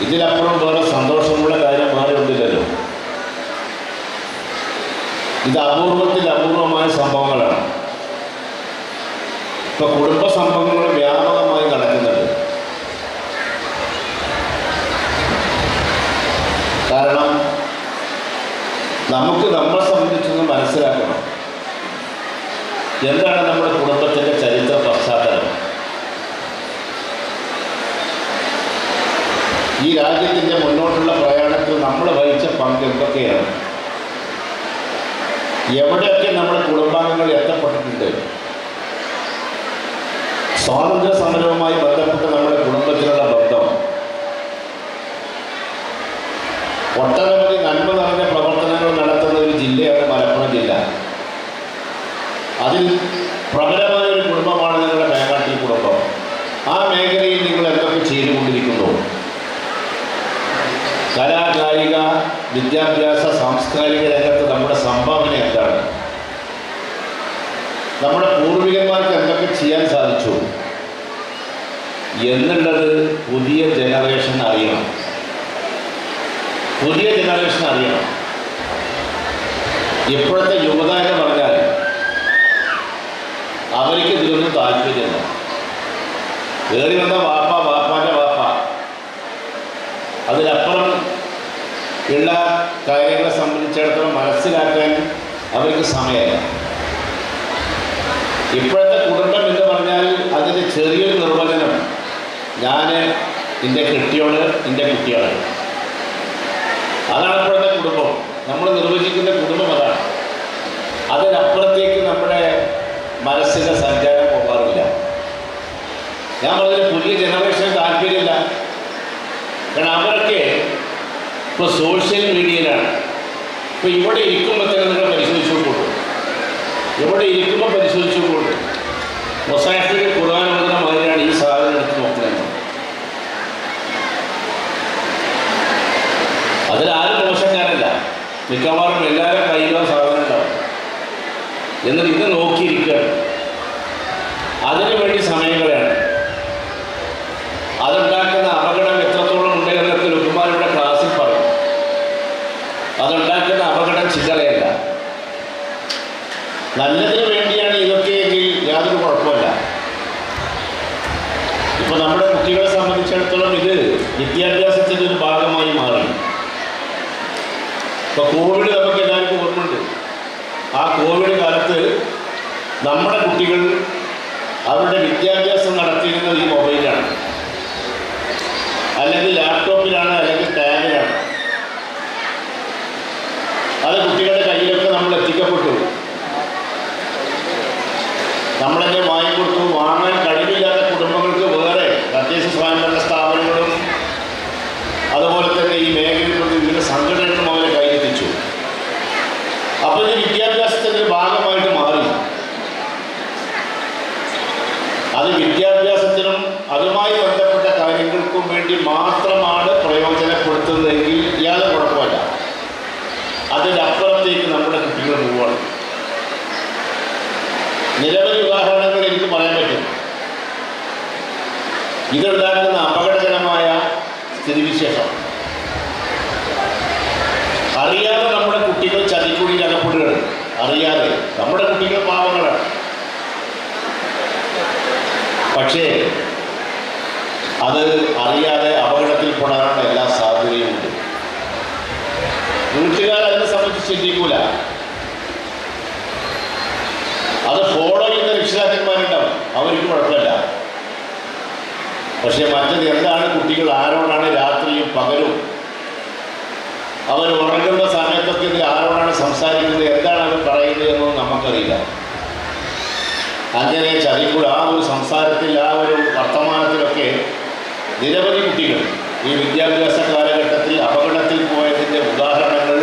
H: ഇതിലപ്പുറം വേറെ സന്തോഷമുള്ള കാര്യം വേറെ ഉണ്ടില്ലല്ലോ. ഇത് അപൂർവത്തിൽ അപൂർവമായ സംഭവങ്ങളാണ്. ഇപ്പൊ കുടുംബ സംഭവങ്ങൾ വ്യാപകമായി നടക്കുന്നുണ്ട്. കാരണം നമുക്ക് നമ്മളെ സംബന്ധിച്ചൊന്ന് മനസ്സിലാക്കണം, എന്താണ് നമ്മുടെ കുടുംബത്തിൻ്റെ ചരിത്ര പശ്ചാത്തലം. ഈ രാജ്യത്തിൻ്റെ മുന്നോട്ടുള്ള പ്രയാണത്തിൽ നമ്മൾ വഹിച്ച പങ്ക് എന്തൊക്കെയാണ്, എവിടെയൊക്കെ നമ്മുടെ കുടുംബാംഗങ്ങൾ എത്തപ്പെട്ടിട്ടുണ്ട്. സ്വാതന്ത്ര്യ സമരവുമായി ബന്ധപ്പെട്ട് നമ്മുടെ കുടുംബത്തിലുള്ള ബന്ധം, ഒട്ടനവധി നന്മ നിറഞ്ഞ പ്രവർത്തനങ്ങൾ നടത്തുന്ന ഒരു ജില്ലയാണ് മലപ്പുറം ജില്ല. അതിൽ പ്രബലമായ ഒരു കുടുംബമാണ് നിങ്ങളുടെ മേഘാട്ടി കുടുംബം. ആ മേഖലയിൽ നിങ്ങൾ എന്തൊക്കെ ചെയ്തുകൊണ്ടിരിക്കുന്നു? കലാകായിക വിദ്യാഭ്യാസ സാംസ്കാരിക രംഗത്ത് നമ്മുടെ സംഭാവന എന്താണ്? നമ്മുടെ പൂർവികന്മാർക്ക് എന്തൊക്കെ ചെയ്യാൻ സാധിച്ചു എന്നുള്ളത് പുതിയ ജനറേഷൻ അറിയണം. പുതിയ ജനറേഷൻ അറിയണം. ഇപ്പോഴത്തെ യുവത എന്ന് പറഞ്ഞാൽ അവർക്ക് ഇതിലൊന്നും താല്പര്യമില്ല. കയറി വന്ന വാപ്പ, വാപ്പാൻ്റെ വാപ്പ, അതിലപ്പുറം
J: ഉള്ള കാര്യങ്ങളെ സംബന്ധിച്ചിടത്തോളം മനസ്സിലാക്കാൻ അവർക്ക് സമയമില്ല. ഇപ്പോഴത്തെ കുടുംബം എന്ന് പറഞ്ഞാൽ അതിൻ്റെ ചെറിയൊരു നിർവചനം, ഞാൻ, എൻ്റെ കെട്ടിയോള്, എൻ്റെ കുട്ടികൾ, അതാണ് ഇപ്പോഴത്തെ കുടുംബം. നമ്മൾ നിർവചിക്കുന്ന കുടുംബം അതാണ്. അതിനപ്പുറത്തേക്ക് നമ്മുടെ മനസ്സിൻ്റെ സഞ്ചാരം പോകാറില്ല. ഞാൻ പറഞ്ഞ പുതിയ ജനറേഷൻ താല്പര്യമില്ല. കാരണം അവരൊക്കെ ഇപ്പോൾ സോഷ്യൽ മീഡിയയിലാണ്. ഇപ്പോൾ ഇവിടെ ഇരിക്കുമ്പോൾ തന്നെ നിങ്ങൾ പരിശോധിച്ചുകൊള്ളൂ, ഇവിടെ ഇരിക്കുമ്പോൾ പരിശോധിച്ചുകൊള്ളൂ. മൊസാഫിൽ ഖുർആൻ ഓതുന്ന മാതിരിയാണ് ഈ സാധനം എടുത്ത് നോക്കുന്നത്. അതിലാരും മോശക്കാരല്ല, മിക്കവാറും എല്ലാവരും കയ്യിലോ സാധനം ഉണ്ടാവും. എന്നിട്ട് ഇത് നോക്കിയിരിക്കുകയാണ്. അതിനു വേണ്ടി സമയങ്ങളാണ്. അതുണ്ടാക്കുന്ന അപകടം എത്രത്തോളം ഉണ്ട് എന്നൊക്കെ ലുക്കുമാരുടെ ക്ലാസ്സിൽ പറയും. അതുണ്ടാക്കുന്ന അപകടം ചില്ലറയല്ല. നല്ലതിന് വേണ്ടിയാണ് ഇതൊക്കെയെങ്കിൽ യാതൊരു കുഴപ്പമില്ല. ഇപ്പോൾ നമ്മുടെ കുട്ടികളെ സംബന്ധിച്ചിടത്തോളം ഇത് വിദ്യാഭ്യാസത്തിൻ്റെ ഒരു ഭാഗമായി മാറി. ഇപ്പോൾ കോവിഡ് നമുക്ക് എല്ലാവർക്കും ഓർമ്മയുണ്ട്. ആ കോവിഡ് കാലത്ത് നമ്മുടെ കുട്ടികൾ അവരുടെ വിദ്യാഭ്യാസം നടത്തിയിരുന്നത് ഈ മൊബൈലാണ്, അല്ലെങ്കിൽ ലാപ്ടോപ്പിലാണ്, അല്ലെങ്കിൽ ടാബിലാണ്. അത് കുട്ടികളുടെ കയ്യിലൊക്കെ നമ്മൾ എത്തിക്കപ്പെട്ടു. നമ്മളെന്നെ വാങ്ങിക്കൊടുത്തു. വാങ്ങാൻ കഴിവില്ലാത്ത കുടുംബങ്ങൾക്ക് വേറെ തദ്ദേശ സ്വയംഭരണ സ്ഥാപനങ്ങളും അതുപോലെ തന്നെ ഈ മേഖലയിലുള്ള വിവിധ സംഘടനകളും അവരെ കയ്യിലെത്തിച്ചു. അപ്പോൾ ഇത് വിദ്യാഭ്യാസത്തിൻ്റെ ഭാഗമായിട്ട് മാറി. അത് വിദ്യാഭ്യാസത്തിനും അതുമായി ബന്ധപ്പെട്ട കാര്യങ്ങൾക്കും വേണ്ടി മാത്രമാണ് പ്രയോജനപ്പെടുത്തുന്നതെങ്കിൽ യാതൊരു കുഴപ്പമില്ല. അതിനപ്പുറത്തേക്ക് നമ്മുടെ കുട്ടികൾ പോവുകയാണ്. നിരവധി ഉദാഹരണങ്ങൾ എനിക്ക് പറയാൻ പറ്റും. ഇതുണ്ടാക്കുന്ന അപകടകരമായ സ്ഥിതിവിശേഷം അറിയാതെ നമ്മുടെ കുട്ടികൾ ചതിക്കുടിയിൽ അകപ്പെടുകയാണ്. അറിയാതെ നമ്മുടെ കുട്ടികൾ പാവങ്ങളാണ്. പക്ഷേ അത് അറിയാതെ അപകടത്തിൽപ്പെടാനുള്ള എല്ലാ സാധ്യതയുമുണ്ട്. വീട്ടുകാർ അതിനെ സംബന്ധിച്ച് ചിന്തിക്കൂല. അത് ഫോളോ ചെയ്യുന്ന രക്ഷിതാക്കന്മാരുണ്ടാവും, അവർക്ക് കുഴപ്പമില്ല. പക്ഷെ മറ്റത് എന്താണ്, കുട്ടികൾ ആരോടാണ് രാത്രിയും പകലും അവർ ഉറങ്ങുന്ന സമയത്തൊക്കെ ഇത് ആരോടാണ് സംസാരിക്കുന്നത്, എന്താണ് അവർ പറയുന്നത് എന്നൊന്നും നമുക്കറിയില്ല. അങ്ങനെ ചതിക്കൂടെ ആ ഒരു സംസാരത്തിൽ, ആ ഒരു വർത്തമാനത്തിലൊക്കെ നിരവധി കുട്ടികൾ ഈ വിദ്യാഭ്യാസ കാലഘട്ടത്തിൽ അപകടത്തിൽ പോയതിൻ്റെ ഉദാഹരണങ്ങൾ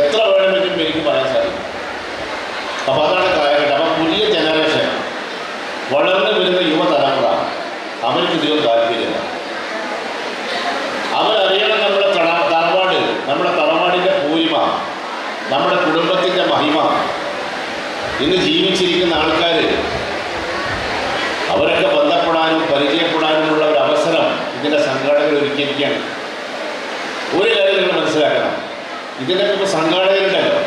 J: എത്ര വേണമെങ്കിലും എനിക്ക് പറയാൻ സാധിക്കും. അപ്പോൾ അതാണ് കാലഘട്ടം. അപ്പോൾ പുതിയ ജനറേഷൻ, വളർന്നു വരുന്ന യുവതലമുറ, അവർക്ക് ഇതിലും താല്പര്യമില്ല. അവരറിയണം നമ്മുടെ തറവാട്, നമ്മുടെ തറവാടിൻ്റെ പൂരിമ, നമ്മുടെ കുടുംബത്തിൻ്റെ മഹിമ. ഇന്ന് ജീവിച്ചിരിക്കുന്ന ആൾക്കാർ അവരൊക്കെ ബന്ധപ്പെടാനും പരിചയപ്പെടാനുമുള്ള ഒരു അവസരം ഇതിൻ്റെ സംഘാടകർ ഒരുക്കിയിരിക്കുകയാണ്. ഒരു കാര്യം നിങ്ങൾ മനസ്സിലാക്കണം, ഇതിനൊക്കെ ഇപ്പോൾ സംഘാടകരുണ്ടല്ലോ,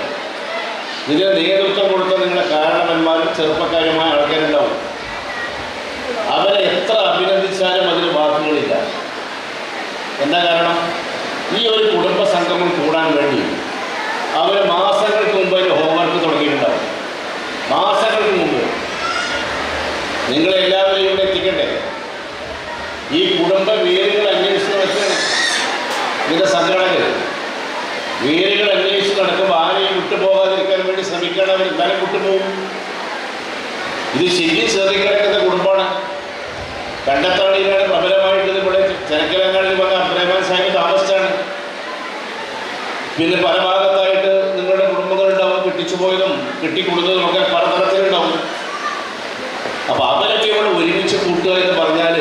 J: ഇതിന് നേതൃത്വം കൊടുത്ത നിങ്ങളുടെ കാരണവന്മാരും ചെറുപ്പക്കാരുമായ ആൾക്കാരുണ്ടാവും. അവരെ എത്ര അഭിനന്ദിച്ചാലും അതിന് വാക്കുകളില്ല. എന്താ കാരണം? ഈ ഒരു കുടുംബ സംഗമം കൂടാൻ വേണ്ടി അവർ മാസങ്ങൾക്ക് മുമ്പ് ഒരു ഹോംവർക്ക് തുടങ്ങിയിട്ടുണ്ടാവും. മാസങ്ങൾക്ക് മുമ്പ് നിങ്ങളെല്ലാവരും ഇവിടെ എത്തിക്കണ്ടേ? ഈ കുടുംബ വേരുകൾ അന്വേഷിച്ച് നടക്കുകയാണ് ഇതിൻ്റെ സംഘടനകൾ. വേരുകൾ അന്വേഷിച്ച് നടക്കുമ്പോൾ ആരെയും വിട്ടുപോകാതിരിക്കാൻ വേണ്ടി ശ്രമിക്കണം. അവർ എന്തായാലും വിട്ടുപോകും. ഇത് ശരിക്കും ശ്രദ്ധിക്കിടക്കുന്ന കുടുംബമാണ്. കണ്ടത്താണിയിലാണ് പ്രബലമായിട്ടുള്ളത്. ഇവിടെ ചെനക്കലങ്ങാടിൽ വന്ന അബ്രഹ്മാൻ സാഹിബ് താമസിച്ചാണ്. പിന്നെ പല ഭാഗത്തായിട്ട് നിങ്ങളുടെ കുടുംബങ്ങളുണ്ടാവും, കിട്ടിച്ചുപോയതും കിട്ടിക്കൊടുത്തതും ഒക്കെ പലതരത്തിലുണ്ടാവും. അപ്പോൾ അവരൊക്കെ ഇവിടെ ഒരുമിച്ച് കൂട്ടുക എന്ന് പറഞ്ഞാൽ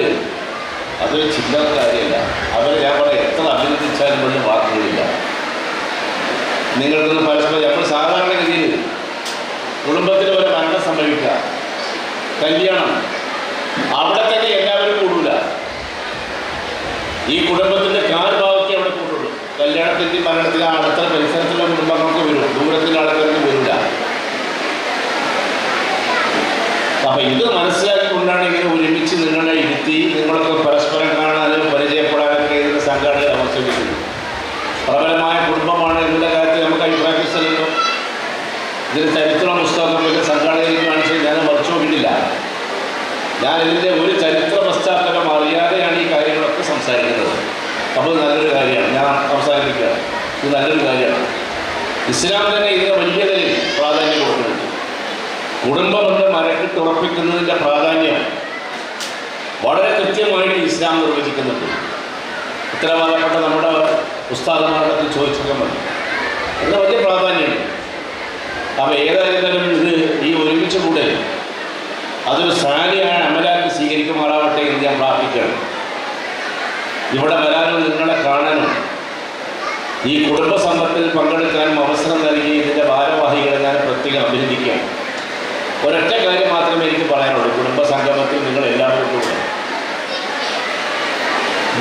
J: അതൊരു ചില്ലറ കാര്യമല്ല. അവർ ഞാൻ പറയാം, എത്ര അഭിനന്ദിച്ചാലും കൊണ്ട് വാക്കുകളില്ല. നിങ്ങൾക്കൊന്ന് പരസ്പരം നമ്മൾ സാധാരണഗതിയിൽ കുടുംബത്തിൽ ഒരു മരണം സംഭവിക്കുക, കല്യാണം, അവിടെ തന്നെ എല്ലാവരും കൂടൂല. ഈ കുടുംബത്തിൻ്റെ കാൽഭാഗത്തെ അവിടെ കൂടുള്ളൂ. കല്യാണത്തിൻ്റെ മരണത്തിൽ അടുത്ത പരിസരത്തുള്ള കുടുംബങ്ങൾക്ക് വരും, ദൂരത്തിൻ്റെ ആൾക്കാർക്ക് വരില്ല. അപ്പം ഇത് മനസ്സിലാക്കിക്കൊണ്ടാണ് ഇങ്ങനെ ഒരുമിച്ച് നിങ്ങളെ ഇരുത്തി നിങ്ങളൊക്കെ പരസ്പരം കാണാനും പരിചയപ്പെടാനൊക്കെ ഇതിൻ്റെ സംഘാടകർ അവസരിക്കുന്നു. പ്രബലമായ കുടുംബമാണ് എന്നുള്ള കാര്യത്തിൽ നമുക്ക് അഭിപ്രായ വ്യത്യാസമില്ലല്ലോ. ഇതിന് ചരിത്ര പുസ്തകമൊക്കെ സംഘാടകർക്ക് കാണിച്ച് ഞാൻ മറിച്ചു നോക്കിയിട്ടില്ല. ഞാൻ ഇതിൻ്റെ ഒരു ചരിത്ര പശ്ചാത്തലം അറിയാതെയാണ് ഈ കാര്യങ്ങളൊക്കെ സംസാരിക്കുന്നത്. അപ്പോൾ നല്ലൊരു കാര്യമാണ്. ഞാൻ അവസാനിപ്പിക്കുകയാണ്. ഇത് നല്ലൊരു കാര്യമാണ്. ഇസ്ലാം തന്നെ ഇതിന് വലിയ നിലയിൽ പ്രാധാന്യം കൊടുക്കുന്നുണ്ട്. കുടുംബബന്ധം മരക്കിട്ട് ഉറപ്പിക്കുന്നതിൻ്റെ പ്രാധാന്യം വളരെ കൃത്യമായിട്ട് ഇസ്ലാം നിർവചിക്കുന്നുണ്ട്. ഉത്തരവാദപ്പെട്ട നമ്മുടെ ഉസ്താദന്മാരുടെ ചോദിച്ചാൽ മതി. അതിന് വലിയ പ്രാധാന്യമുണ്ട്. അപ്പോൾ ഏതായിരുന്നാലും ഇത് ഈ ഒരുമിച്ച് കൂടെ അതൊരു സാരിയായ അമലാക്കി സ്വീകരിക്കുമാറാവട്ടെ എന്ന് ഞാൻ പ്രാർത്ഥിക്കുകയാണ്. ഇവിടെ വരാനും നിങ്ങളെ കാണാനും ഈ കുടുംബസമ്പത്തിൽ പങ്കെടുക്കാനും അവസരം നൽകി ഇതിൻ്റെ ഭാരവാഹികളെ ഞാൻ പ്രത്യേകം അഭിനന്ദിക്കുകയാണ്. ഒരൊറ്റ കാര്യം മാത്രമേ എനിക്ക് പറയാനുള്ളൂ. കുടുംബസംഗമത്തിൽ നിങ്ങൾ എല്ലാവരും കൂടെ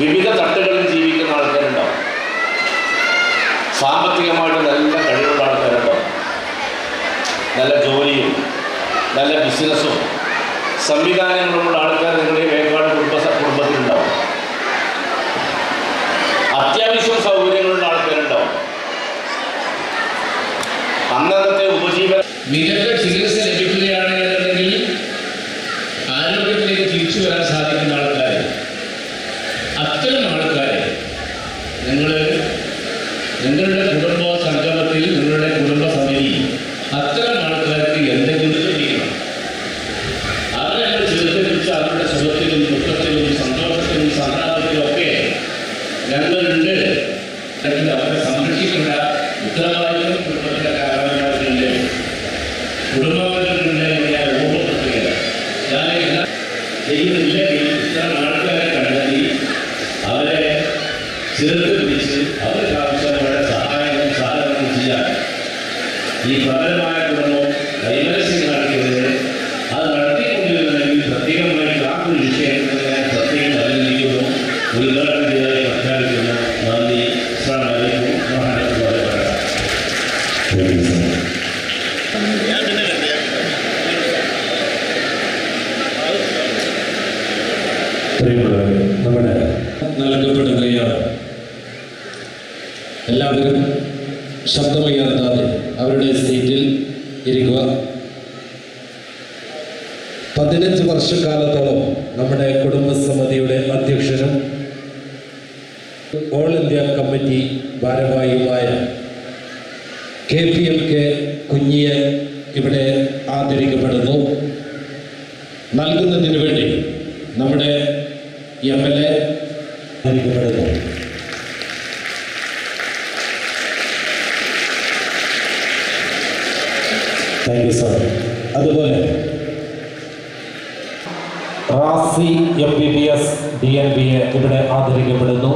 J: വിവിധ തട്ടുകളിൽ ജീവിക്കുന്ന ആൾക്കാരുണ്ടാവും. സാമ്പത്തികമായിട്ട് നല്ല കഴിവുള്ള ആൾക്കാരുണ്ടാവും. നല്ല ജോലിയും നല്ല ബിസിനസ്സും സംവിധാനങ്ങളുമുള്ള ആൾക്കാർ നിങ്ങളുടെ വേഗാട് കുടുംബത്തിലുണ്ടാവും. അത്യാവശ്യം സൗകര്യങ്ങളുള്ള ആൾക്കാരുണ്ടാവും. അന്നത്തെ ഉപജീവന
H: മികച്ച ചികിത്സ ലഭിക്കുകയാണെന്നുണ്ടെങ്കിൽ ആരോഗ്യത്തിലേക്ക് തിരിച്ചു വരാൻ സാധിക്കുന്ന ആൾക്കാർ, അത്തരം ആൾക്കാരെ നിങ്ങളുടെ കുടുംബ സംഗമത്തിൽ, നിങ്ങളുടെ കുടുംബ സമിതി അത്തരം ആൾക്കാർക്ക് എന്തെങ്കിലും ലഭിക്കണം. അവരെ നമ്മൾ ചേർത്ത് പിടിച്ച് അവരുടെ സുഖത്തിലും ദുഃഖത്തിലും സന്തോഷത്തിലും സഹതാപത്തിലും ഒക്കെ ഞങ്ങളുണ്ട്. അവരെ സംരക്ഷിക്കേണ്ട ഉത്തരവാദിത്വം കുടുംബത്തിലെ കാരണവന്മാർക്കുണ്ട്, കുടുംബാംഗങ്ങളുണ്ട് എന്ന് ഞാൻ ഓർമ്മപ്പെടുത്തുകയാണ്. ഞാൻ എല്ലാം ചെയ്യുന്നില്ലെങ്കിൽ ഇത്തരം ആൾക്കാരെ കണ്ടെത്തി അവരെ ചേർത്ത് പിടിച്ച് അവർക്ക് ആവശ്യമായ സഹായങ്ങളും ചെയ്യാൻ ഈ പ്രബലമായ കുടുംബം കൈമനസ്യം കാണിക്കുന്നത് അത് നടത്തിക്കൊണ്ടിരുന്നെങ്കിൽ പ്രത്യേകമായി കാത്തൊരു വിഷയത്തിൽ ഞാൻ പ്രത്യേകം അഭിനന്ദിക്കുന്നു. ഉദ്ഘാടനം ചെയ്തതായി പ്രഖ്യാപിക്കുന്നു. നന്ദി. അസ്സലാമു അലൈക്കും വറഹ്മത്തുള്ളാഹി വബറകാതുഹു.
D: നമ്മുടെ നൽകപ്പെടുകയാണ്. എല്ലാവരും ശബ്ദമുയർത്താതെ അവരുടെ സീറ്റിൽ ഇരിക്കുക. 15 വർഷക്കാലത്തോളം നമ്മുടെ കുടുംബസമിതിയുടെ അധ്യക്ഷനും ഓൾ ഇന്ത്യ കമ്മിറ്റി ഭാരവാഹിയുമായ KPMK കുഞ്ഞിയെ ഇവിടെ ആദരിക്കപ്പെടുന്നു. നൽകുന്നതിന് വേണ്ടി നമ്മുടെ MLA ആദരിക്കപ്പെടുന്നു. Thank you sir. അതുപോലെ റാസി MBBS DNBA ഇവിടെ ആദരിക്കപ്പെടുന്നു.